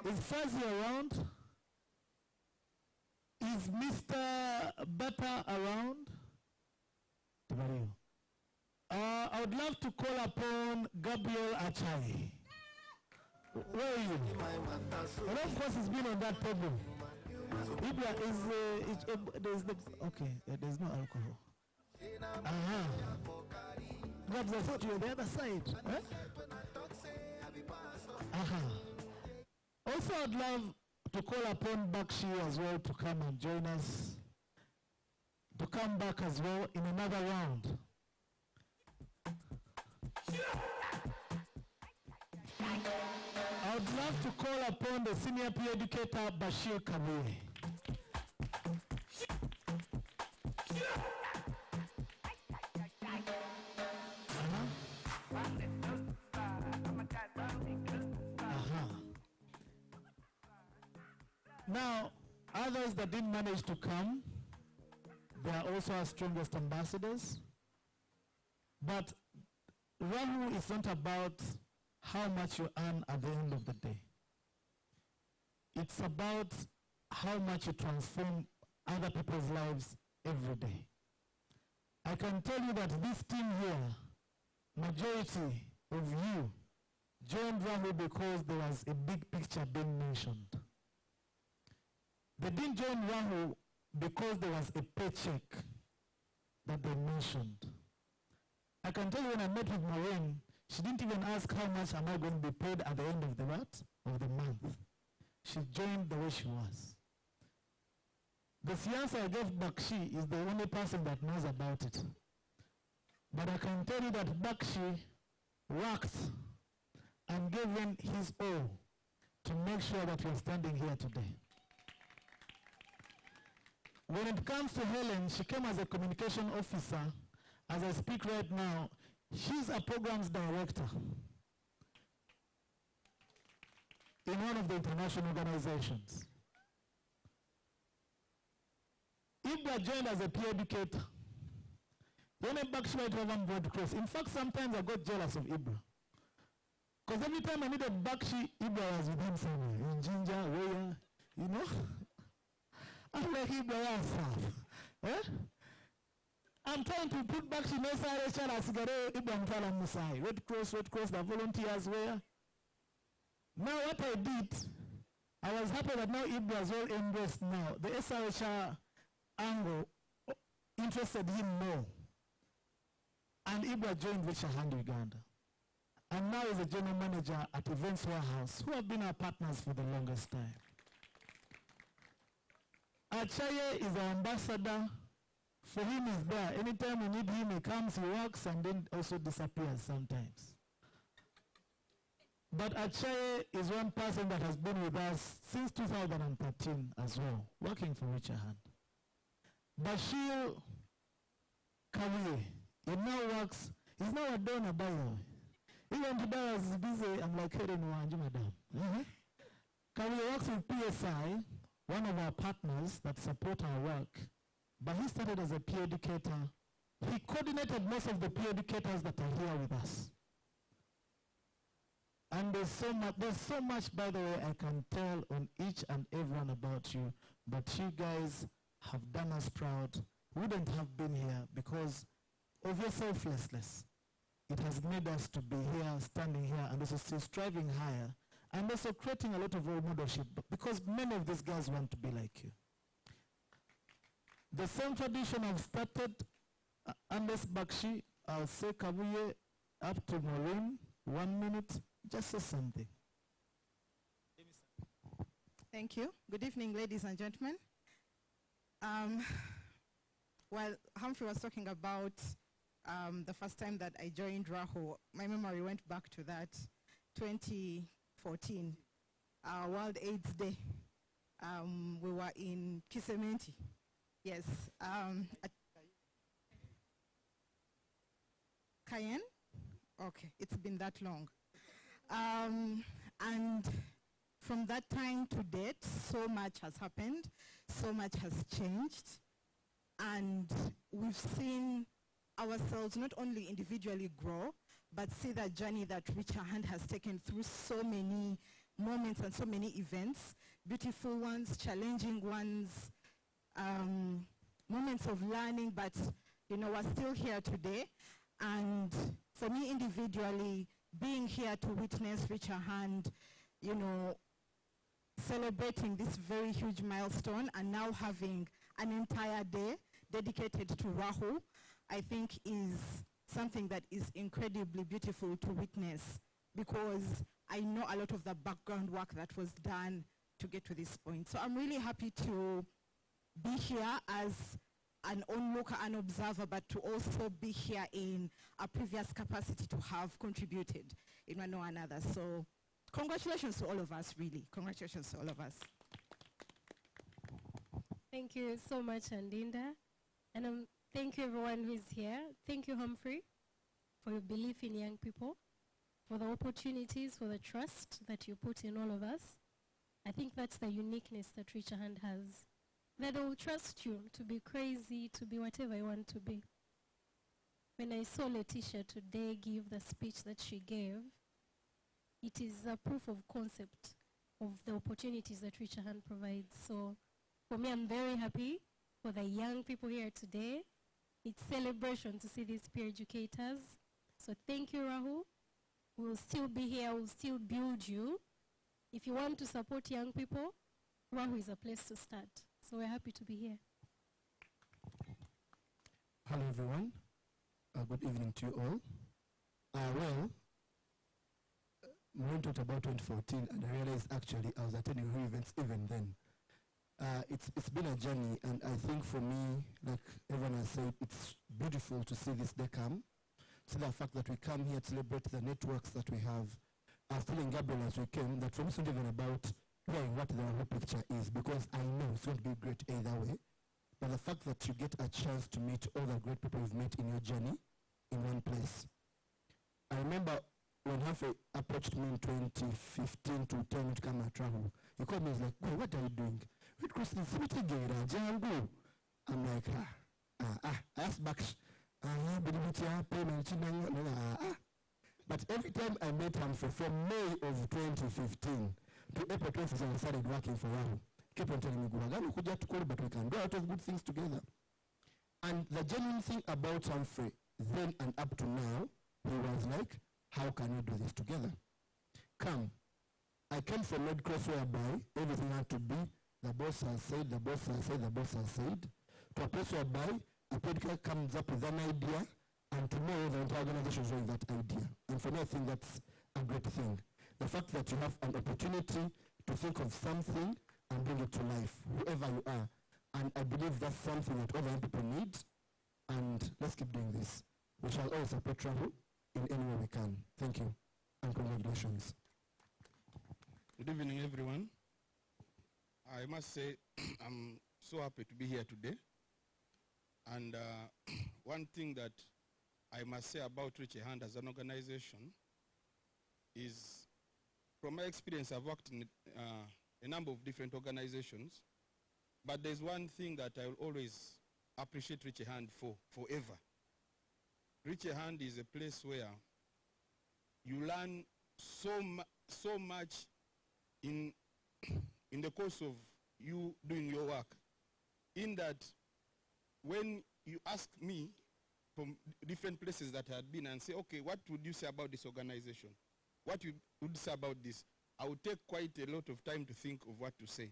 is Fuzzy around? Is Mr. Butter around? I would love to call upon Gabriel Achai. Where are you? And of course, he's been on that problem. Ibra is okay, there's no alcohol. Gabs, I thought you were the other side. Also, I'd love to call upon Bakshi as well to come and join us, to come back as well in another round. I would love to call upon the senior peer educator, Bashir Kabwe. Now, others that didn't manage to come, they are also our strongest ambassadors. But Rahu is not about how much you earn at the end of the day. It's about how much you transform other people's lives every day. I can tell you that this team here, majority of you joined Rahu because there was a big picture being mentioned. They didn't join Rahu because there was a paycheck that they mentioned. I can tell you when I met with Maureen, she didn't even ask how much am I going to be paid at the end of the what? Of the month. She joined the way she was. The fiancé I gave Bakshi is the only person that knows about it. But I can tell you that Bakshi worked and gave in his all to make sure that we're standing here today. When it comes to Helen, she came as a communication officer. As I speak right now, she's a programs director in one of the international organizations. Ibra joined as a peer educator. When I back to have Red Cross. In fact, sometimes I got jealous of Ibra. Because every time I needed Bakshi, Ibra was with him somewhere. In Ginger, where, you know? I'm like Ibra, eh? I'm trying to put Bakshi Mesa, Richard, Asigare, Ibra, Mfala Musai. Red Cross, the volunteers were. Now what I did, I was happy that now Ibra is all embraced now. The SRHR angle interested him more. And Ibra joined Richer Hand Uganda. And now is a general manager at Events Warehouse, who have been our partners for the longest time. Achaye is our ambassador. For him, he's there. Anytime we need him, he comes, he works, and then also disappears sometimes. But Achaye is one person that has been with us since 2013 as well, working for Richer Hand. Bashir Kawiye, he now works, he's now a donor, by the way. Even today I was busy, I'm like, hey, madam. Kawiye works with PSI, one of our partners that support our work, but he started as a peer educator. He coordinated most of the peer educators that are here with us. And there's so much, by the way, I can tell on each and every one about you. But you guys have done us proud. Wouldn't have been here because of your selflessness. It has made us to be here, standing here, and also still striving higher, and also creating a lot of role modelship, because many of these guys want to be like you. The same tradition I've started, Andes Bakshi, I'll say Kabuye, up to Maureen, 1 minute, just say something. Thank you. Good evening, ladies and gentlemen. While Humphrey was talking about the first time that I joined Rahu, my memory went back to that 2014, World AIDS Day. We were in Kisementi. Yes. At Cayenne? Okay, it's been that long. And from that time to date, so much has happened, so much has changed, and we've seen ourselves not only individually grow, but see that journey that Richer Hand has taken through so many moments and so many events, beautiful ones, challenging ones, moments of learning, but you know, we're still here today. And for me individually, being here to witness Richer Hand, you know, celebrating this very huge milestone and now having an entire day dedicated to Rahu, I think is something that is incredibly beautiful to witness, because I know a lot of the background work that was done to get to this point. So I'm really happy to be here as an onlooker, an observer, but to also be here in a previous capacity to have contributed in one or another. So congratulations to all of us, really. Congratulations to all of us. Thank you so much, Andinda. And thank you everyone who is here. Thank you, Humphrey, for your belief in young people, for the opportunities, for the trust that you put in all of us. I think that's the uniqueness that Richer Hand has. That they will trust you to be crazy, to be whatever you want to be. When I saw Letitia today give the speech that she gave, it is a proof of concept of the opportunities that Richer Hand provides. So for me, I'm very happy for the young people here today. It's celebration to see these peer educators. So thank you, Rahu. We'll still be here, we'll still build you. If you want to support young people, Rahu is a place to start. So we're happy to be here. Hello everyone. Good evening to you all. We talked about 2014 and I realized actually I was attending her events even then. It's been a journey, and I think for me, like everyone has said, it's beautiful to see this day come. See the fact that we come here to celebrate the networks that we have. I was telling Gabriel as we came that for me it's not even about knowing what the whole picture is, because I know it's going to be great either way. But the fact that you get a chance to meet all the great people you've met in your journey in one place. I remember when Humphrey approached me in 2015 to tell me to come at Rahu, he called me and was like, "Wait, what are you doing? I'm like, I asked back, but every time I met Humphrey from May of 2015 to April 2016, I started working for Rahu. Kept on telling me, but we can do a lot of good things together. And the genuine thing about Humphrey, then and up to now, he was like, how can we do this together? Come. I came from Red Cross whereby everything had to be, the boss has said, the boss has said, the boss has said, to a place whereby a pedicure comes up with an idea, and tomorrow the entire organization is doing that idea. And for me, I think that's a great thing. The fact that you have an opportunity to think of something and bring it to life, whoever you are. And I believe that's something that all young people need. And let's keep doing this. We shall always support Rahu in any way we can. Thank you, and congratulations. Good evening, everyone. I must say I'm so happy to be here today. And one thing that I must say about Richer Hand as an organization is, from my experience, I've worked in a number of different organizations, but there's one thing that I will always appreciate Richer Hand for, forever. Richer Hand is a place where you learn so much in in the course of you doing your work, in that when you ask me from different places that I had been and say, okay, what would you say about this organization? What would you say about this? I would take quite a lot of time to think of what to say.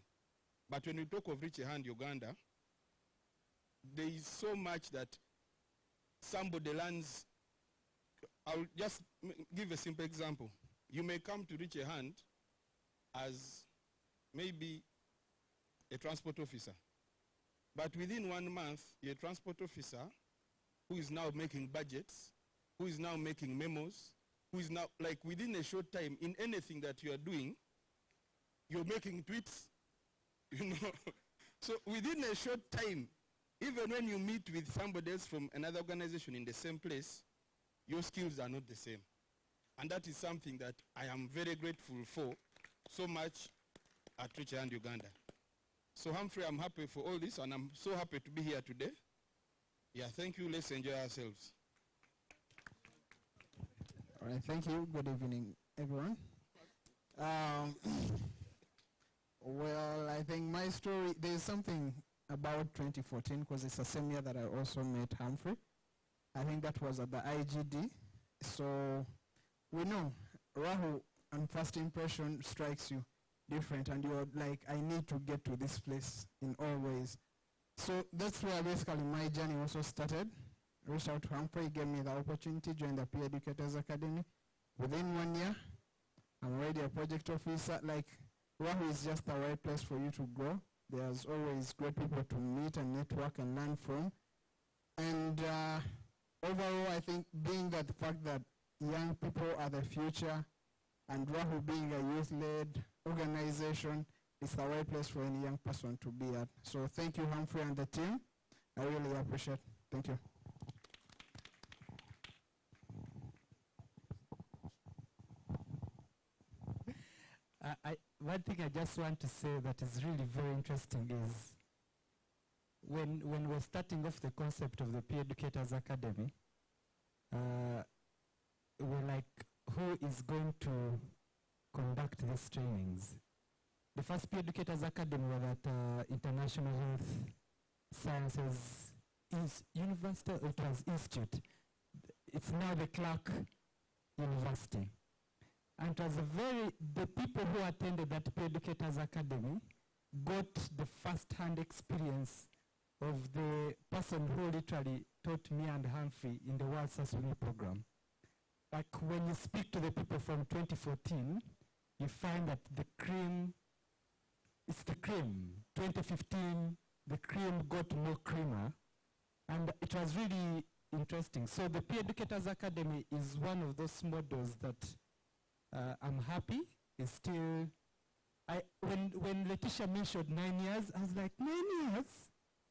But when we talk of Reach a Hand Uganda, there is so much that somebody learns. I'll just give a simple example. You may come to Reach a Hand as maybe a transport officer. But within 1 month, you're a transport officer who is now making budgets, who is now making memos, who is now, like within a short time, in anything that you are doing, you're making tweets, you know. So within a short time, even when you meet with somebody else from another organization in the same place, your skills are not the same. And that is something that I am very grateful for so much at Reach a Hand Uganda. So Humphrey, I'm happy for all this, and I'm so happy to be here today. Yeah, thank you. Let's enjoy ourselves. All right, thank you. Good evening, everyone. Well, I think my story, there's something about 2014, because it's the same year that I also met Humphrey. I think that was at the IGD. So we know Rahu and first impression strikes you different, and you're like, I need to get to this place in all ways. So that's where basically my journey also started. Reached out to Humphrey, gave me the opportunity, joined the Peer Educators Academy. Within 1 year, I'm already a project officer. Like, Rahu is just the right place for you to grow. There's always great people to meet and network and learn from. And overall, I think being that the fact that young people are the future, and Rahu being a youth-led organization, it's the right place for any young person to be at. So thank you, Humphrey and the team. I really appreciate it. Thank you. One thing I just want to say that is really very interesting is when we're starting off the concept of the Peer Educators Academy, we're like, who is going to conduct these trainings? The first Peer Educators Academy was at International Health Sciences University, or it was Institute. It's now the Clark University. And it was the people who attended that Peer Educators Academy got the first-hand experience of the person who literally taught me and Humphrey in the World Sassoon program. Like when you speak to the people from 2014, you find that the cream, it's the cream. 2015, the cream got more creamer. And it was really interesting. So the Peer Educators Academy is one of those models that I'm happy is still, when Letitia mentioned 9 years, I was like, 9 years?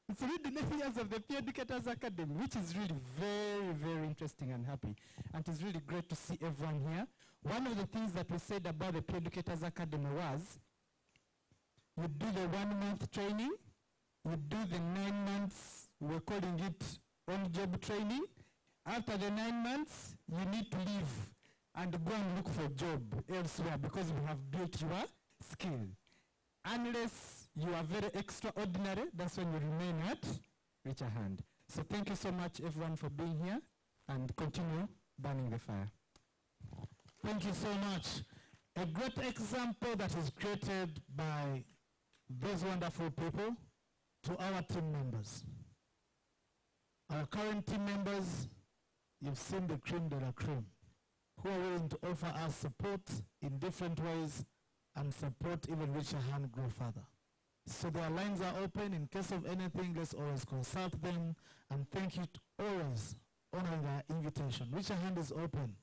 It's already 9 years of the Peer Educators Academy, which is really very, very interesting and happy. And it's really great to see everyone here. One of the things that we said about the Peer Educators Academy was, you do the 1 month training, you do the 9 months, we're calling it on-job training. After the 9 months, you need to leave and go and look for a job elsewhere because we have built your skill. Unless you are very extraordinary, that's when you remain at Reach a Hand. So thank you so much, everyone, for being here, and continue burning the fire. Thank you so much. A great example that is created by those wonderful people to our team members. Our current team members, you've seen the cream de la cream, who are willing to offer us support in different ways and support even Reach a Hand grow further. So their lines are open. In case of anything, let's always consult them, and thank you to always honoring our invitation. Reach a Hand is open.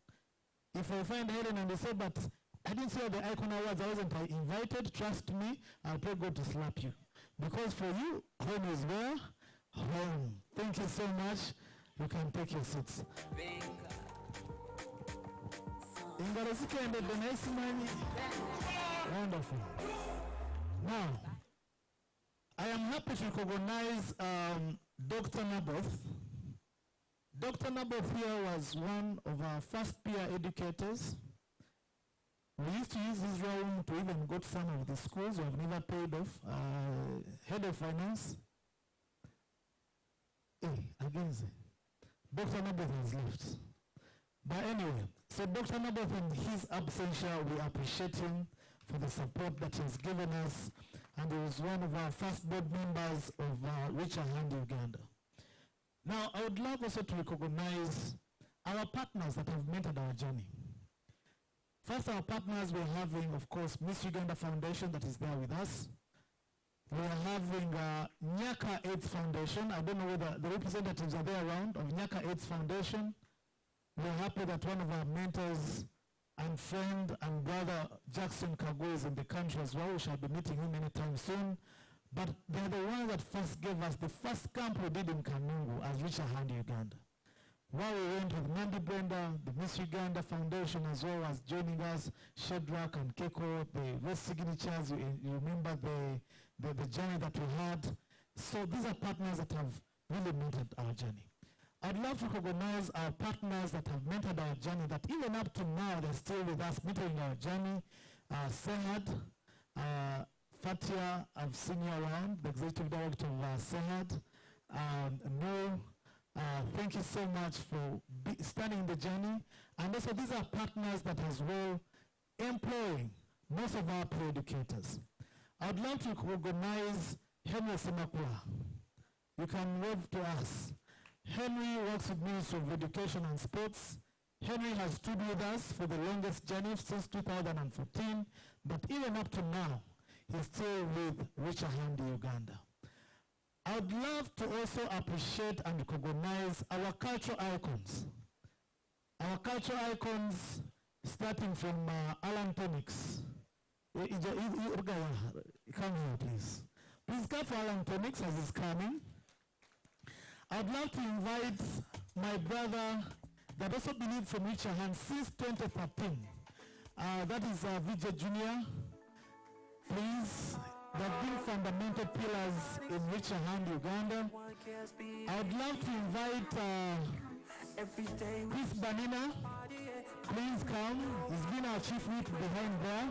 If I find Helen and they say, but I didn't see all the icon awards, I wasn't invited, trust me, I'll pray God to slap you. Because for you, home is where? Home. Thank you so much. You can take your seats. Wonderful. Now, I am happy to recognize Dr. Naboth. Dr. Naboth here was one of our first peer educators. We used to use this room to even go to some of the schools who have never paid off. Head of finance. Against Dr. Naboth has left. But anyway, so Dr. Naboth in his absentia, we appreciate him for the support that he has given us, and he was one of our first board members of Richer Hand Uganda. Now, I would love also to recognize our partners that have mentored our journey. First, our partners, we're having, of course, Miss Uganda Foundation that is there with us. We're having Nyaka AIDS Foundation. I don't know whether the representatives are there around of Nyaka AIDS Foundation. We're happy that one of our mentors and friend and brother Jackson Kago is in the country as well. We shall be meeting him anytime soon. But they're the ones that first gave us the first camp we did in Kanungu as Richer Hand Uganda. While we went with Nandi Brenda, the Miss Uganda Foundation as well as joining us, Shedrack and Keko, the West signatures, you remember the journey that we had. So these are partners that have really mentored our journey. I'd love to recognize our partners that have mentored our journey, that even up to now, they're still with us, mentoring our journey. Sehad, Fatia, I've seen you around, the Executive Director of Sehad. No, thank you so much for starting the journey. And also these are partners that as well employing most of our pre-educators. I'd love to recognize Henry Semakula. You can wave to us. Henry works with Ministry of Education and Sports. Henry has stood with us for the longest journey since 2014, but even up to now, he's still with Richer Hand Uganda. I would love to also appreciate and recognize our cultural icons. Our cultural icons, starting from Alan Tonix. Come here, please. Please come for Alan Tonix as he's coming. I'd love to invite my brother that also been from Richer Hand since 2013. That is Vijay Jr. Please, they've been fundamental pillars in Richer Hand Uganda. I'd love to invite Chris Banina. Please come. He's been our chief whip behind there.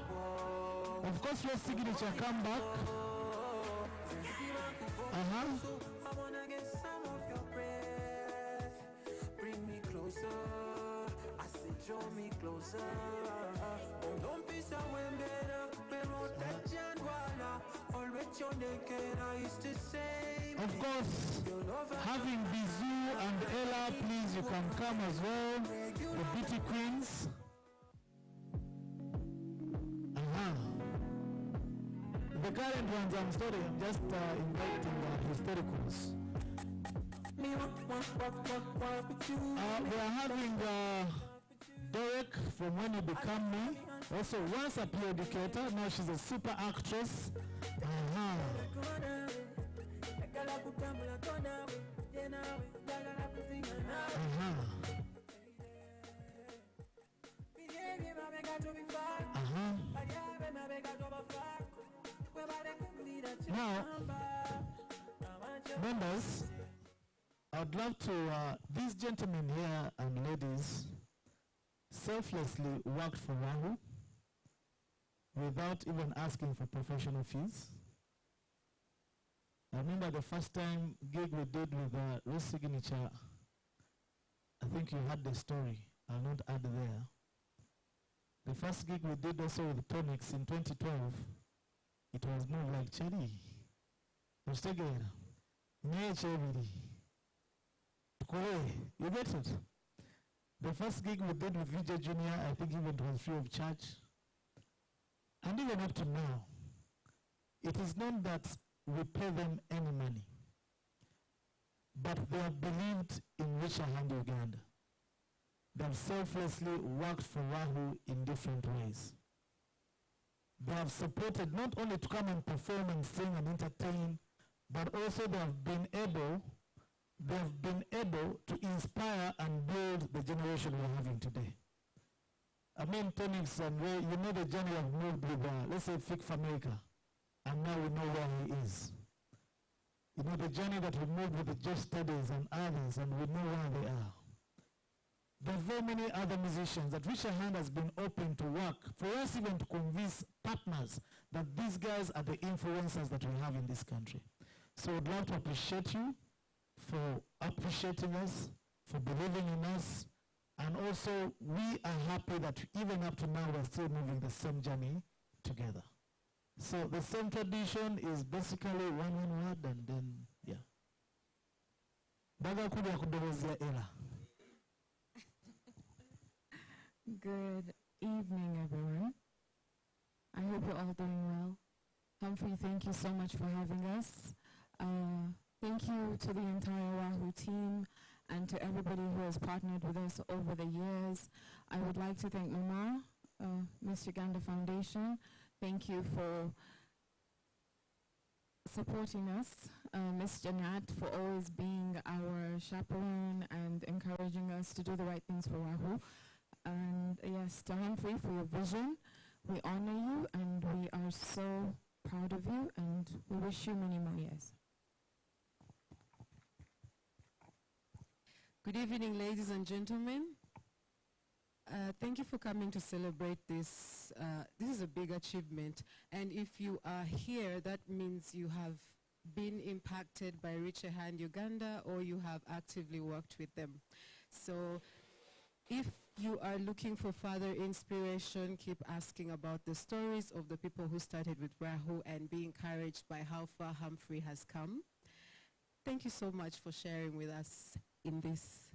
Of course, your signature, come back. Draw me closer. Don't be so better. I used to say. Of course, having Bizu and Ella, please, you can come as well. The beauty queens. The current ones, I'm sorry, I'm just inviting historicals. We are having Derek from When You Become Me. Also once a peer educator, now she's a super actress. Now, members, I'd love to, these gentlemen here and ladies selflessly worked for Rahu without even asking for professional fees. I remember the first time gig we did with Race Signature, I think you heard the story, I'll not add there. The first gig we did also with Tonix in 2012, it was more like Chari. You get it? The first gig we did with Vijay Jr., I think even it was free of charge. And even up to now, it is not that we pay them any money, but they have believed in Richer Hand Uganda. They have selflessly worked for Rahu in different ways. They have supported not only to come and perform and sing and entertain, but also they have been able to inspire and build the generation we're having today. I mean, Tonix and Ray, you know the journey I've moved with, let's say, Fig for America, and now we know where he is. You know the journey that we moved with the Just Studies and others, and we know where they are. There are very many other musicians that Richer Hand has been open to work, for us even to convince partners that these guys are the influencers that we have in this country. So I'd love to appreciate you for appreciating us, for believing in us, and also we are happy that even up to now we're still moving the same journey together. So the same tradition is basically one word and then, yeah. Baga kuja kudowezea era. Good evening, everyone. I hope you're all doing well. Humphrey, thank you so much for having us. Thank you to the entire Rahu team and to everybody who has partnered with us over the years. I would like to thank Mama, Miss Uganda Foundation. Thank you for supporting us. Miss Janat for always being our chaperone and encouraging us to do the right things for Rahu. And yes, to Humphrey for your vision. We honor you and we are so proud of you and we wish you many more years. Good evening, ladies and gentlemen. Thank you for coming to celebrate this. This is a big achievement. And if you are here, that means you have been impacted by Richer Hand Uganda or you have actively worked with them. So if you are looking for further inspiration, keep asking about the stories of the people who started with Rahu and be encouraged by how far Humphrey has come. Thank you so much for sharing with us in this.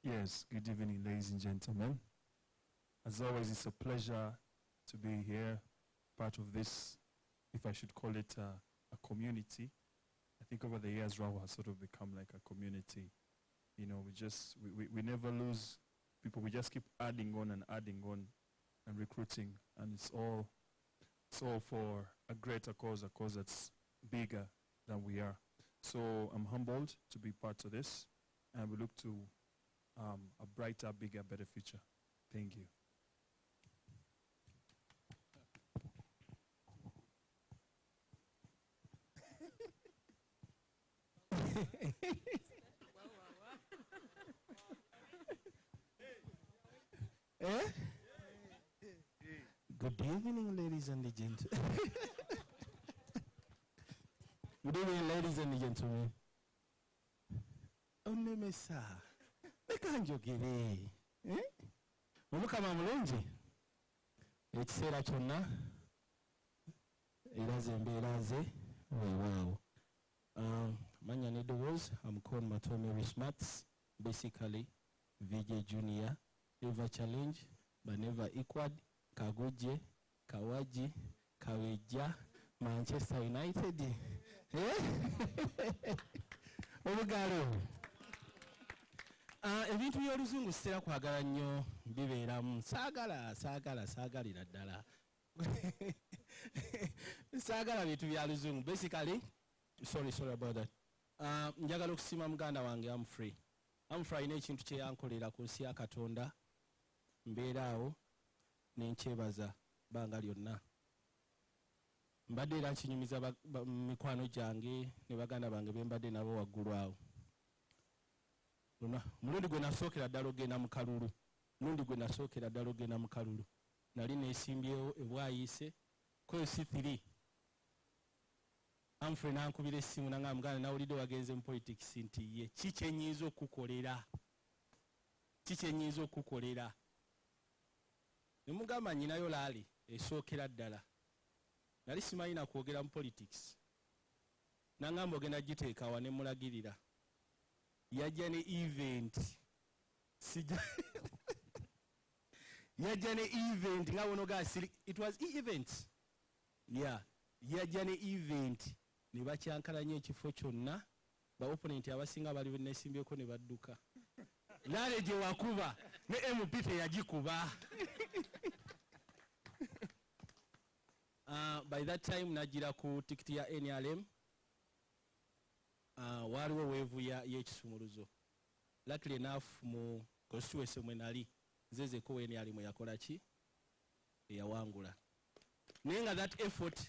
Yes, good evening, ladies and gentlemen. As always, it's a pleasure to be here, part of this, if I should call it a community. I think over the years, Rahu has sort of become like a community. You know, we never lose people. We just keep adding on and recruiting, and it's all for a greater cause, a cause that's bigger than we are. So I'm humbled to be part of this, and we look to a brighter, bigger, better future. Thank you. Good evening, ladies and gentlemen. Good evening, ladies and gentlemen. Onemesa. Bekanjogere. Omukama mulungi. Ekiseera kyonna era ze embeera ze weewaawo. Manya Nedowos, I'm called Matome Smats, basically VJ Junior, Never Challenge, but never equaled, Kagoje, Kawaji, Kaweja, Manchester United. Obugalo. Ebintu by'oluzungu sitera kwagala nnyo bibeeramu. Saagalira ddala. Saagala bintu bya luzungu. Basically, sorry about that. Njagala okusiima muganda wange Humphrey. Humphrey alina ekintu kye yankolera ku nsi ya Katonda. Mbeera awo nenkyebaza bbanga lyonna. Mbadde era nkinyumiza mikwano gyange ne baganda bange be mbadde nabo waggulu awo. Mulundi gwe nasookera ddala ogenda mu kalulu. Nali neesimbyewo ebwayiise kwesi 3. Humphrey nankubira essimu nanga muganda nawulidde wagenze mu politics nti ye kikyenyiza okukolera. Ne mugamba nnyinayo laali esookera ddala. Nali simanyi na kwogera mu politics. Nangamba ogenda giteeka wa ne mulagirira. Yajja ne event. Yajja ne event nga wonoga it was event. Yeah, yajja ne event. Ne bakyankalanya ekifo kyonna. Ba opponent abasinga bali benesimbyeko ne badduka. Laale gye wakuba ne MP teyagikuba. By that time najira ku tikiti ya NRM. Waliwo weevu y'ekisumuluzo. Luckily enough mu constituency mwe nali nzeze ko NRM yakola ki eyawangula. Naye nga that effort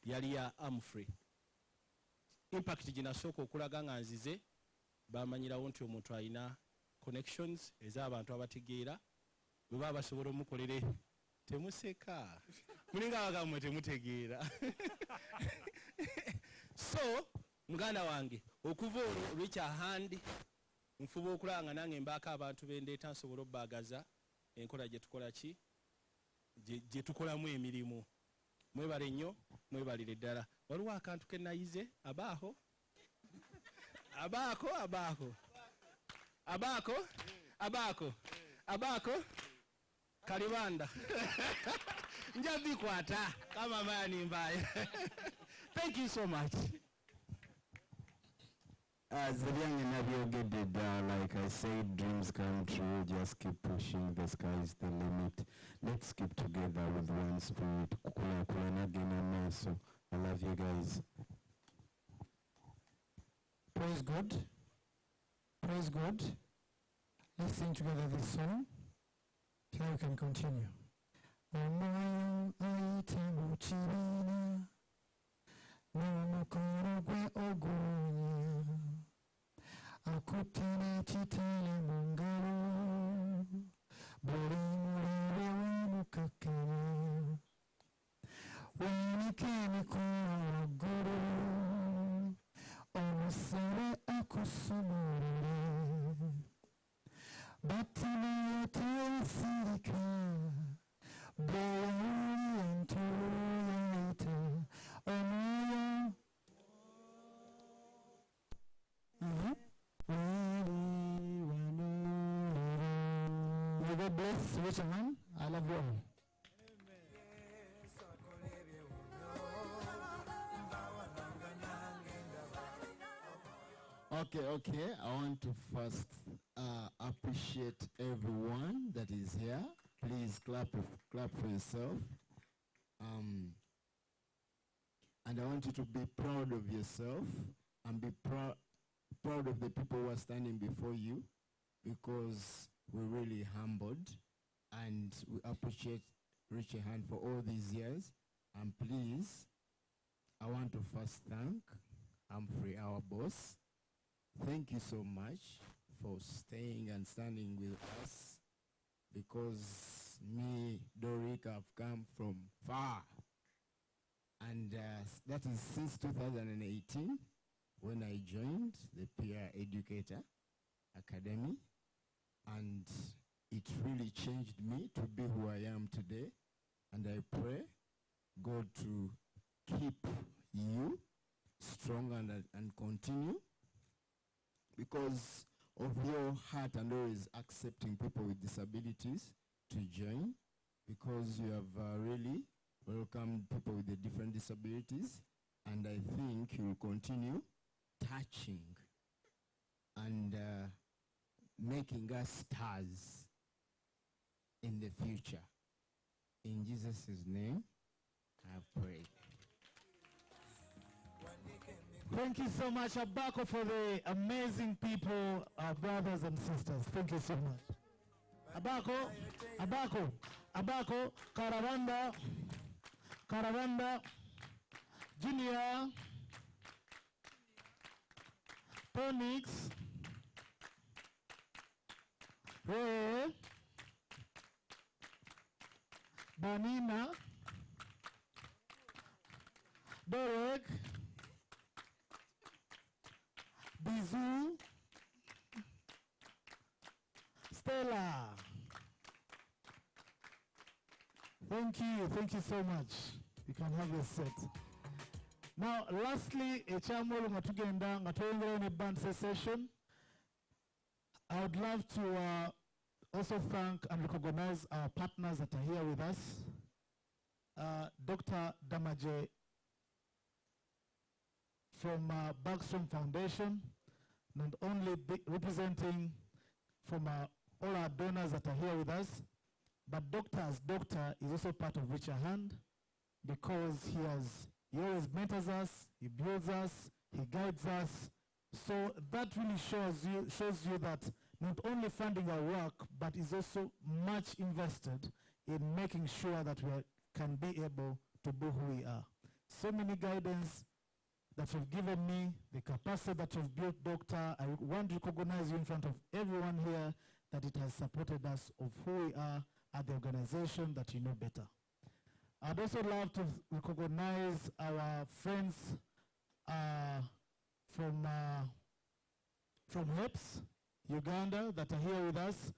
yali ya Humphrey. impact ginasooka okulaga nga nzize bamanyirawo nti omuntu alina connections ez'abantu abategeera bwe baba basobola omukolere temuseka mulinga abagammwe temutegeera so muganda wange okuva olwo Richer Hand nfuba okulaba nga nange mbaako abantu bendeeta nsobola obbaagaza enkola gye tukola ki gye tukolamu emirimu. Mwebale nnyo mwebalire ddala. Waliwo akantu ke nayize abaako kalibanda nja bikwata kama mani mbaya. Thank you so much. As the young and navigated, like I said, dreams come true. Just keep pushing. The sky is the limit. Let's keep together with one spirit. I love you guys. Praise God. Praise God. Let's sing together this song. So we can continue. Omoyo aitemu chibina n'omukono gwe ogunya akutte kitele mu ngalo buli mulebe w'omukakkanya weenika emikono waggulu omusabe akusumulule Batini tensirika bwewuli entuyita omwoyo May God bless Richer Hand. I love you all. Okay. I want to first appreciate everyone that is here. Please clap for yourself. And I want you to be proud of yourself and be proud of the people who are standing before you, because we're really humbled and we appreciate Richer Hand for all these years. And please, I want to first thank Humphrey, our boss. Thank you so much for staying and standing with us, because me, Doric, have come from far. And that is since 2018 when I joined the Peer Educator Academy. And it really changed me to be who I am today. And I pray God to keep you strong and continue, because of your heart and always accepting people with disabilities to join, because you have really welcomed people with the different disabilities, and I think you will continue touching and making us stars in the future. In Jesus' name, I have prayed. Thank you so much, Abako, for the amazing people, our brothers and sisters. Thank you so much. Abako, Caravanda, Junior, Tonix, Ray, Banina, Derek, Bizu, Stella. Thank you so much. You can have your set. Now, lastly, ekyamolo nga tugenda nga tweyongerayo ne band session. I would love to also thank and recognize our partners that are here with us. Dr. Damaje from Bergstrom Foundation, not only representing from all our donors that are here with us, but Doctor is also part of Richer Hand, because he always mentors us, he builds us, he guides us. So that really shows you that not only funding our work, but is also much invested in making sure that we can be able to be who we are. So many guidance, that you've given me, the capacity that you've built, Doctor. I want to recognize you in front of everyone here that it has supported us of who we are at the organization, that you know better. I'd also love to recognize our friends from HEPS, Uganda, that are here with us.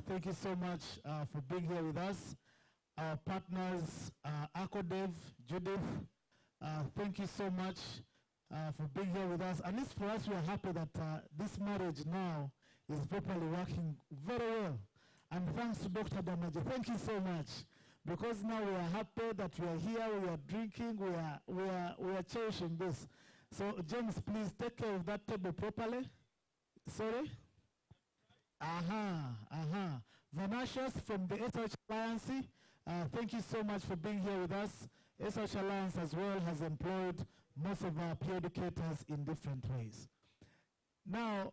Thank you so much for being here with us. Our partners, Akodev, Judith, thank you so much for being here with us. At least for us, we are happy that this marriage now is properly working very well. And thanks to Dr. Damaji, thank you so much. Because now we are happy that we are here, we are drinking, we are cherishing this. So James, please take care of that table properly. Sorry? Vanashas from the SH Alliance, thank you so much for being here with us. SH Alliance as well has employed most of our peer educators in different ways. Now,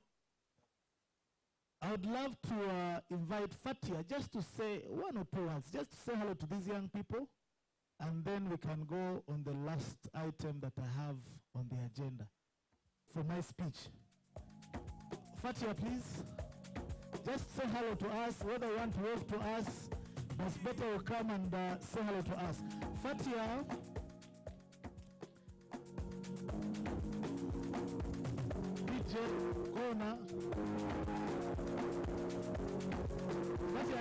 I would love to invite Fatia just to say one or two words, just to say hello to these young people, and then we can go on the last item that I have on the agenda for my speech. Fatia, please. Just say hello to us, whether you want to wave to us, but it's better you come and say hello to us. Fatia. DJ, Kona. Fatia,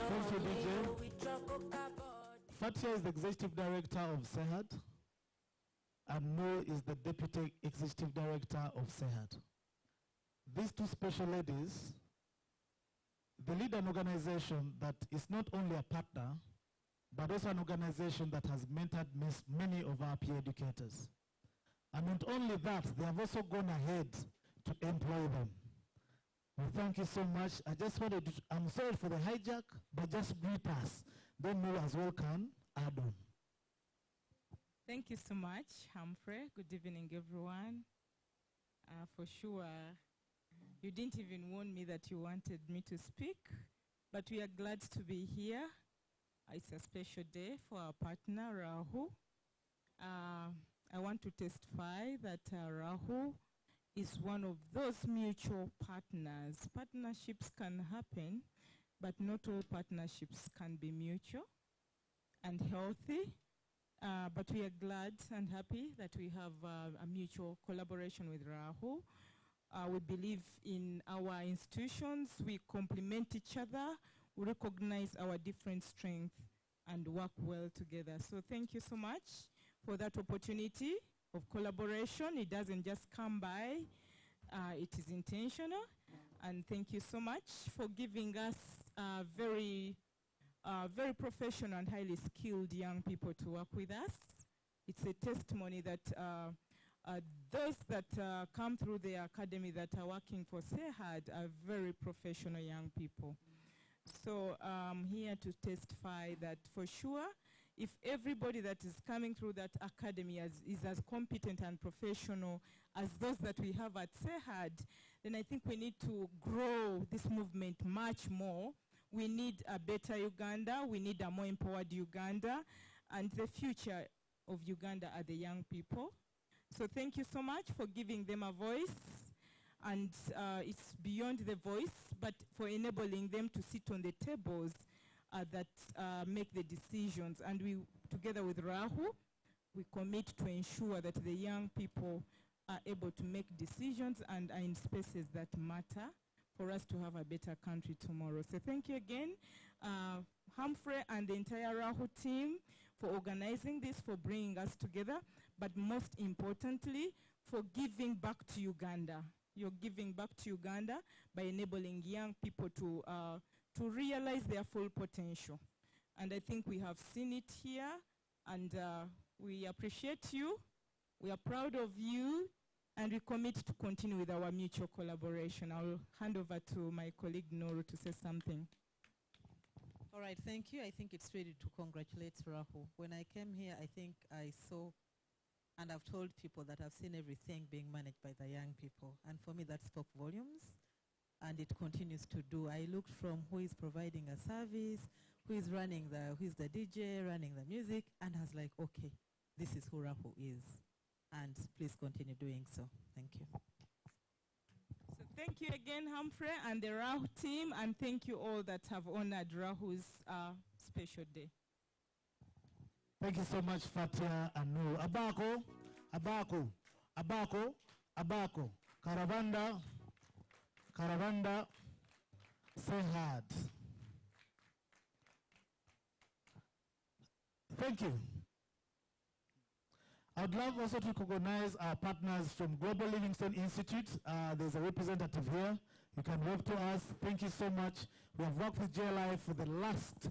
thank you, DJ. Fatia is the Executive Director of SEHAD, and Noor is the Deputy Executive Director of SEHAD. These two special ladies, they lead an organization that is not only a partner, but also an organization that has mentored many of our peer educators. And not only that, they have also gone ahead to employ them. Well, thank you so much. I just wanted to, I'm sorry for the hijack, but just greet us. Then you as well can add on. Thank you so much, Humphrey. Good evening, everyone. For sure, you didn't even warn me that you wanted me to speak, but we are glad to be here. It's a special day for our partner, Rahu. I want to testify that Rahu is one of those mutual partners. Partnerships can happen, but not all partnerships can be mutual and healthy. But we are glad and happy that we have a mutual collaboration with Rahu. We believe in our institutions, we complement each other, we recognize our different strengths and work well together. So thank you so much for that opportunity of collaboration. It doesn't just come by, it is intentional. And thank you so much for giving us very professional and highly skilled young people to work with us. It's a testimony that those that come through the academy that are working for SEHAD are very professional young people. So I'm here to testify that for sure, if everybody that is coming through that academy is as competent and professional as those that we have at SEHAD, then I think we need to grow this movement much more. We need a better Uganda, we need a more empowered Uganda, and the future of Uganda are the young people. So thank you so much for giving them a voice, and it's beyond the voice, but for enabling them to sit on the tables that make the decisions. And we, together with Rahu, we commit to ensure that the young people are able to make decisions and are in spaces that matter for us to have a better country tomorrow. So thank you again, Humphrey and the entire Rahu team, for organizing this, for bringing us together, but most importantly, for giving back to Uganda. You're giving back to Uganda by enabling young people to realize their full potential. And I think we have seen it here, and we appreciate you. We are proud of you, and we commit to continue with our mutual collaboration. I'll hand over to my colleague Noru to say something. All right, thank you. I think it's ready to congratulate Rahu. When I came here, I think I saw, and I've told people that I've seen everything being managed by the young people. And for me, that spoke volumes, and it continues to do. I looked from who is providing a service, who is the DJ, running the music, and I was like, okay, this is who Rahu is. And please continue doing so. Thank you. So thank you again, Humphrey, and the Rahu team, and thank you all that have honored Rahu's special day. Thank you so much, Fatia and Noor. Abako, Abako, Abako, Abako. Caravanda, say hard. Thank you. I'd love also to recognize our partners from Global Livingstone Institute. There's a representative here. You can wave to us. Thank you so much. We have worked with GLI for the last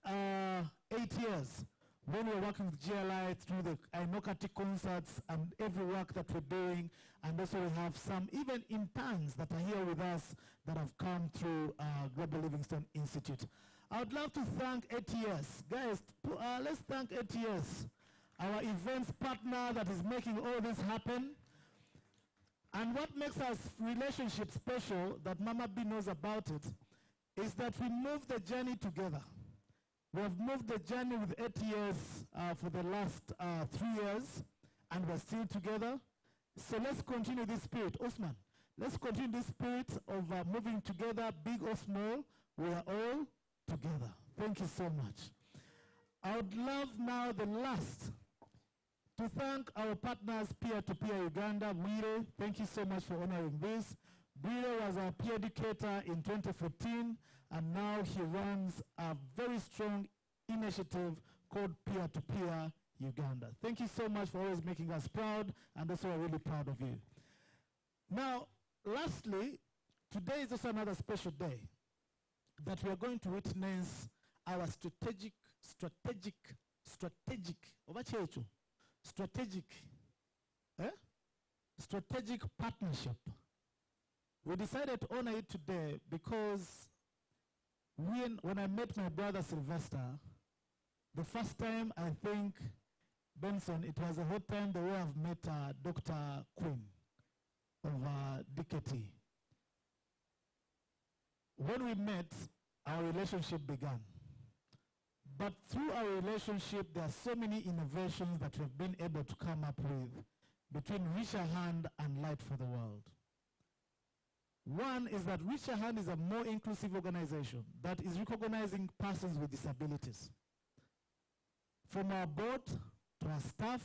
8 years. When we're working with GLI through the Inokati concerts and every work that we're doing, and also we have some even interns that are here with us that have come through Global Livingstone Institute. I would love to thank ATS. Guys, let's thank ATS, our events partner that is making all this happen. And what makes our relationship special, that Mama B knows about it, is that we move the journey together. We have moved the journey with ATS for the last 3 years, and we're still together. So let's continue this spirit. Osman, let's continue this spirit of moving together, big or small. We are all together. Thank you so much. I would love now the last to thank our partners, Peer-to-Peer Uganda, Bwire. Thank you so much for honoring this. Bwire was our peer educator in 2014, and now he runs a very strong initiative called Peer-to-Peer Uganda. Thank you so much for always making us proud, and also we're really proud of you. Now, lastly, today is also another special day that we are going to witness our strategic partnership. We decided to honor it today because when I met my brother Sylvester, the first time, I think, Benson, it was a whole time the way I've met Dr. Quinn of DKT. When we met, our relationship began. But through our relationship, there are so many innovations that we've been able to come up with between Reach a Hand and Light for the World. One is that Reach a Hand is a more inclusive organization that is recognizing persons with disabilities. From our board to our staff,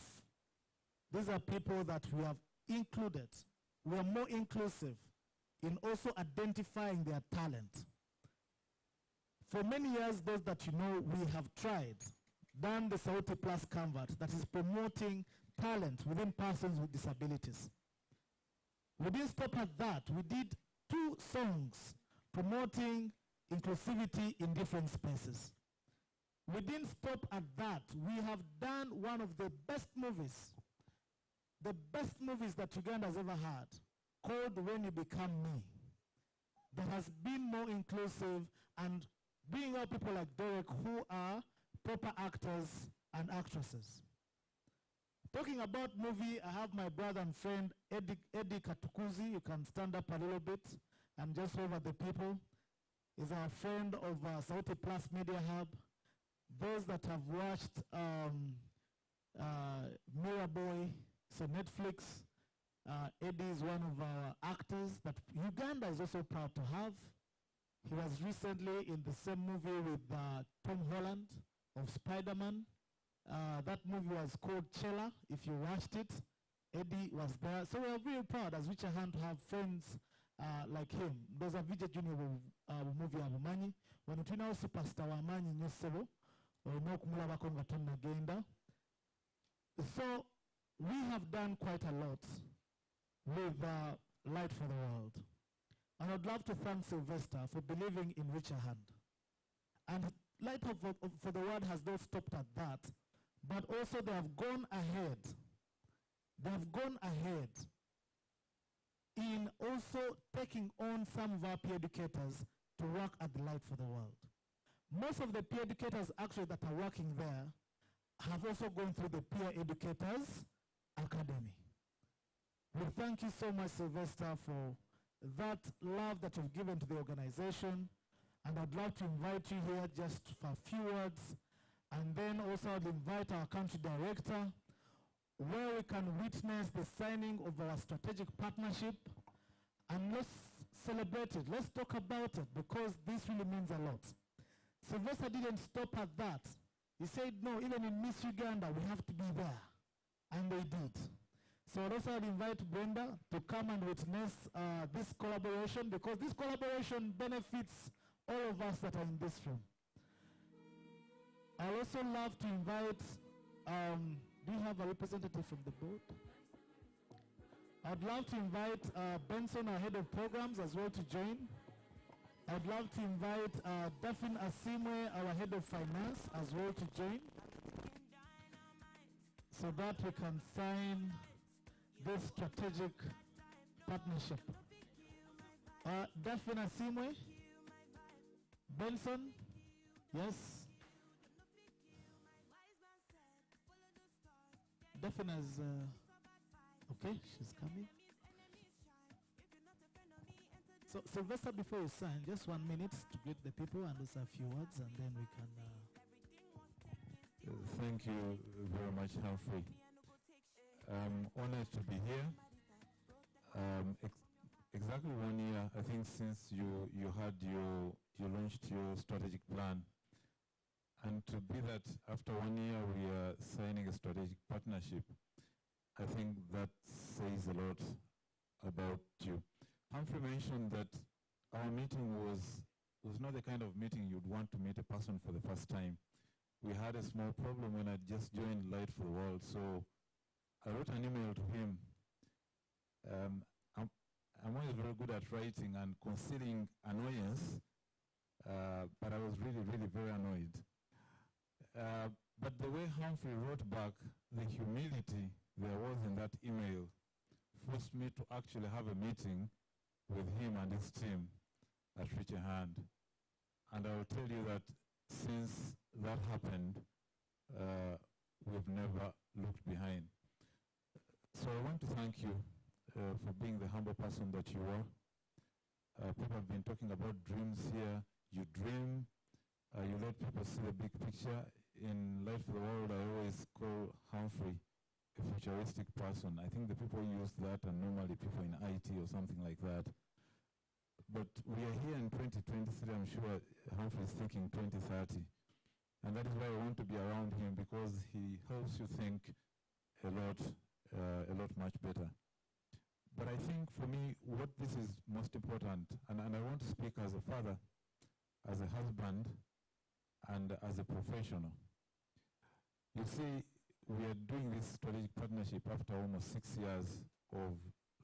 these are people that we have included. We are more inclusive in also identifying their talent. For many years, those that you know, we have done the Sauti Plus Canvas that is promoting talent within persons with disabilities. We didn't stop at that. We did 2 songs promoting inclusivity in different spaces. We didn't stop at that. We have done one of the best movies that Uganda has ever had, called When You Become Me, that has been more inclusive and bringing out people like Derek who are proper actors and actresses. Talking about movie, I have my brother and friend Eddie Katukuzi. You can stand up a little bit and just wave at the people. He's our friend of Sauti Plus Media Hub. Those that have watched Miraboy, so Netflix, Eddie is one of our actors that Uganda is also proud to have. He was recently in the same movie with Tom Holland of Spider-Man. That movie was called Chela, if you watched it. Eddie was there. So we are very proud as Reach a Hand to have friends like him. Those are Vijay Junior movie Abumanyi. When you know superstar Wamanyi Nyosebo, or no kumulabako nga tonnagenda. So we have done quite a lot with Light for the World. And I'd love to thank Sylvester for believing in Reach a Hand. And Light for the World has not stopped at that, but also they have gone ahead. They have gone ahead in also taking on some of our peer educators to work at the Light for the World. Most of the peer educators actually that are working there have also gone through the Peer Educators Academy. We thank you so much, Sylvester, for that love that you've given to the organization. And I'd love to invite you here just for a few words. And then also I'd invite our country director, where we can witness the signing of our strategic partnership. And let's celebrate it. Let's talk about it, because this really means a lot. Sylvester didn't stop at that. He said, no, even in Miss Uganda, we have to be there. And they did. So I'd also invite Brenda to come and witness this collaboration, because this collaboration benefits all of us that are in this room. I'd also love to invite, do you have a representative from the board? I'd love to invite Benson, our head of programs, as well to join. I'd love to invite Daphne Asimwe, our head of finance, as well to join, so that we can sign this strategic partnership. Daphne Asimwe, Benson, yes. Daphne is, okay, she's coming. So Sylvester, before you sign, just 1 minute to greet the people and also a few words, and then we can... Thank you very much, Humphrey. I'm honored to be here. Exactly 1 year, I think, since you launched your strategic plan. And to be that after 1 year we are signing a strategic partnership, I think that says a lot about you. Humphrey mentioned that our meeting was not the kind of meeting you'd want to meet a person for the first time. We had a small problem when I just joined Light for the World, so I wrote an email to him. I'm always very good at writing and concealing annoyance, but I was really, really very annoyed. But the way Humphrey wrote back, the humility there was in that email forced me to actually have a meeting with him and his team at Reach a Hand. And I will tell you that since that happened, we've never looked behind. So I want to thank you for being the humble person that you are. People have been talking about dreams here. You dream, you let people see the big picture. In Light for the World, I always call Humphrey a futuristic person. I think the people use that are normally people in IT or something like that. But we are here in 2023, I'm sure Humphrey is thinking 2030. And that is why I want to be around him, because he helps you think a lot much better. But I think for me, what this is most important, and I want to speak as a father, as a husband, and as a professional. You see, we are doing this strategic partnership after almost 6 years of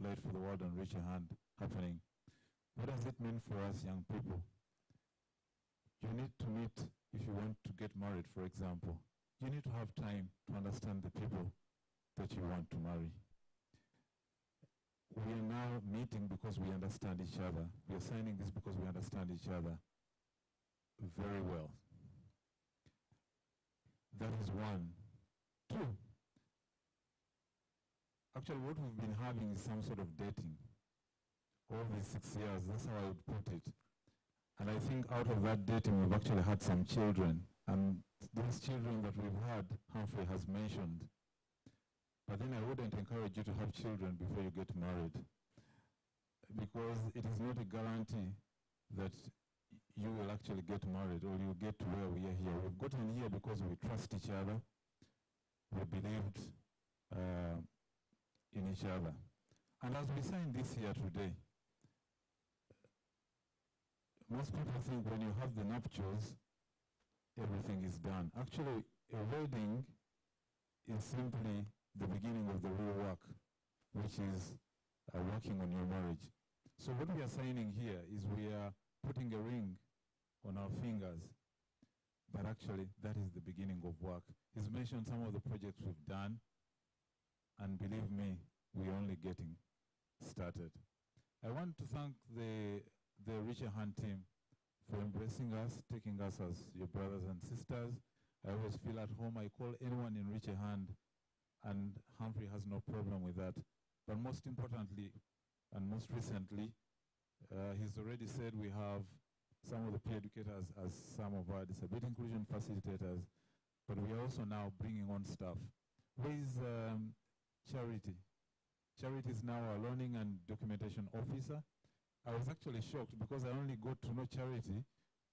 Light for the World and Reach a Hand happening. What does it mean for us young people? You need to meet, if you want to get married, for example, you need to have time to understand the people that you want to marry. We are now meeting because we understand each other. We are signing this because we understand each other very well. That is one. Two, actually what we've been having is some sort of dating. All these 6 years, that's how I would put it. And I think out of that dating, we've actually had some children. And those children that we've had, Humphrey has mentioned. But then I wouldn't encourage you to have children before you get married, because it is not a guarantee that you will actually get married or you get to where we are here. We've gotten here because we trust each other. We believed in each other. And as we sign this here today, most people think when you have the nuptials, everything is done. Actually, a wedding is simply the beginning of the real work, which is working on your marriage. So what we are signing here is we are putting a ring on our fingers, but actually that is the beginning of work. He's mentioned some of the projects we've done, and believe me, we're only getting started. I want to thank the Reach a Hand team for embracing us, taking us as your brothers and sisters. I always feel at home. I call anyone in Reach a Hand, and Humphrey has no problem with that. But most importantly, and most recently, he's already said we have some of the peer educators as some of our disability inclusion facilitators, but we are also now bringing on staff. Where is Charity? Charity is now our learning and documentation officer. I was actually shocked because I only got to know Charity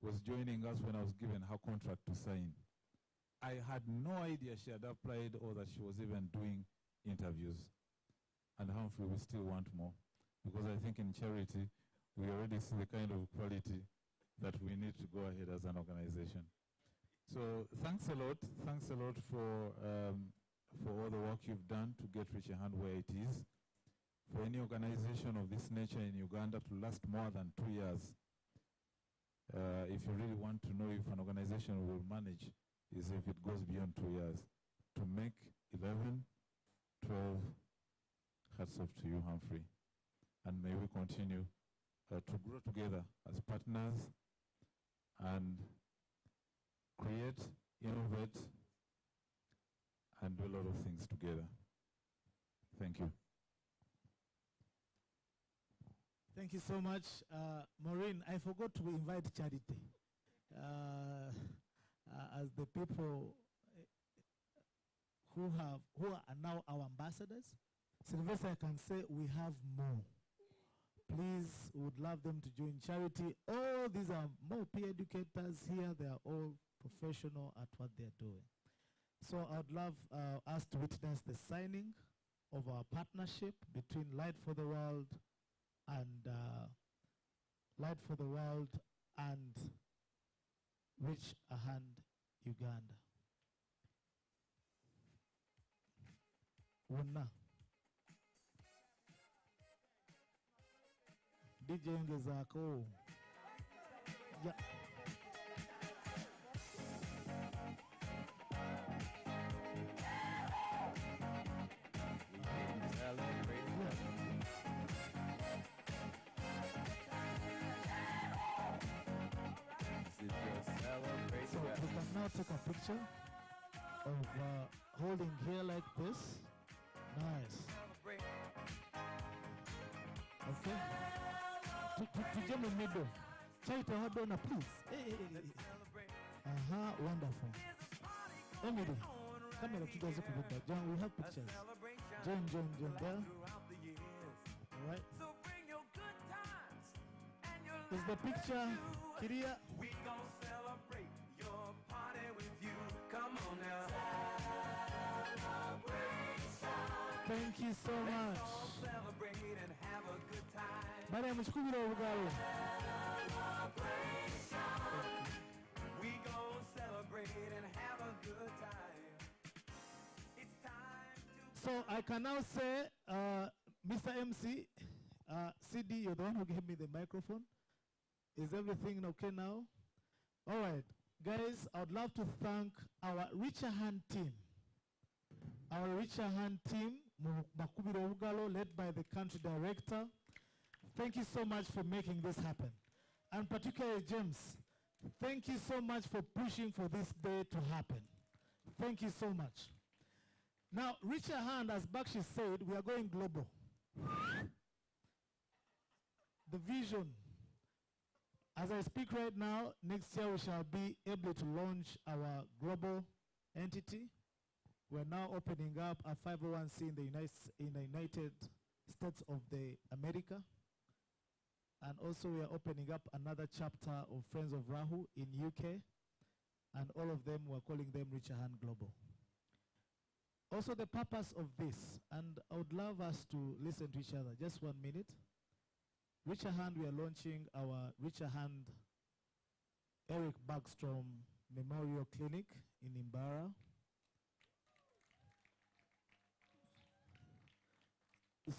was joining us when I was given her contract to sign. I had no idea she had applied or that she was even doing interviews. And Humphrey, we still want more, because I think in Charity, we already see the kind of quality that we need to go ahead as an organization. So thanks a lot for all the work you've done to get Reach a Hand where it is. For any organization of this nature in Uganda to last more than 2 years, if you really want to know if an organization will manage, is if it goes beyond 2 years. To make 11, 12, hats off to you, Humphrey. And may we continue to grow together as partners and create, innovate, and do a lot of things together. Thank you. Thank you so much. Maureen, I forgot to invite Charity as the people who are now our ambassadors. Sylvester, I can say we have more. Please, we would love them to join Charity. All these are more peer educators here. They are all professional at what they're doing. So I would love us to witness the signing of our partnership between Light for the World and Reach a Hand Uganda. Wonna. DJ Ngezako. Yeah. So we can now take a picture of holding here like this. Nice. Okay. To jam in middle. Try to hold on, please. Wonderful. Emily, come here to the John, we have pictures. John there. All right. Is the picture clear? We gon' celebrate your party with you. Come on now. Thank you so much. Celebrate and have a good time. My name is Kubiro Ugalo. We gon' celebrate and have a good time. It's time to. So I can now say, Mr. MC, CD, you're the one who gave me the microphone. Is everything okay now? All right, guys, I would love to thank our Reach a Hand team. Our Reach a Hand team, Makubiro Ugalo, led by the country director. Thank you so much for making this happen. And particularly James, thank you so much for pushing for this day to happen. Thank you so much. Now, Reach a Hand, as Bakshi said, we are going global. The vision. As I speak right now, next year we shall be able to launch our global entity. We're now opening up a 501c in the United States of America. And also we are opening up another chapter of Friends of Rahu in UK. And all of them, we're calling them Reach a Hand Global. Also the purpose of this, and I would love us to listen to each other, just 1 minute. Reach a Hand, we are launching our Reach a Hand Eric Bergstrom Memorial Clinic in Imbara.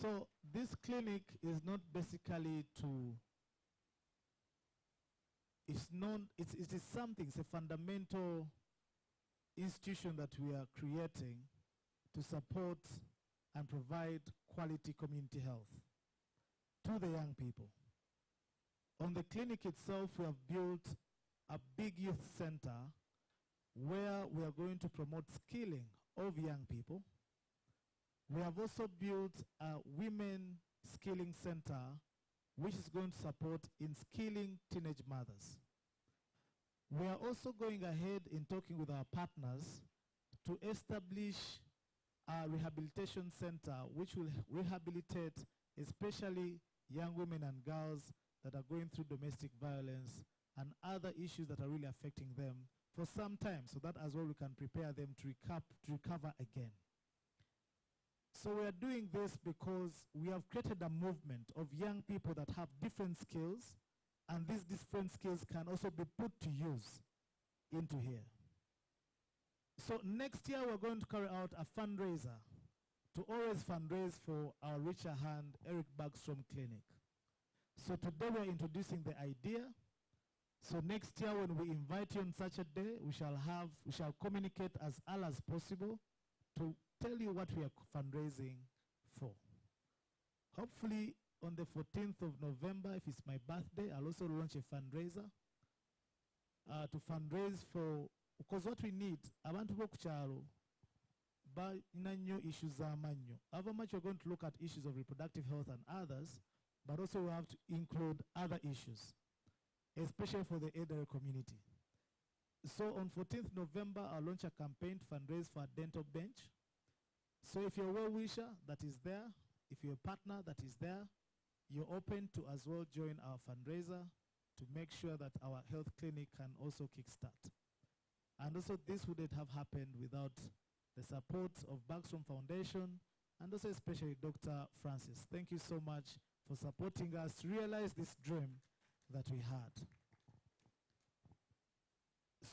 So this clinic is not basically it is something, it's a fundamental institution that we are creating to support and provide quality community health to the young people. On the clinic itself, we have built a big youth center where we are going to promote skilling of young people. We have also built a women skilling center which is going to support in skilling teenage mothers. We are also going ahead in talking with our partners to establish a rehabilitation center which will rehabilitate especially young women and girls that are going through domestic violence and other issues that are really affecting them for some time, so that as well we can prepare them to recover again. So we are doing this because we have created a movement of young people that have different skills, and these different skills can also be put to use into here. So next year we're going to carry out a fundraiser to always fundraise for our Richer Hand Eric Bergstrom Clinic. So today we're introducing the idea. So next year when we invite you on such a day, we shall communicate as early as possible to tell you what we are fundraising for. Hopefully on the 14th of November, if it's my birthday, I'll also launch a fundraiser to fundraise for, because what we need, abantu bokuchalo, issues z'amannyo. However much we're going to look at issues of reproductive health and others, but also we have to include other issues, especially for the elderly community. So on 14th November, I'll launch a campaign to fundraise for a dental bench. So if you're a well-wisher that is there, if you're a partner that is there, you're open to as well join our fundraiser to make sure that our health clinic can also kickstart. And also this wouldn't have happened without the support of Bergstrom Foundation and also especially Dr. Francis. Thank you so much for supporting us to realize this dream that we had.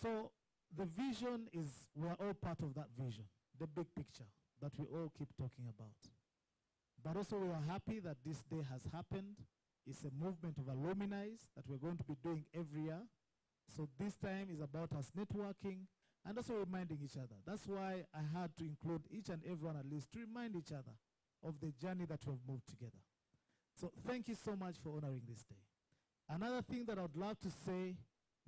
So the vision is, we're all part of that vision, the big picture that we all keep talking about. But also we are happy that this day has happened. It's a movement of alumni that we're going to be doing every year. So this time is about us networking and also reminding each other. That's why I had to include each and everyone at least to remind each other of the journey that we've moved together. So thank you so much for honoring this day. Another thing that I would love to say,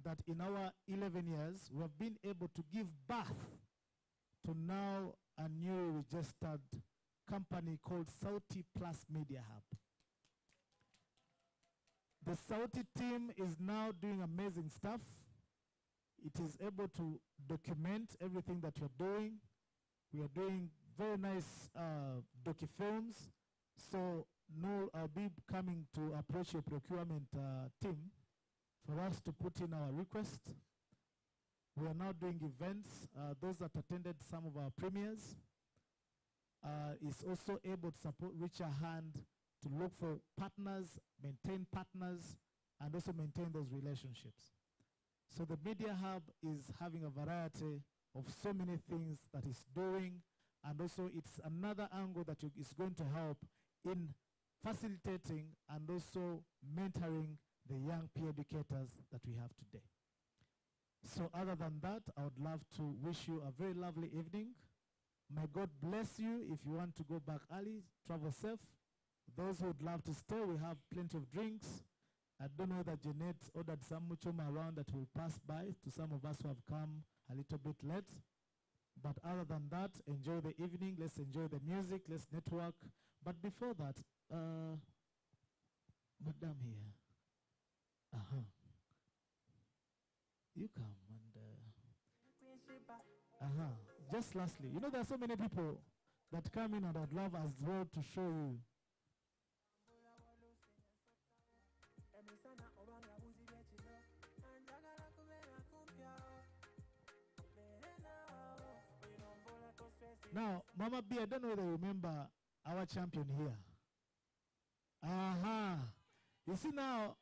that in our 11 years, we have been able to give birth to now a new registered company called Sauti Plus Media Hub. The Sauti team is now doing amazing stuff. It is able to document everything that we're doing. We are doing very nice docu-films. So no, I'll be coming to approach your procurement team for us to put in our request. We are now doing events. Those that attended some of our premieres is also able to support Richer Hand to look for partners, maintain partners, and also maintain those relationships. So the Media Hub is having a variety of so many things that it's doing, and also it's another angle that is going to help in facilitating and also mentoring the young peer educators that we have today. So other than that, I would love to wish you a very lovely evening. May God bless you. If you want to go back early, travel safe. Those who would love to stay, we have plenty of drinks. I don't know that Jeanette ordered some muchoma around that will pass by to some of us who have come a little bit late. But other than that, enjoy the evening. Let's enjoy the music. Let's network. But before that, Madam here. You come and just lastly, you know there are so many people that come in and I'd love as well to show you. Now, Mama B, I don't know whether you remember our champion here. You see now,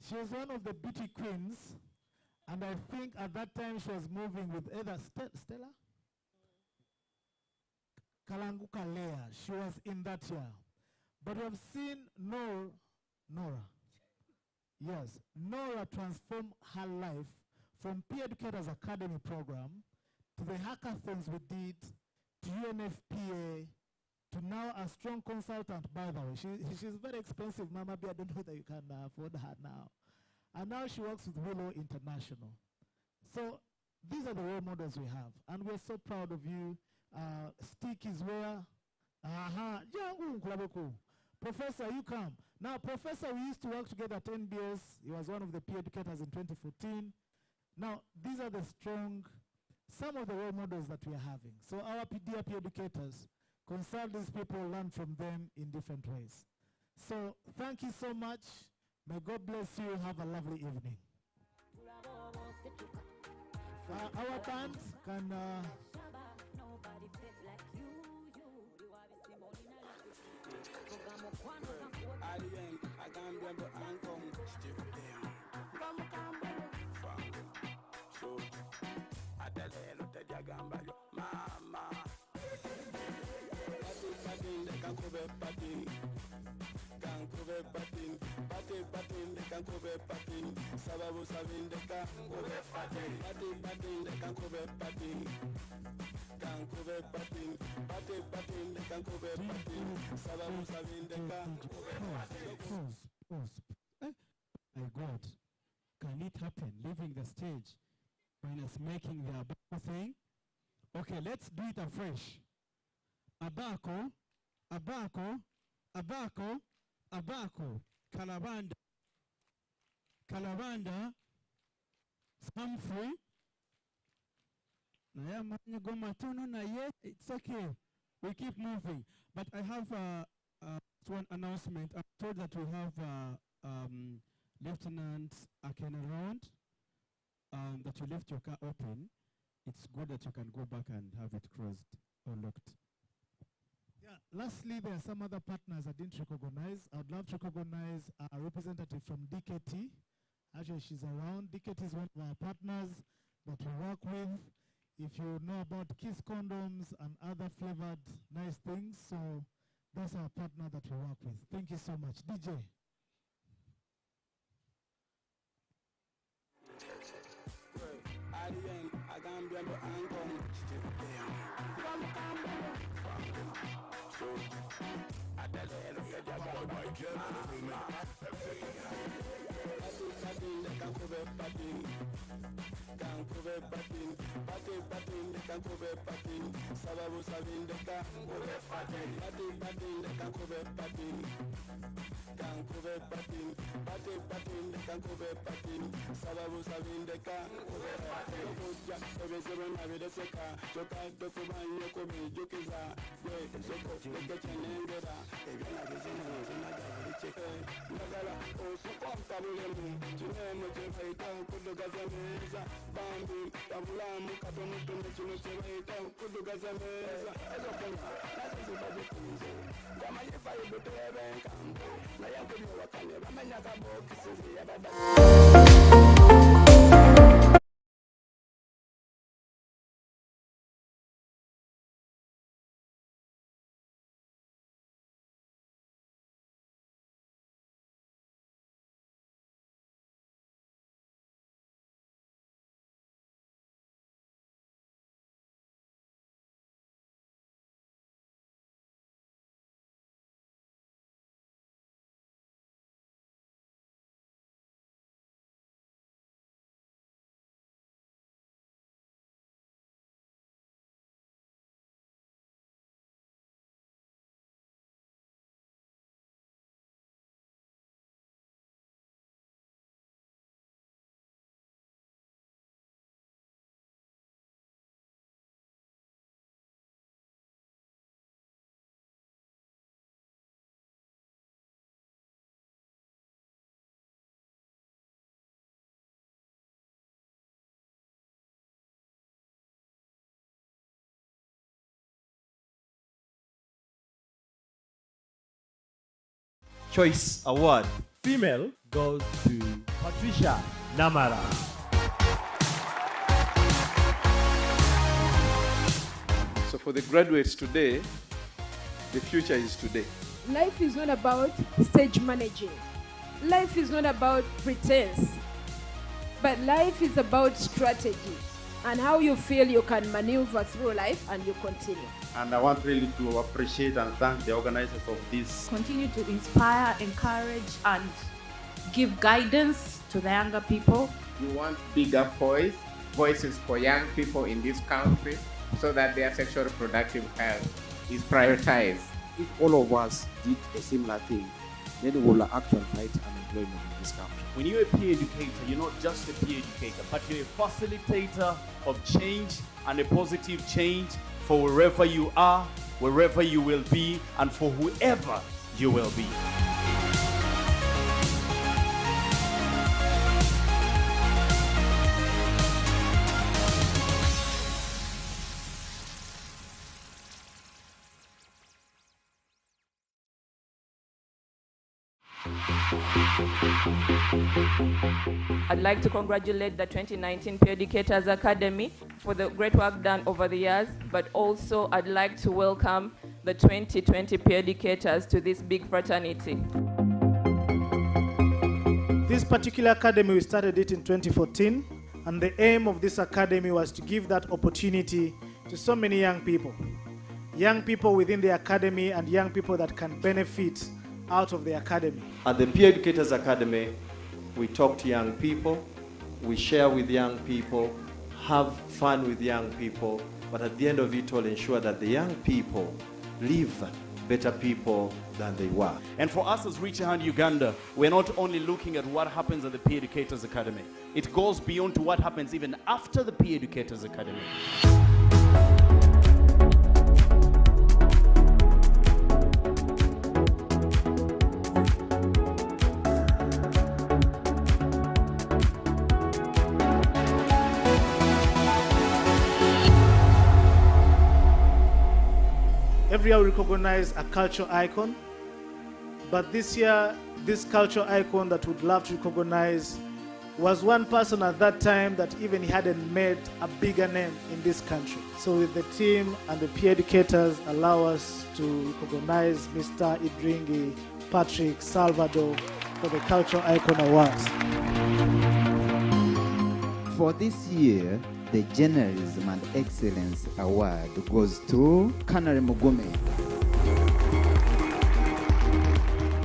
she was one of the beauty queens, and I think at that time she was moving with either Stella? Kalanguka Lea. She was in that year. But we have seen Nora. Yes, Nora transformed her life from Peer Educators Academy program to the hackathons we did, to UNFPA, to now a strong consultant, by the way. She's very expensive, Mama B. I don't know that you can afford her now. And now she works with Willow International. So these are the role models we have. And we're so proud of you. Stick is where? Professor, you come. Now, Professor, we used to work together at NBS. He was one of the peer educators in 2014. Now, these are the some of the role models that we are having. So our dear peer educators, consult these people, learn from them in different ways. So thank you so much. May God bless you. Have a lovely evening. Our band can... My God, can it happen? Leaving the stage, minus making the abako thing. Okay, let's do it afresh. Abako, abako, abako, abako, Kalabanda, Kalabanda, Humphrey. It's okay. We keep moving. But I have one announcement. I'm told that we have Lieutenant Aken around, that you left your car open. It's good that you can go back and have it closed or locked. Yeah. Lastly, there are some other partners I didn't recognize. I'd love to recognize a representative from DKT. Actually, she's around. DKT is one of our partners that we work with. If you know about Kiss condoms and other flavored nice things, so that's our partner that we work with. Thank you so much. DJ. Choice Award. Female goes to Patricia Namara. So for the graduates today, the future is today. Life is not about stage managing. Life is not about pretense. But life is about strategy. and how you feel you can maneuver through life and you continue. And I want really to appreciate and thank the organizers of this. Continue to inspire, encourage, and give guidance to the younger people. We want bigger voices for young people in this country so that their sexual reproductive health is prioritized. If all of us did a similar thing, then we will actually fight unemployment in this country. When you're a peer educator, you're not just a peer educator, but you're a facilitator of change and a positive change for wherever you are, wherever you will be, and for whoever you will be. I'd like to congratulate the 2019 Peer Educators Academy for the great work done over the years, but also I'd like to welcome the 2020 Peer Educators to this big fraternity. This particular academy, we started it in 2014, and the aim of this academy was to give that opportunity to so many young people within the academy and young people that can benefit out of the academy. At the Peer Educators Academy, we talk to young people, we share with young people, have fun with young people, but at the end of it all, ensure that the young people live better people than they were. And for us as Reach a Hand Uganda, we're not only looking at what happens at the Peer Educators Academy. It goes beyond to what happens even after the Peer Educators Academy. Every year we recognize a cultural icon, but this year, this cultural icon that we'd love to recognize was one person at that time that even he hadn't made a bigger name in this country. So with the team and the peer educators allow us to recognize Mr. Idringi Patrick Salvador for the Cultural Icon Awards. For this year, the Journalism and Excellence Award goes to Kanare Mugume.